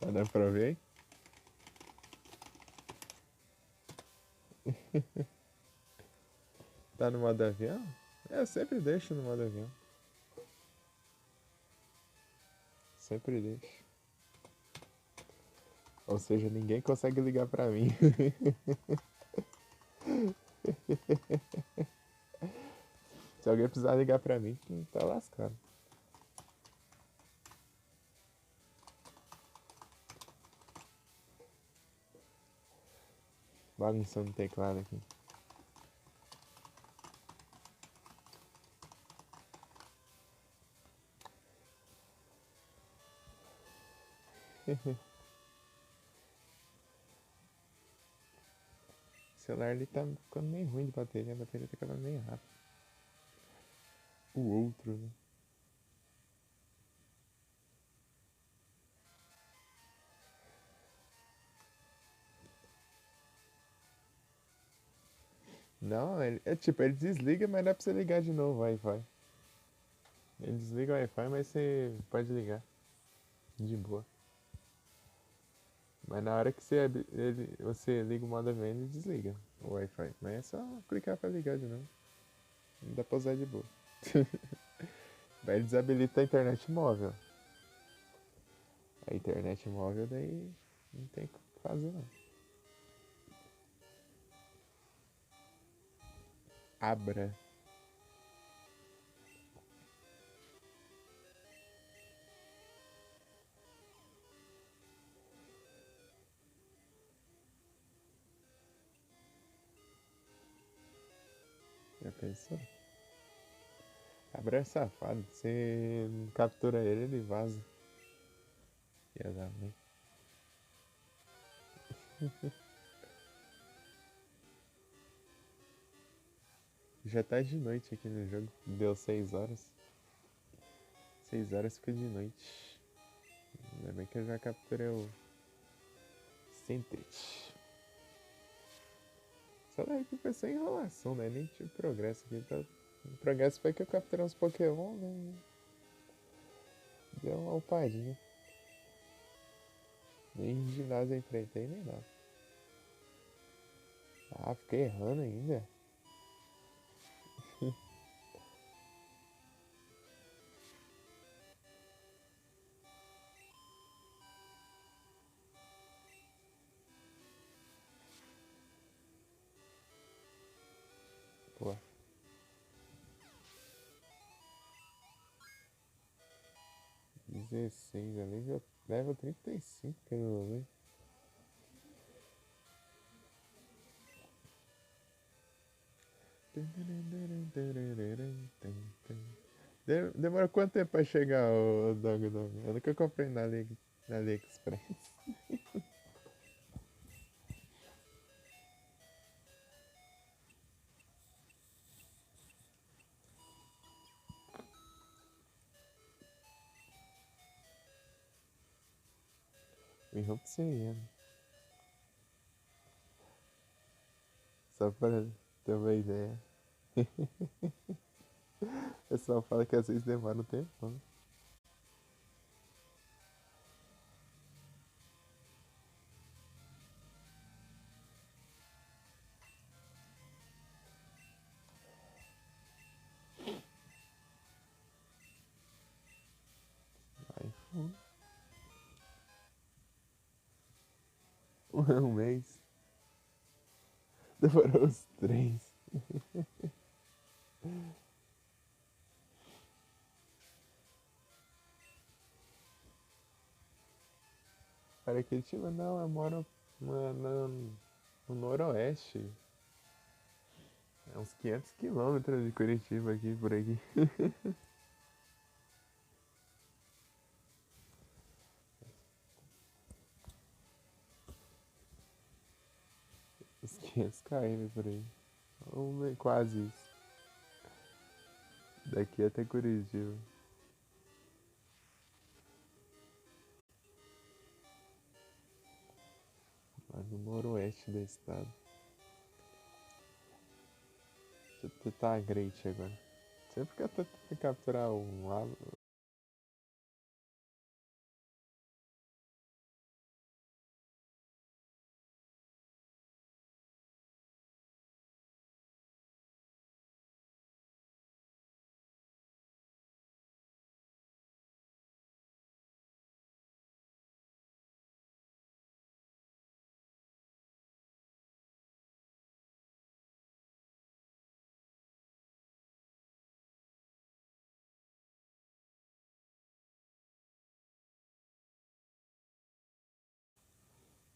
[SPEAKER 1] Tá dando pra ver aí? Tá no modo avião? Eu sempre deixo no modo avião. Sempre deixo. Ou seja, ninguém consegue ligar pra mim. Se alguém precisar ligar pra mim, tá lascado. Bagunçando o teclado aqui. O celular ali tá ficando meio ruim de bateria, a bateria tá acabando meio rápido. O outro, né? Não, é tipo, ele desliga, mas dá pra você ligar de novo o Wi-Fi. Ele desliga o Wi-Fi, mas você pode ligar. De boa. Mas na hora que você liga o modo avião, ele desliga o Wi-Fi. Mas é só clicar pra ligar de novo. Não dá pra usar de boa. Daí ele desabilita a internet móvel. A internet móvel daí não tem o que fazer não. Abra. Já pensou? Abra é safado. Você captura ele, ele vaza. Ia dar ruim. Já tá de noite aqui no jogo. Deu 6 horas. 6 horas fica de noite. Ainda bem que eu já capturei o Sentret. Só daí que foi sem enrolação, né? Nem tive progresso aqui. Tá... O progresso foi que eu capturei uns Pokémon, né? Deu uma upadinha. Nem ginásio eu enfrentei, nem nada. Ah, fiquei errando ainda. Pô. 16 ali, já leva 35 que eu não vi. Demora quanto tempo pra chegar o Dog Dog? Eu nunca comprei na AliExpress. Me roupa 100 anos. Só pra ter uma ideia. O pessoal fala que às vezes demora um tempo. iPhone. Um mês. Demorou os 3. Para Curitiba não, eu moro no noroeste. É uns 500 quilômetros de Curitiba aqui, por aqui. Uns 500 km por aí. Quase isso. Daqui até Curitiba. Lá no noroeste do estado. Deixa eu tentar a Great agora. Sempre que eu tento capturar um lado.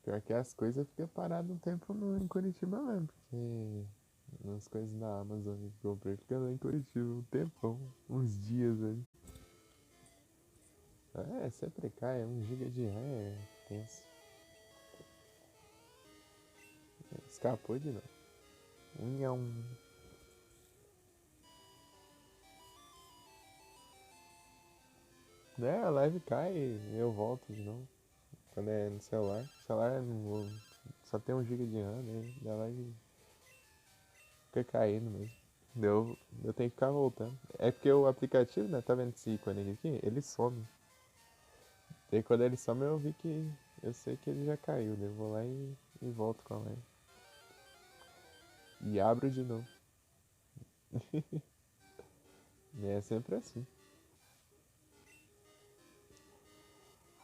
[SPEAKER 1] Pior que as coisas ficam paradas um tempo em Curitiba mesmo, porque as coisas da Amazon que eu comprei ficam lá em Curitiba um tempão, uns dias ali. É, sempre cai, 1 GB de RAM é tenso. Escapou de novo. Nhão. É, a live cai e eu volto de novo. Quando é no celular. O celular só tem 1 GB de RAM, né? Da live fica caindo mesmo. Eu tenho que ficar voltando. É porque o aplicativo, né? Tá vendo esse ícone aqui? Ele some. Daí quando ele some eu vi que. Eu sei que ele já caiu. Daí eu vou lá e volto com a live. E abro de novo. E é sempre assim.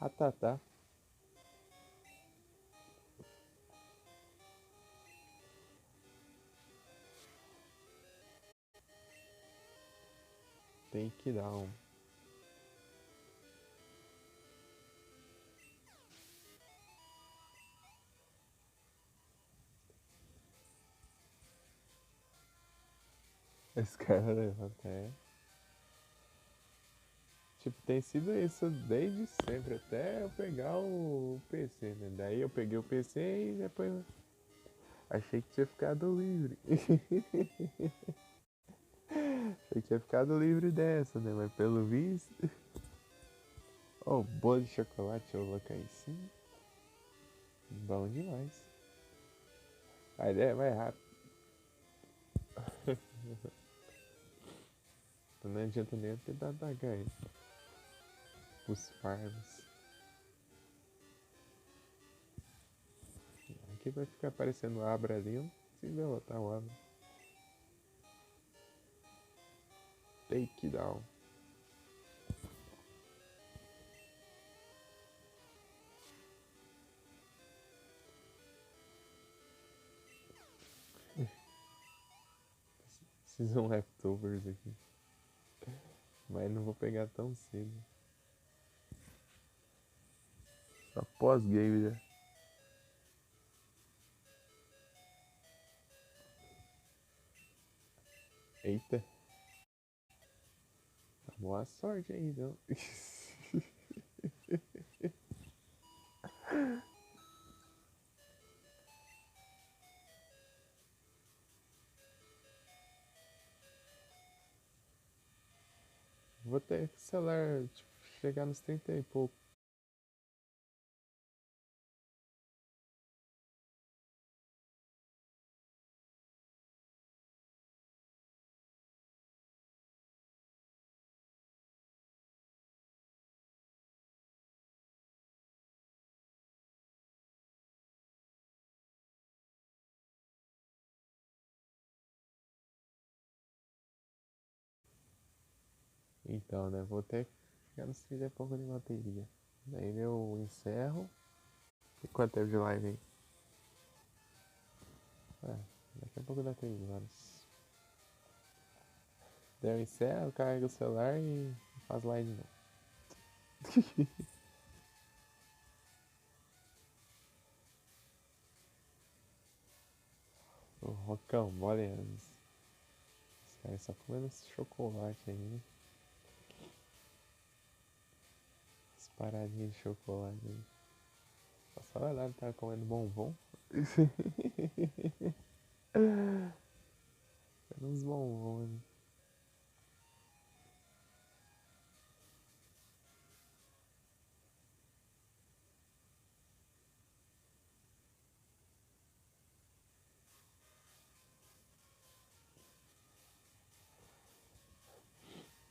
[SPEAKER 1] Ah, tá. Tem que dar um. Esse cara levanta, é. Tipo, tem sido isso desde sempre, até eu pegar o PC, né? Daí eu peguei o PC e depois achei que tinha ficado livre. Achei que tinha ficado livre dessa, né? Mas pelo visto. Oh, bolo de chocolate, eu coloquei aí sim. Bom demais. A ideia é mais rápido. Não adianta nem ter dado H os farms. Aqui vai ficar aparecendo Abra ali, eu não consigo derrotar o Abra. Takedown. Preciso leftovers aqui. Mas não vou pegar tão cedo. Só pós-game já. Eita. Boa sorte aí, então. Vou ter que acelerar, tipo, chegar nos 30 e pouco. Então, né? Vou até chegar nos 30 e pouco de bateria. Daí eu encerro. E quanto tempo de live aí? Daqui a pouco dá 3 horas. Daí eu encerro, carrego o celular e faz live de novo. O Rocão, olha, os caras só comendo esse chocolate aí, né? As paradinhas de chocolate aí. Só vai lá, tá comendo bombom. Era uns bombons, né?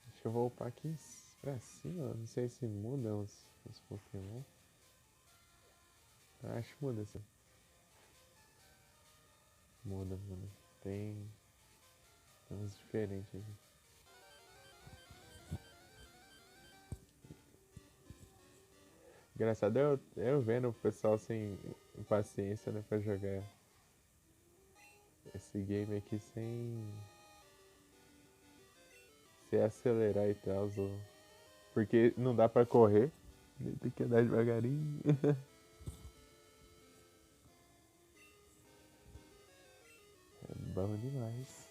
[SPEAKER 1] Deixa eu voltar aqui pra cima. Não sei se muda os Pokémon. Eu acho que muda sim. Muda. Tem uns diferentes aqui. Engraçado eu vendo o pessoal sem paciência, né, pra jogar esse game aqui sem acelerar e tal. Porque não dá pra correr. Tem que andar devagarinho. É bom demais.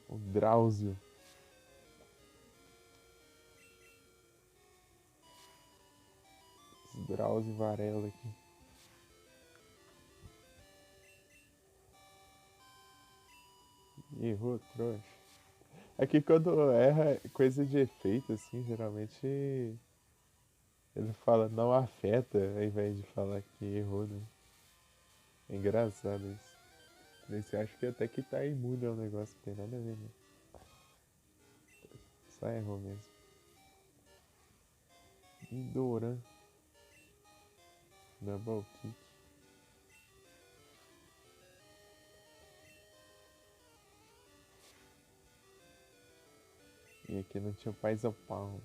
[SPEAKER 1] O Drauzio. Esse Drauzio Varela aqui. Errou, trouxa. Aqui quando erra coisa de efeito, assim, geralmente ele fala não afeta, ao invés de falar que errou, né? É engraçado isso. Daí você acha que até que tá imune ao negócio, não tem nada a ver, né? Só errou mesmo. Doran. Double kick. E aqui não tinha o Pais of Pound.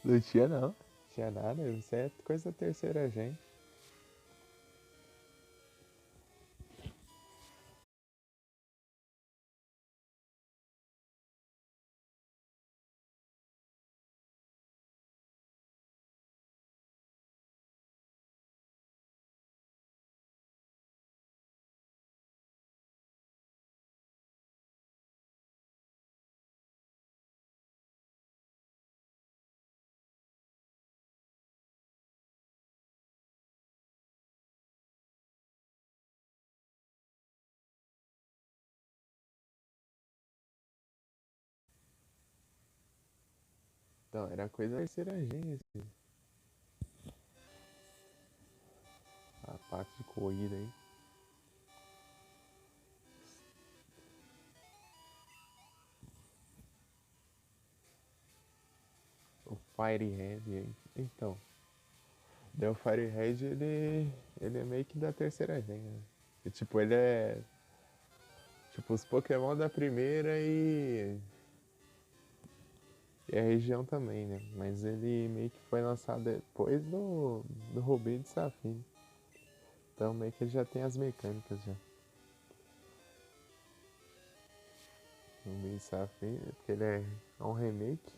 [SPEAKER 1] Não tinha não. Não tinha nada, isso é coisa da terceira gente. Então, era coisa da terceira gente. A parte de corrida aí. O Firehead aí. Então, daí o Firehead ele é meio que da terceira gen, né? E, tipo, ele é tipo os Pokémon da primeira e a região também, né? Mas ele meio que foi lançado depois do Rubi de Safira. Então meio que ele já tem as mecânicas já. Rubi de Safira, porque ele é um remake.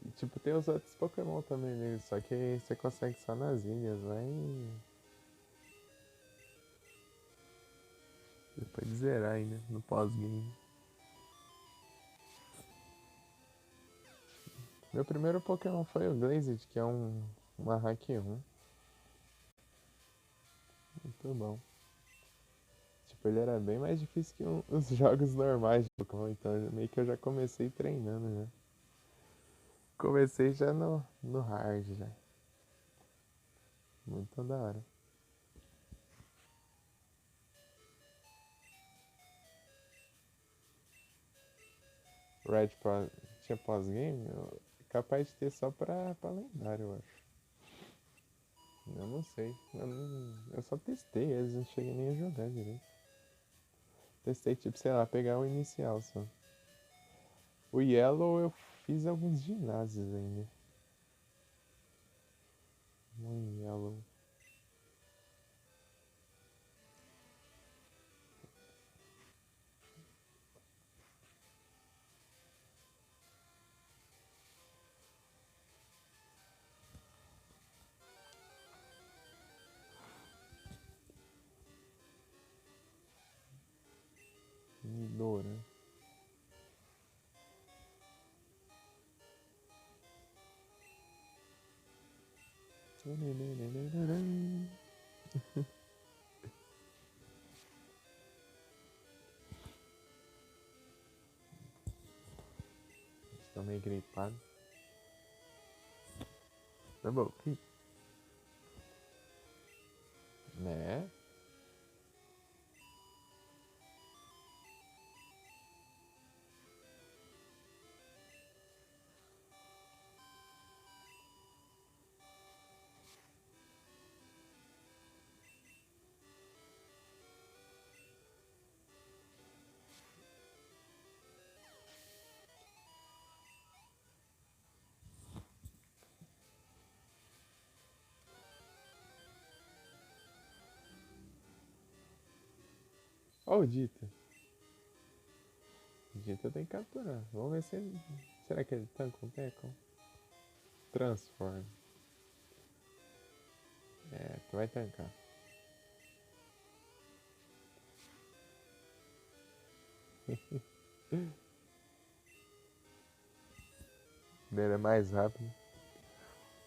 [SPEAKER 1] E tipo, tem os outros Pokémon também nele, só que você consegue só nas ilhas, lá e depois de zerar ainda, no pós-game. Meu primeiro Pokémon foi o Glazed, que é uma hack 1. Muito bom. Tipo, ele era bem mais difícil que os jogos normais de Pokémon, então meio que eu já comecei treinando já. Comecei já no hard já. Muito da hora. Red tinha pós-game? Capaz de ter só pra lendário, eu acho. Eu não sei. Eu só testei, eles não cheguei nem a jogar direito. Testei, tipo, sei lá, pegar o inicial só. O Yellow eu fiz alguns ginásios ainda. O Yellow. Midora. Estou meio gripado. Tá bom. Né? Ó o Dita. O Dita tem que capturar. Vamos ver se ele... Será que ele tanca um Teco? Transforma. É, tu vai tancar. Ele é mais rápido.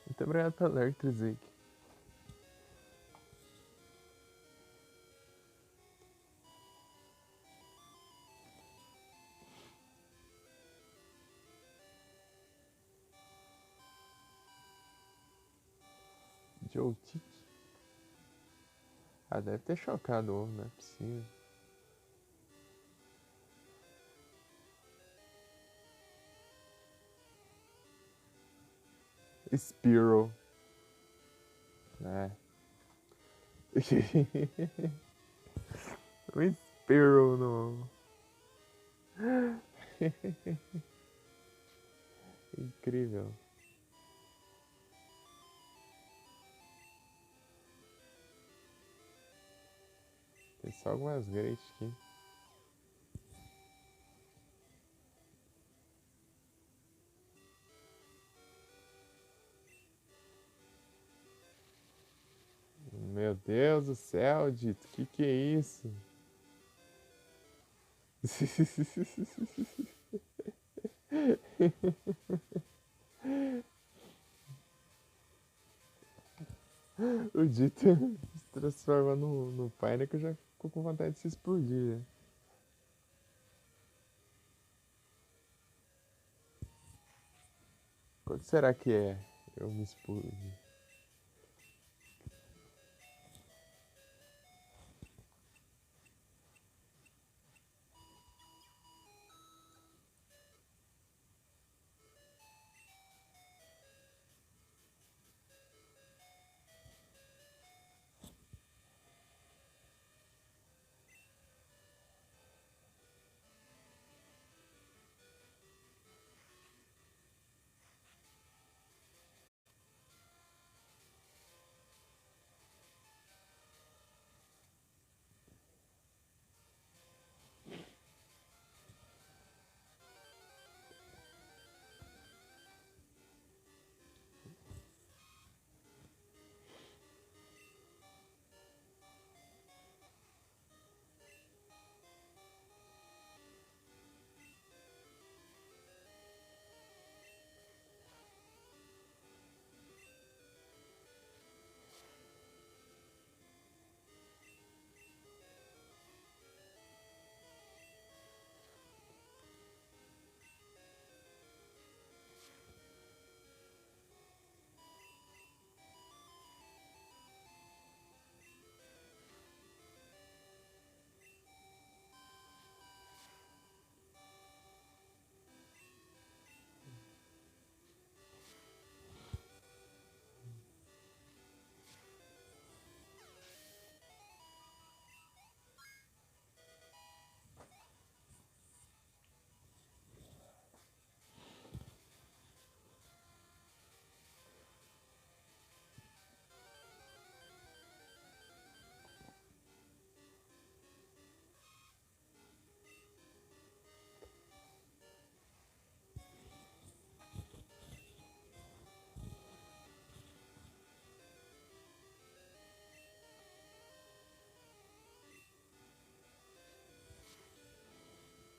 [SPEAKER 1] Muito obrigado pelo Electric. Joe. Ah, deve ter chocado o ovo, não é possível. Spearow. É. O Spearow no... Incrível. Tem só algumas great aqui. Meu Deus do céu, Dito. Que é isso? O Dito se transforma no Pine que eu já fico com vontade de se explodir. Né? Quanto será que é eu me explodir?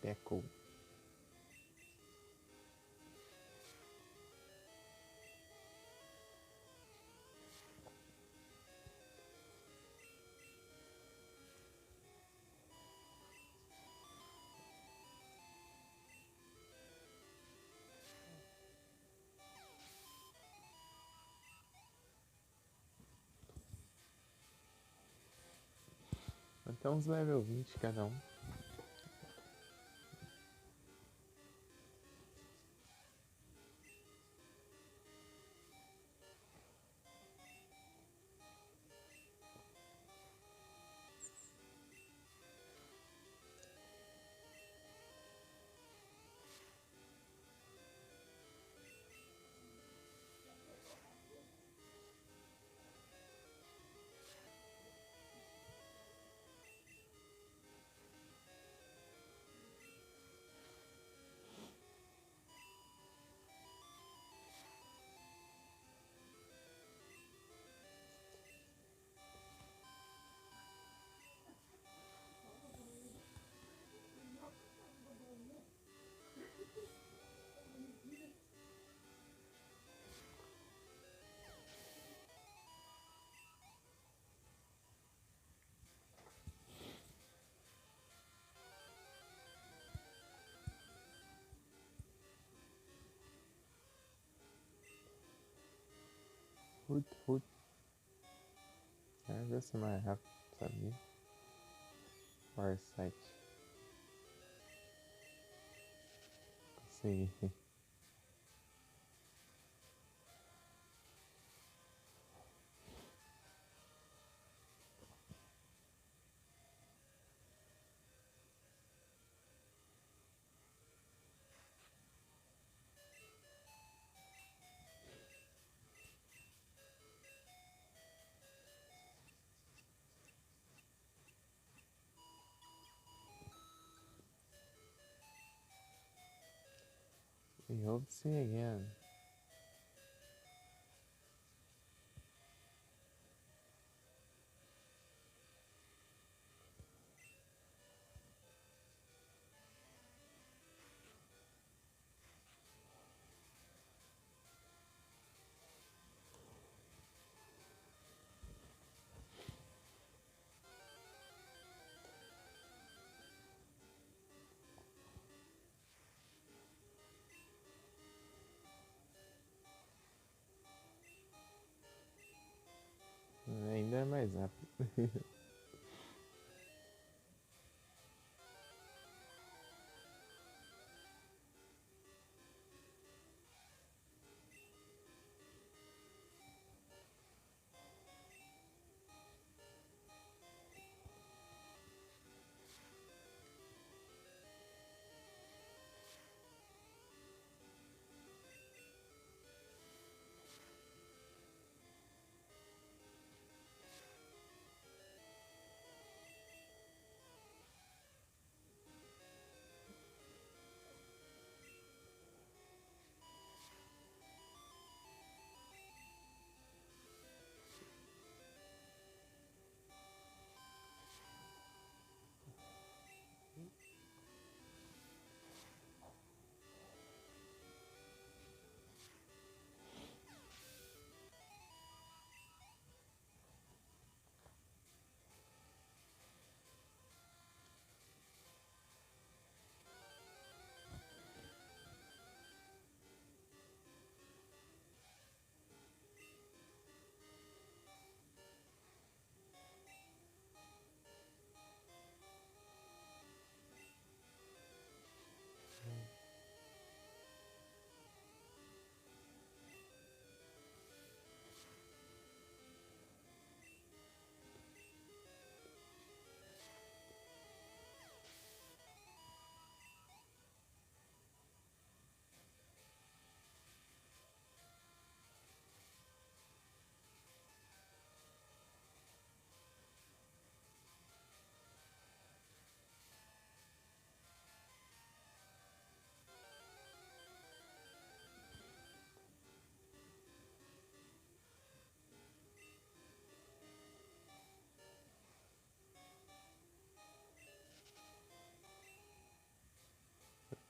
[SPEAKER 1] Echo. Até uns level 20 cada um. Hood. Vai ser mais rápido, sabia? Farsight. Consegui. We hope to see you again. Ainda é mais rápido.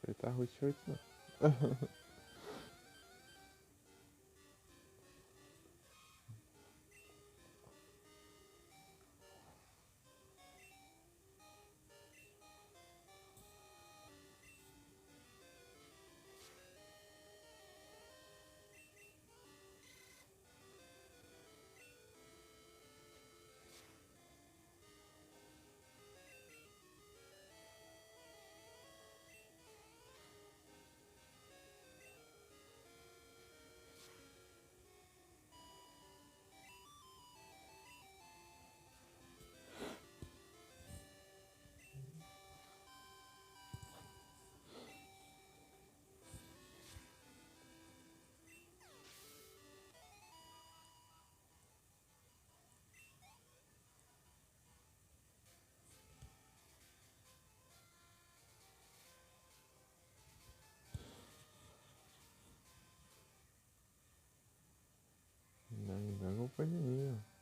[SPEAKER 1] Fritar arroz de 8 não. Não acompanha aí, ó.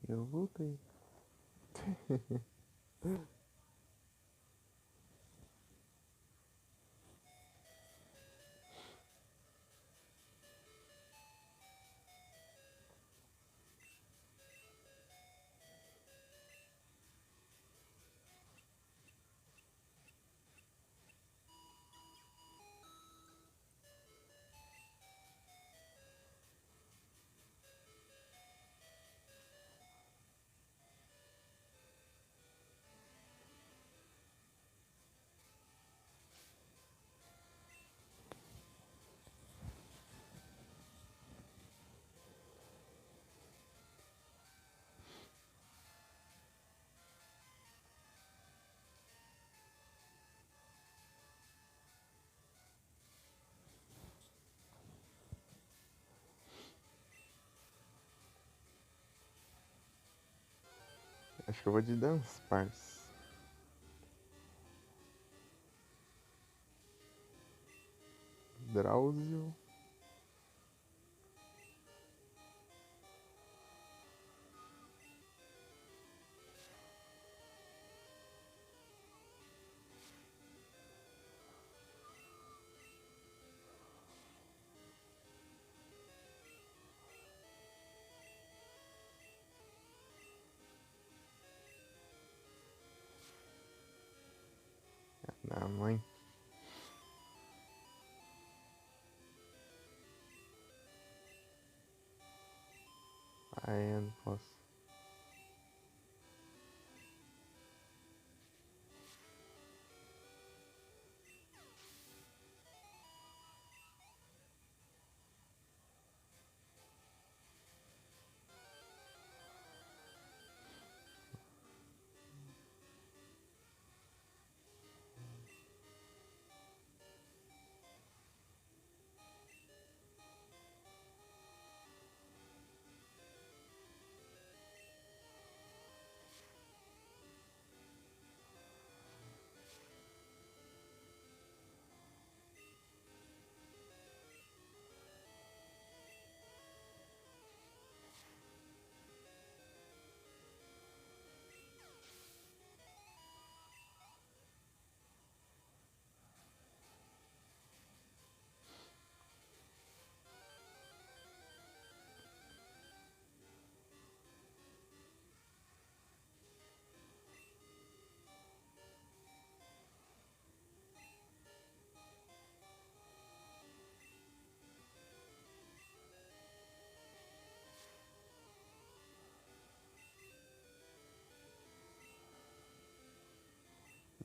[SPEAKER 1] Eu voltei. Acho que eu vou de Dance Parts. Drauzio. Da mãe. Aí eu não posso.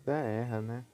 [SPEAKER 1] Da erra, né?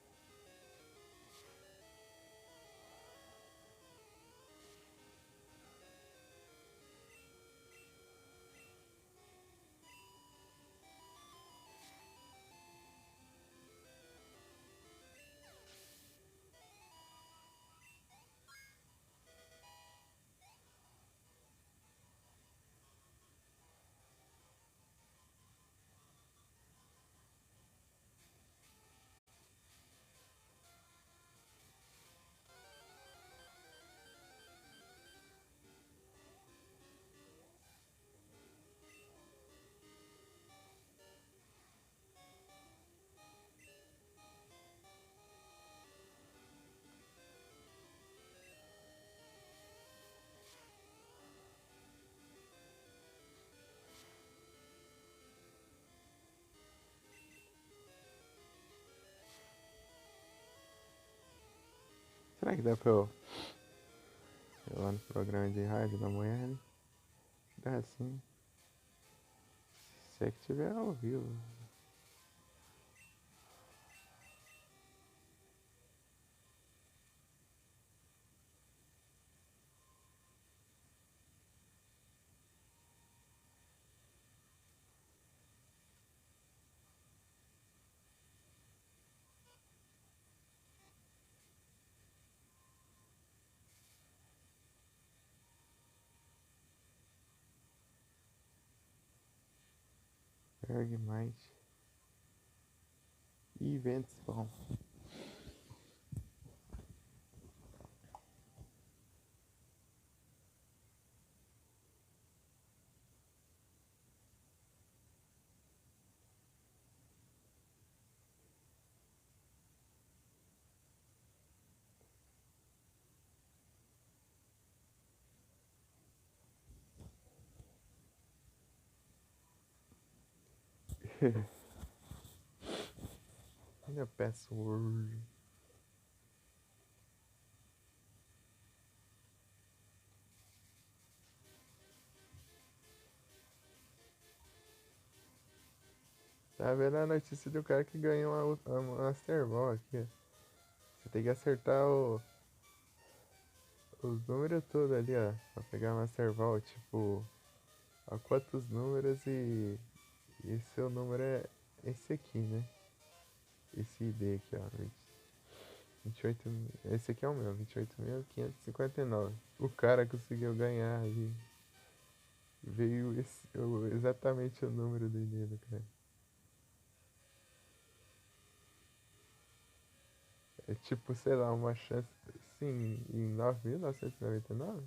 [SPEAKER 1] Será que dá pra eu ir lá no programa de rádio da manhã, né? Dá sim. Se é que tiver ao vivo. Bergmite. Eventos bom. Olha a password. Tá vendo a notícia do cara que ganhou uma Master Ball aqui, ó. Você tem que acertar os números todos ali, ó. Pra pegar a Master Ball, tipo, a quantos números e seu número é esse aqui, né? Esse ID aqui, ó. 28, esse aqui é o meu, 28.559. O cara conseguiu ganhar e veio exatamente o número do ID do cara. É tipo, sei lá, uma chance, sim, em 9.999.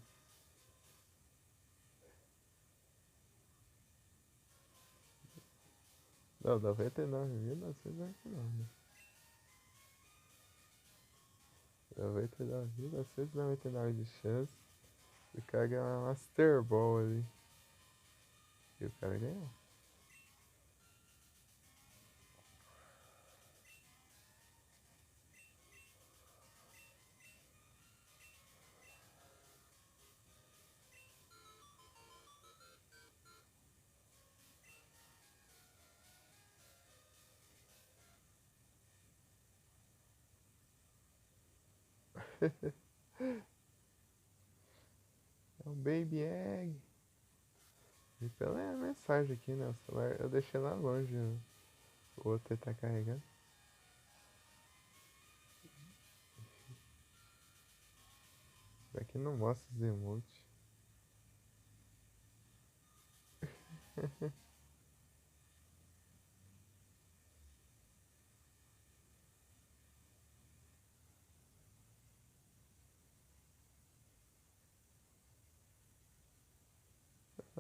[SPEAKER 1] Não, 99.999. 99.999 de chance. O cara ganhar uma Master Ball ali. E o cara ganhou. É um Baby Egg. E pela mensagem aqui, né? O celular eu deixei lá longe. O outro tá carregando. Aqui não mostra os emotes.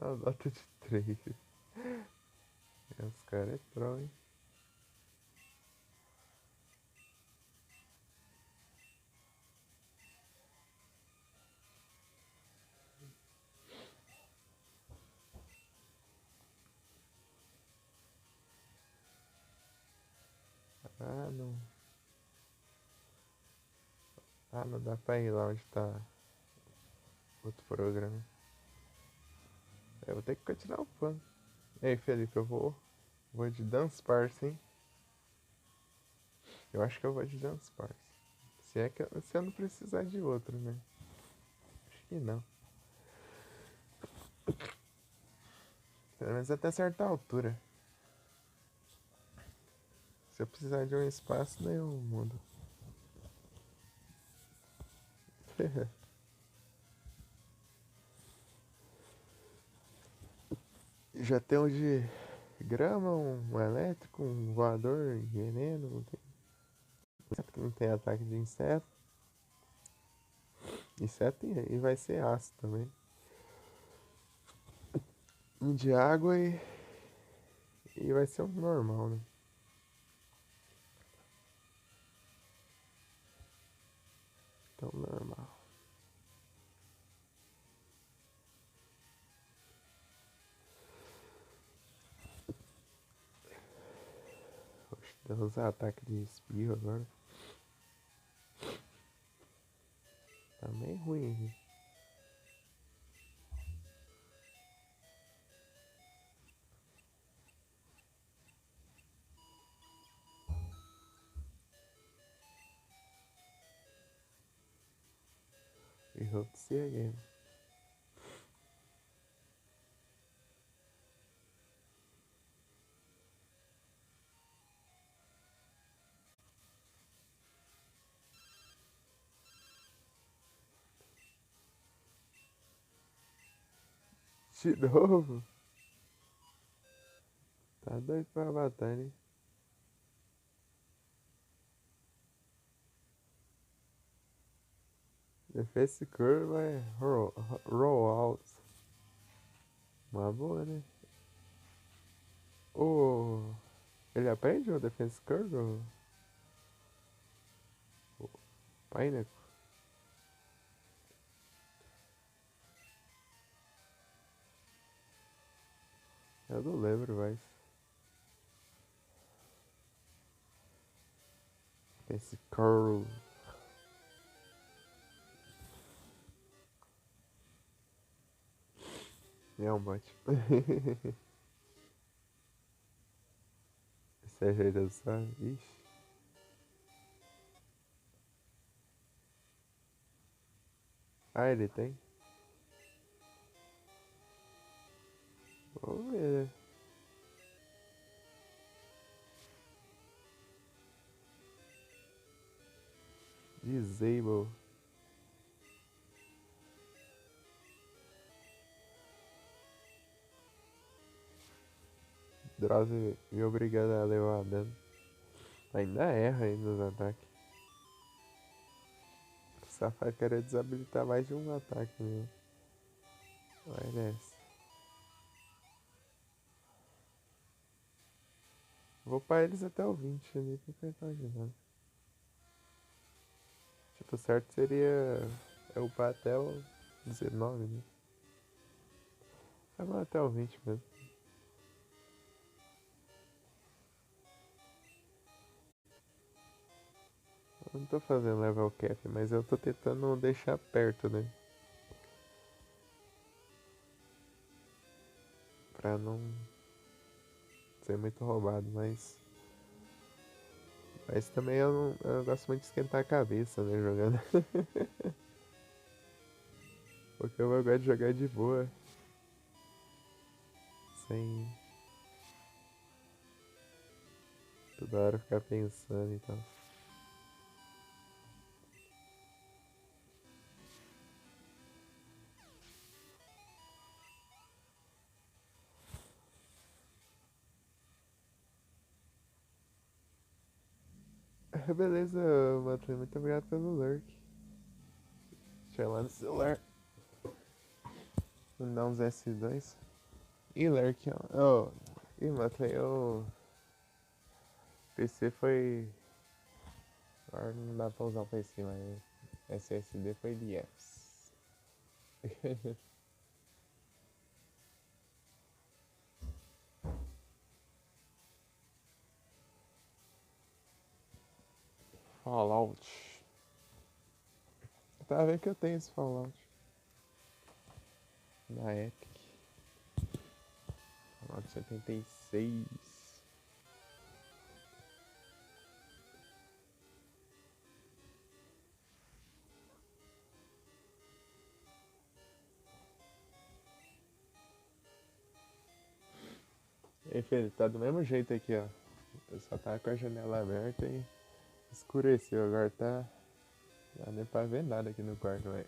[SPEAKER 1] A nota de 3. Os caras é troll, hein? Ah, não. Ah, não dá pra ir lá onde tá outro programa. Eu vou ter que continuar o plano. Ei, Felipe, eu vou de Dance Party, hein? Eu acho que eu vou de Dance Park. Se eu não precisar de outro, né? Acho que não. Pelo menos até certa altura. Se eu precisar de um espaço, daí eu mudo. Já tem um de grama, um elétrico, um voador, veneno, não tem ataque de inseto. Inseto e vai ser ácido também. Um de água e vai ser um normal, né? Então normal. Oxe, deu uns ataques de espirro agora. Tá meio ruim aqui. E hope to see you again. De novo? Tá doido pra batalha, hein? Defense curve vai roll out. Uma boa, né? O... Ele aprende o Defense Curve? O Pineapple? Eu não lembro mais. Defense Curve. É um bot. Esse é jeito só. Ixi. Ah, ele tem? Vamos ver, né? Disable. Drowsy me obrigando a levar dano. Ainda erra aí nos ataques. O safado querer desabilitar mais de um ataque mesmo. Vai nessa. Vou pra eles até o 20 ali, porque ele tá ajudando. Tipo, certo seria eu upar até o 19, né? Agora até o 20 mesmo. Eu não tô fazendo level cap, mas eu tô tentando deixar perto, né? Pra não ser muito roubado, mas... Mas também eu não gosto muito de esquentar a cabeça, né, jogando. Porque eu gosto de jogar de boa. Sem toda hora ficar pensando e tal. Beleza, Matheus, muito obrigado pelo lurk. Deixa eu ir lá no celular. Vou dar uns S2. E lurk, ó. Oh, e Matheus, o PC foi... Agora não dá pra usar o PC, mas SSD foi de apps. Fallout. Tá vendo que eu tenho esse Fallout. Na Epic. Fallout 76. Ei, filho, tá do mesmo jeito aqui, ó. Eu só tava com a janela aberta e escureceu. Agora tá. Não dá nem pra ver nada aqui no quarto, velho.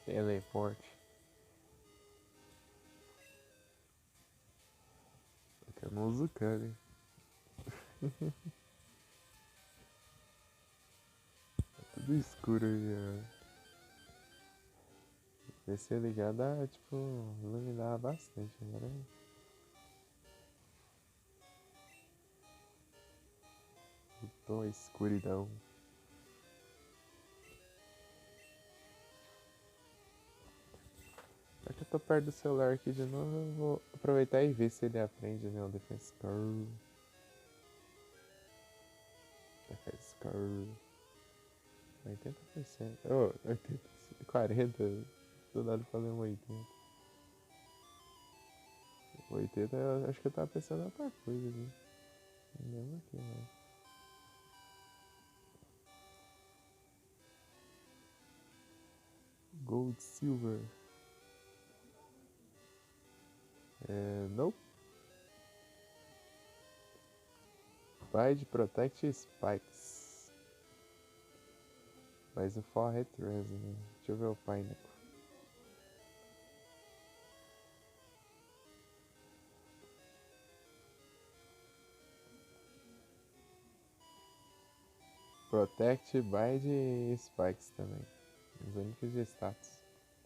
[SPEAKER 1] Teleporte. Aqui eu não uso câmera. Tá tudo escuro aí, ó. PC ligar dá, tipo, iluminar bastante, agora. Tô escuridão. Já que eu tô perto do celular aqui de novo, eu vou aproveitar e ver se ele aprende, né? O Defense Curve. Defense Curve. 80%. Oh, 80, 40. Do nada falei um 80. 80, eu acho que eu tava pensando em outra coisa aqui. Não lembro aqui, né? Gold, Silver. Nope. Bide, Protect e Spikes. Mas o Forehead Res, né? Deixa eu ver o Pineapple. Protect, Bide e Spikes também. Os únicos de status.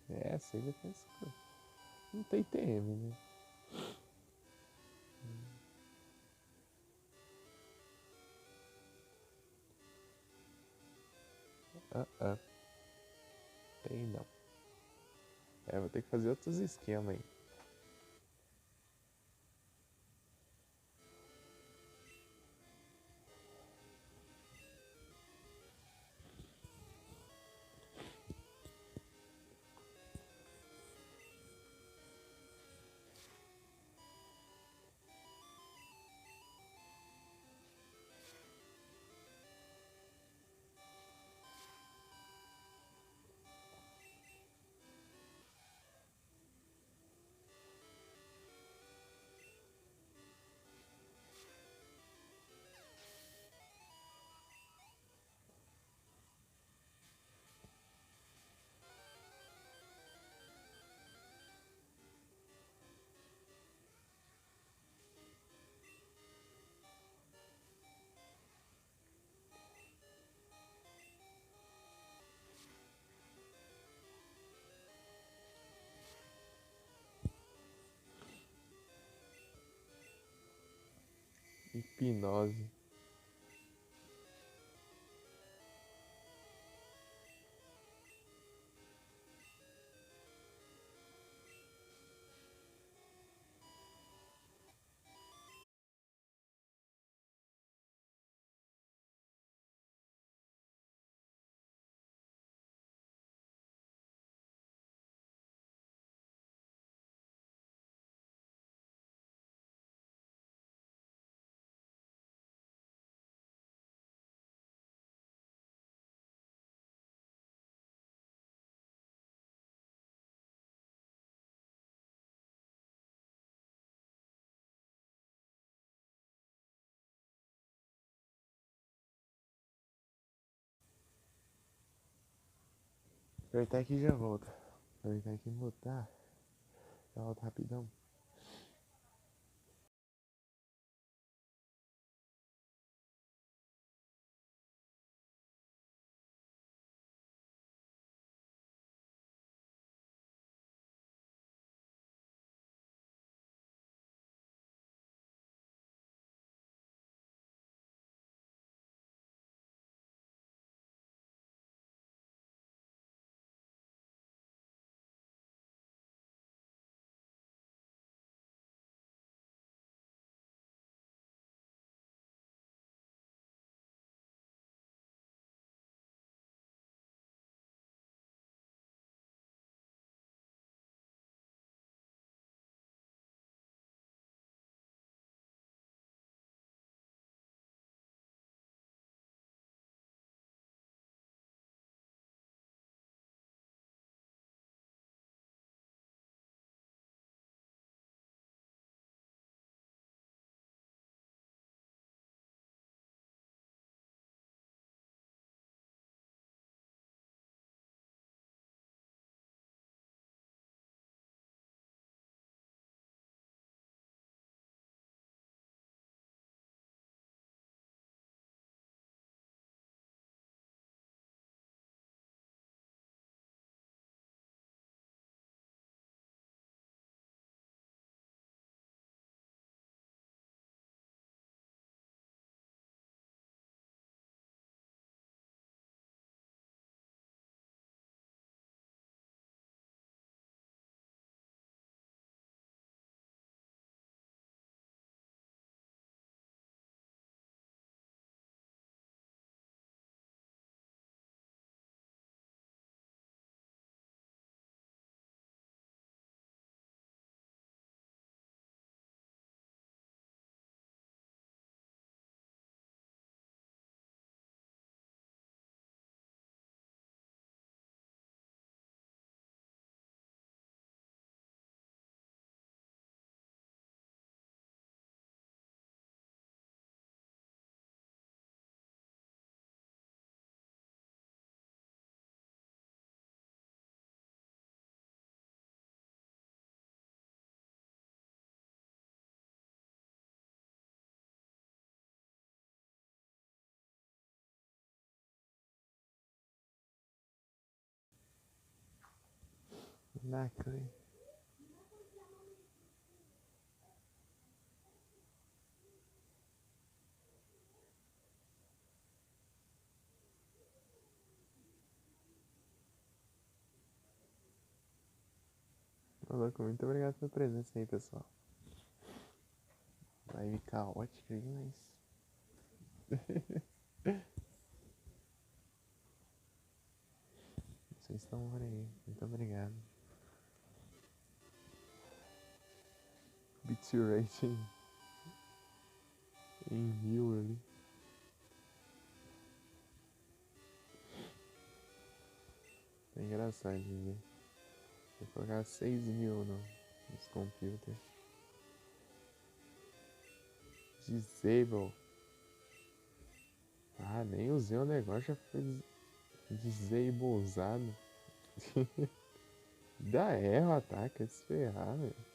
[SPEAKER 1] Essa ele pensa que não tem TM, né? Tem não. Vou ter que fazer outros esquemas aí. Hipnose. Aproveitar aqui e já volta. Aproveitar aqui e mutar. Já volto rapidão. Nacre. Ô, louco, muito obrigado pela presença aí, pessoal. Live caótica demais. Vocês estão por aí. Muito obrigado. Bit rating em 1000 ali. É engraçado de ver. Vou colocar 6.000 nos computers. Disable. Ah, nem usei o negócio, já foi disableizado. Dá erro o ataque, é se ferrar, velho.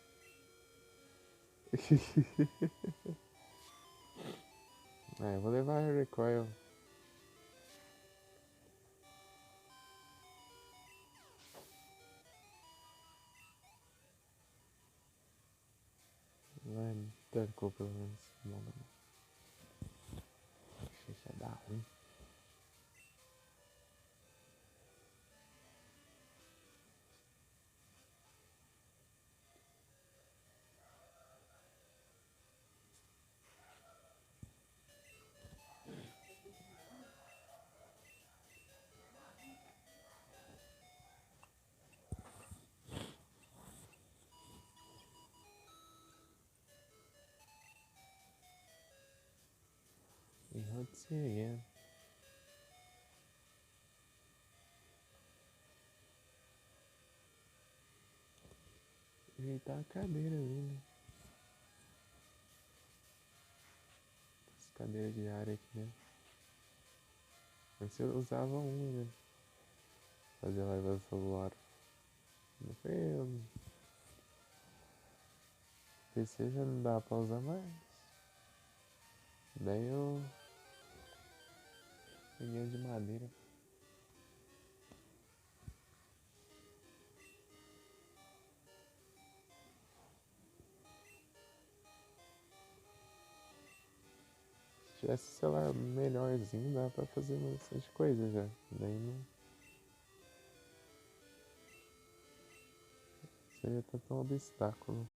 [SPEAKER 1] Ah, eu vou levar a recoil. Vai, tancou pelo menos. Não. Achei que ia dar ruim. E pode ser again. Ajeitar a cadeira ali, né? Essa cadeira de área aqui, né? Antes eu usava uma, né? Fazer live do celular. Não foi eu. PC já não dá pra usar mais. Daí eu peguei de madeira. Se tivesse celular melhorzinho, dá pra fazer bastante coisa já. Daí não seria tanto um obstáculo.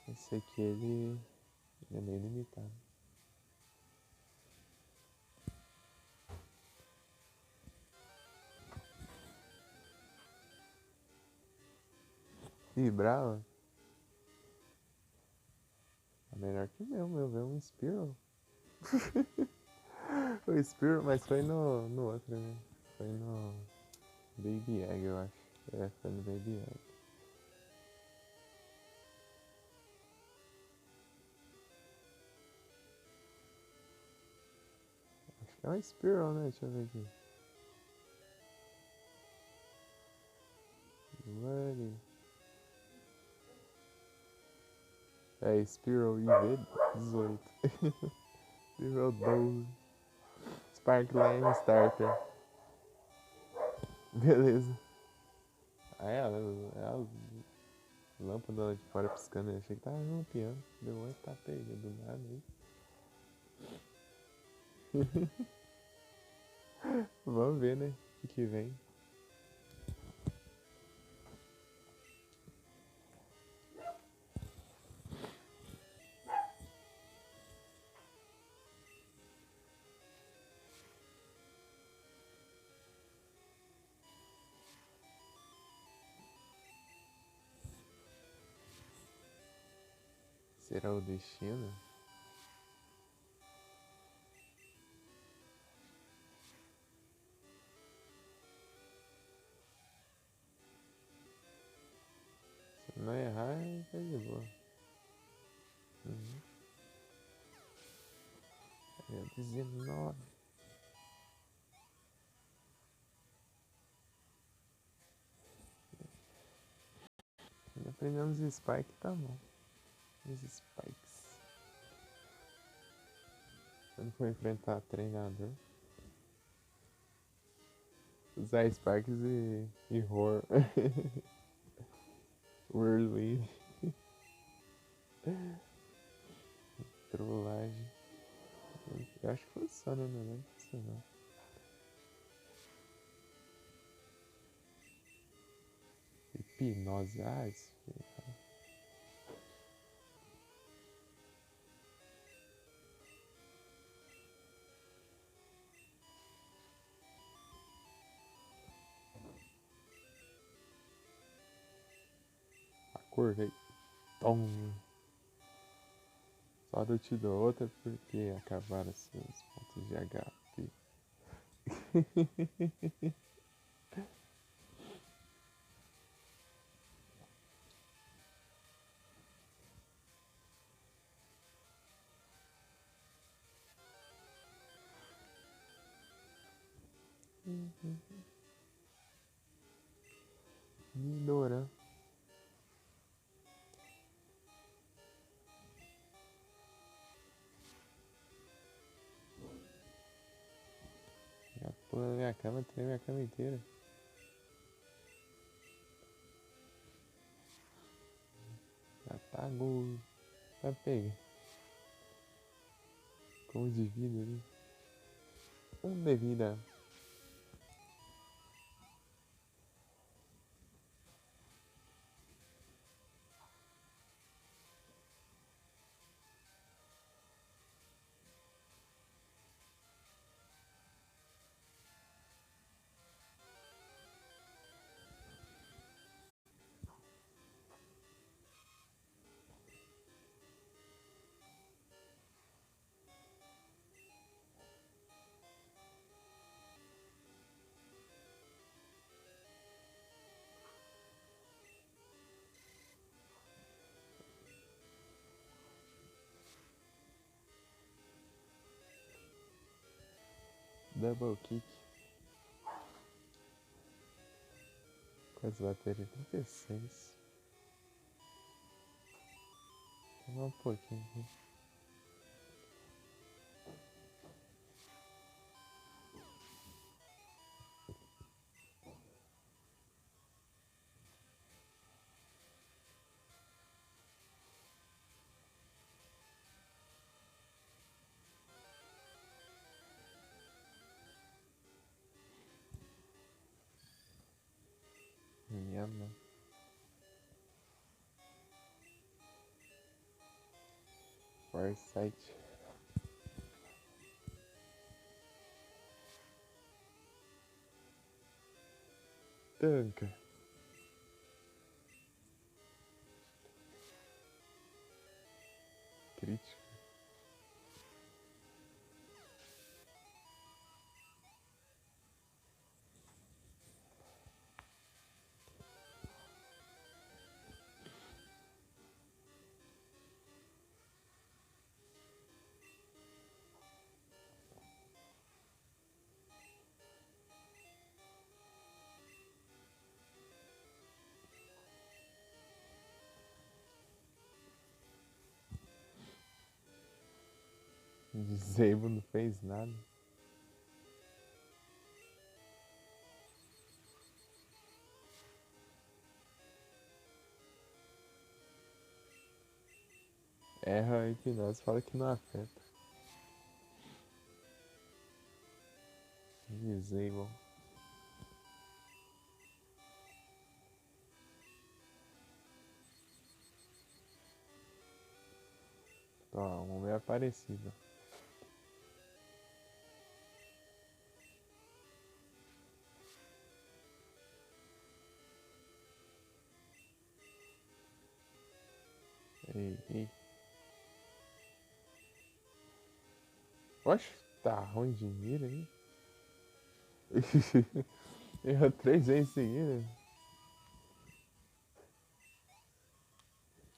[SPEAKER 1] Esse aqui ele é meio limitado. Vibrava? É melhor que o meu veio um Spearow. O Spearow, mas foi no outro, né? Foi no Baby Egg, eu acho. É, foi no Baby Egg. Acho que é um Spearow, né? Deixa eu ver aqui. Buddy. É Spearow IV18. Nível 12. Sparkline Starter. Beleza. Ah, é a lâmpada lá de fora piscando. Eu achei que tava no piano. Deu uma tapeia do nada aí. Vamos ver, né? O que vem. Será o destino? Se não errar, tá de boa. Uhum. É 19. Aprendendo os spikes, tá bom. Os spikes. Quando for enfrentar treinador. Usar Sparks e Horror. Whirlwind. Trollagem. Eu acho que funciona, não lembro disso não. Hipnose. Ah, isso. Acordei. Tom. Só eu te dou outra porque acabaram seus pontos de HP. Nidora. Já pula na minha cama, treme a cama inteira. Já tá gol. Vai pegar. Como de vida ali. De vida. Double kick. Quantas baterias? 36. Vamos um pouquinho aqui. Minha mão. Farsight. Tanca. Crítico. Disable não fez nada. Erra a hipnose, fala que não afeta. Disable. Ó, um é parecido. Ei. Oxe, tá ruim de mira aí. Errou 3 vezes em seguida.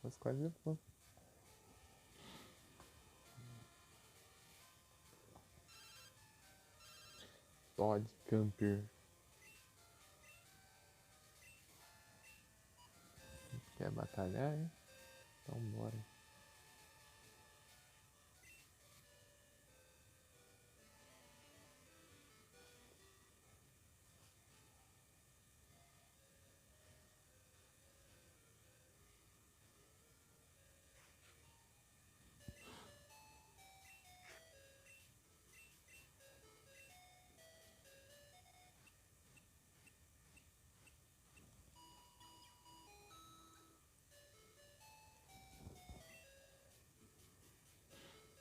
[SPEAKER 1] Mas quase foi. Todd Camper. Quer batalhar, hein? Então bora.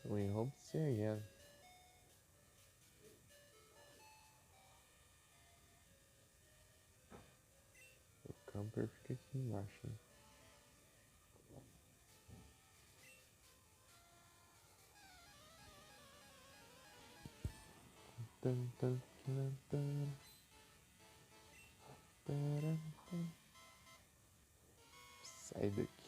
[SPEAKER 1] We hope to see you again. O camper fica aqui embaixo, né? Tum, tum, tum, tum. Taram, tum. Sai daqui.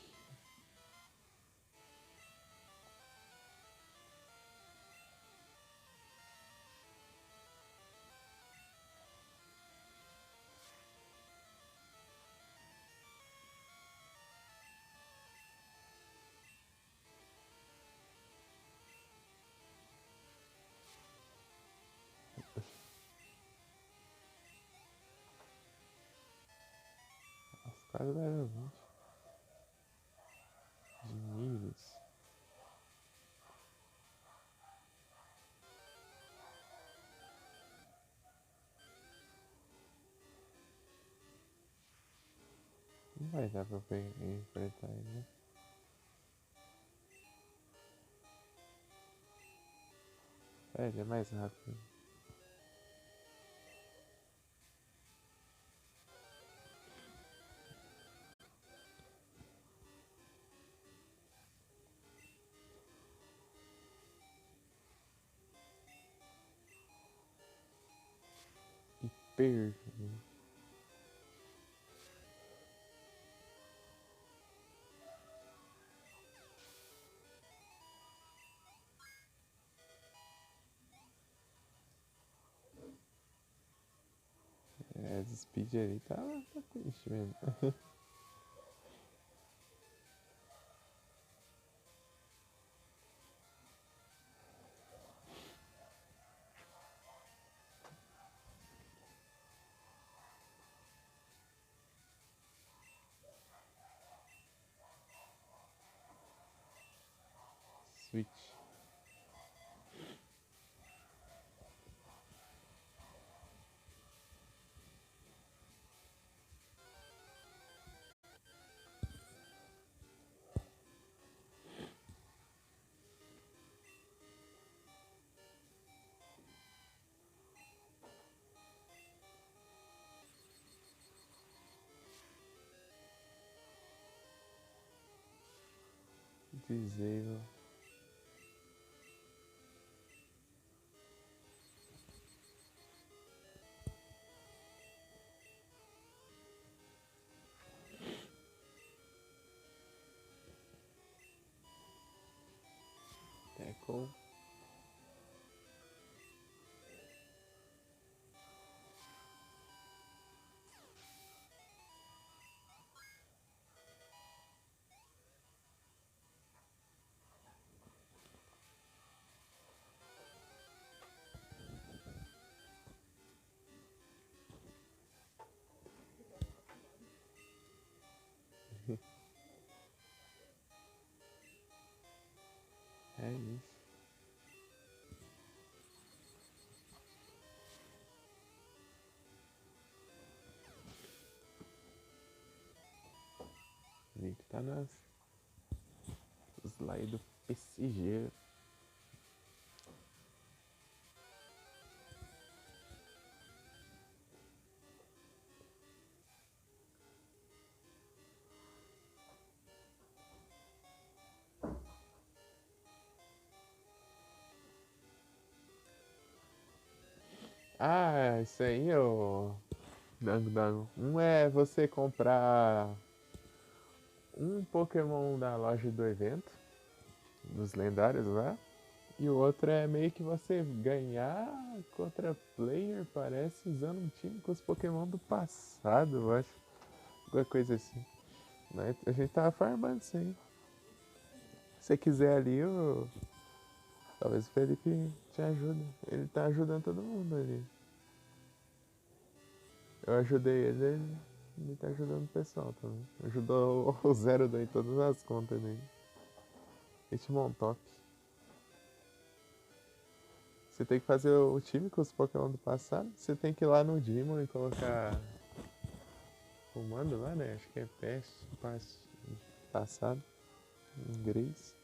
[SPEAKER 1] Nossa, quase level 20 de níveis. Não vai dar pra enfrentar ele, né? É, ele é mais rápido. Hiper. É, esse speed ali tá triste mesmo. Switch. Disable. Tackle. É isso. O link tá nas slides do PCG. Ah, isso aí, ô Dango Dango. Um é você comprar um Pokémon da loja do evento, dos lendários lá. E o outro é meio que você ganhar contra player, parece, usando um time com os Pokémon do passado, eu acho. Alguma coisa assim. Mas a gente tava farmando isso aí. Se você quiser ali, talvez o Felipe te ajude. Ele tá ajudando todo mundo ali. Eu ajudei ele tá ajudando o pessoal também. Ajudou o Zero em todas as contas dele. Hitmontop. Você tem que fazer o time com os Pokémon do passado. Você tem que ir lá no Demon e colocar o comando lá, né? Acho que é passado. Inglês.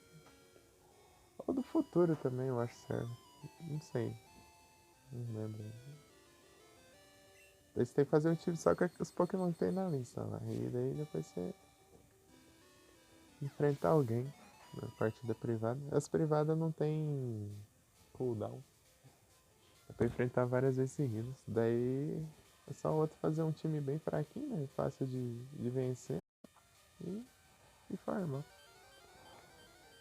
[SPEAKER 1] Ou do futuro também, eu acho que serve. Não sei. Não lembro. Daí você tem que fazer um time só com os Pokémon que tem na lista lá. E daí depois você enfrentar alguém na partida privada. As privadas não tem cooldown. É pra enfrentar várias vezes seguidas. Daí é só o outro fazer um time bem fraquinho, né? Fácil de vencer. E farmar.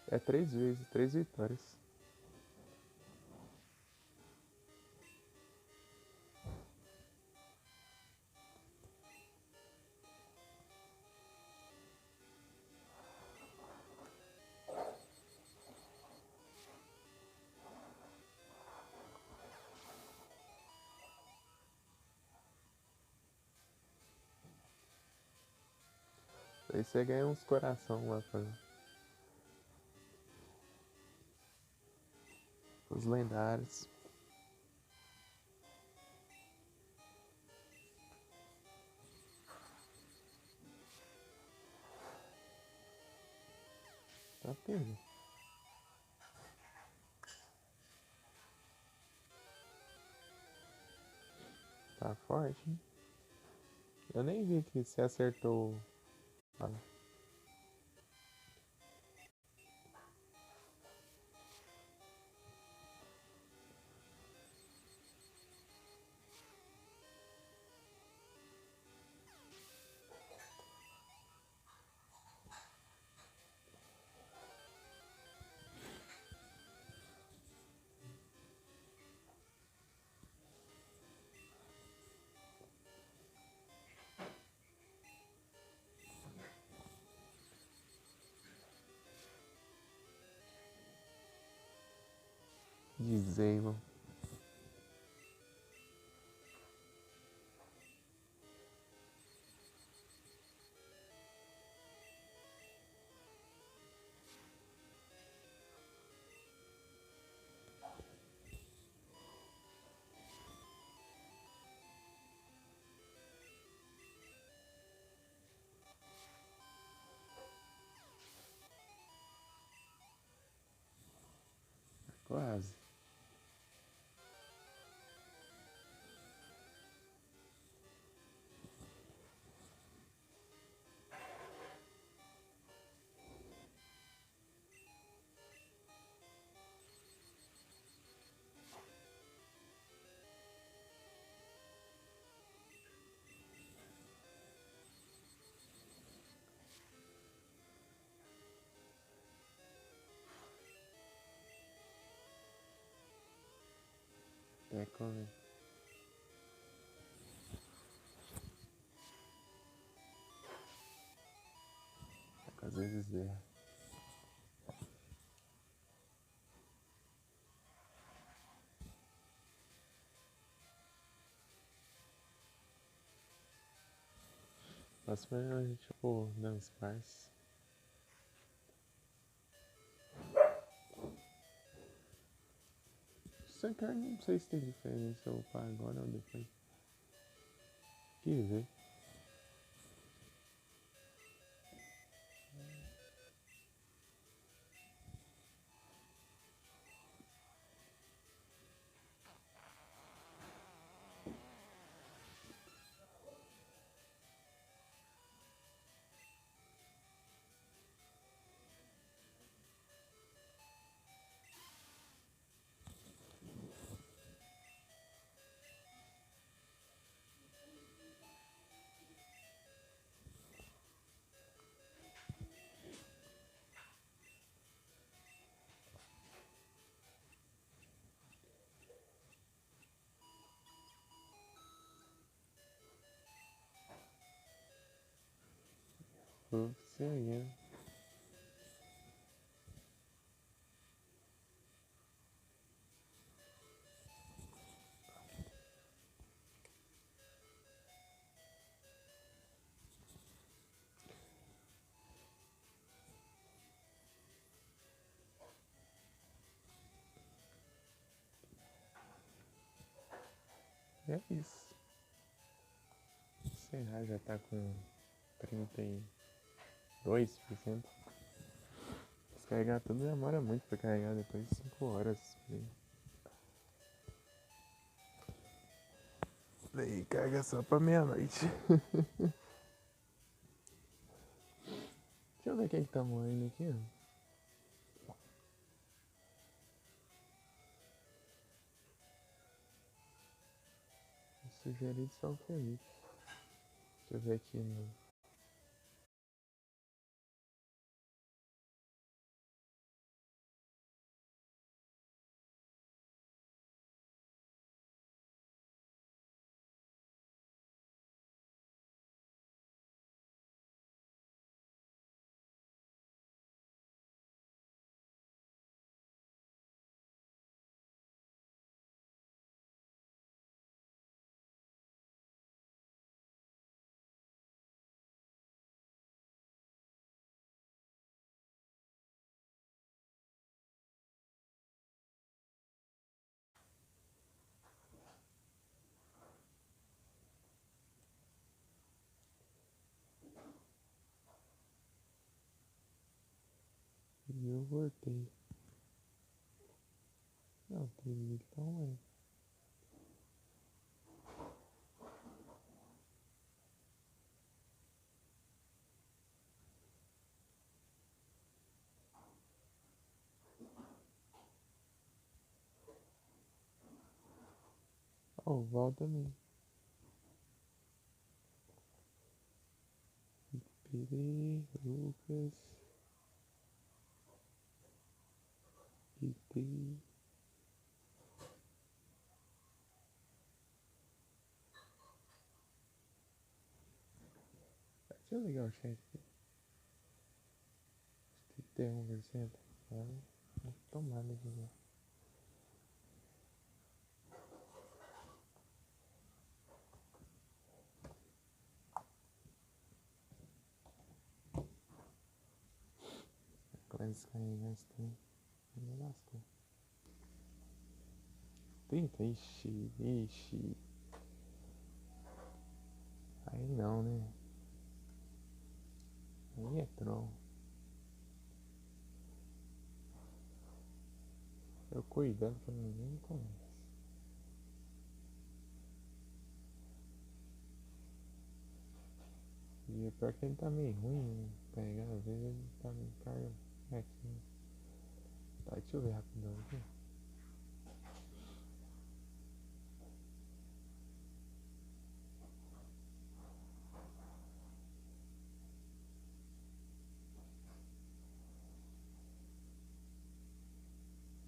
[SPEAKER 1] É 3 vezes, 3 vitórias. Daí você ganha uns coração lá pra os lendários. Tá pego. Tá forte, hein? Eu nem vi que você acertou. Ah, Disable. Quase. É com. Às vezes erra. Próximo é a gente for Dunsparce. Sancar não sei se tem diferença eu upar agora ou depois. Que ver. Seria. É isso. Serra já tá com 32%. Descarregar tudo demora muito pra carregar, depois de 5 horas. Daí carga só pra meia-noite. Deixa eu ver quem que tá morrendo aqui, ó. Sugerido São Felipe. Deixa eu ver aqui no. E eu voltei. Não, tem que tá online. Ó, o Val também. Piri, Lucas. Iti. Deixa eu ligar o chat aqui. 31%. Vou tomar nesse jogo. Vai descarregar esse trem. Me lascou. 30? Ixi. Aí não, né? Aí é troll. Eu cuidando pra ninguém começa. E o pior que ele tá meio ruim, né? Pegar, às vezes ele tá meio carga aqui. Tá, deixa eu ver rapidão aqui.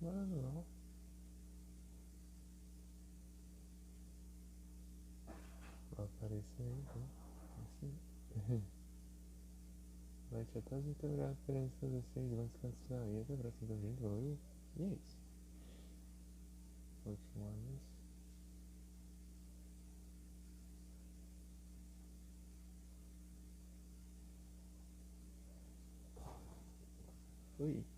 [SPEAKER 1] Mano, não. Vai aparecer aí, né? Assim. Vai te até integrar a referência das 6 vamos cancelar e até a próxima vídeo, valeu? E é isso. Continuamos. Fui.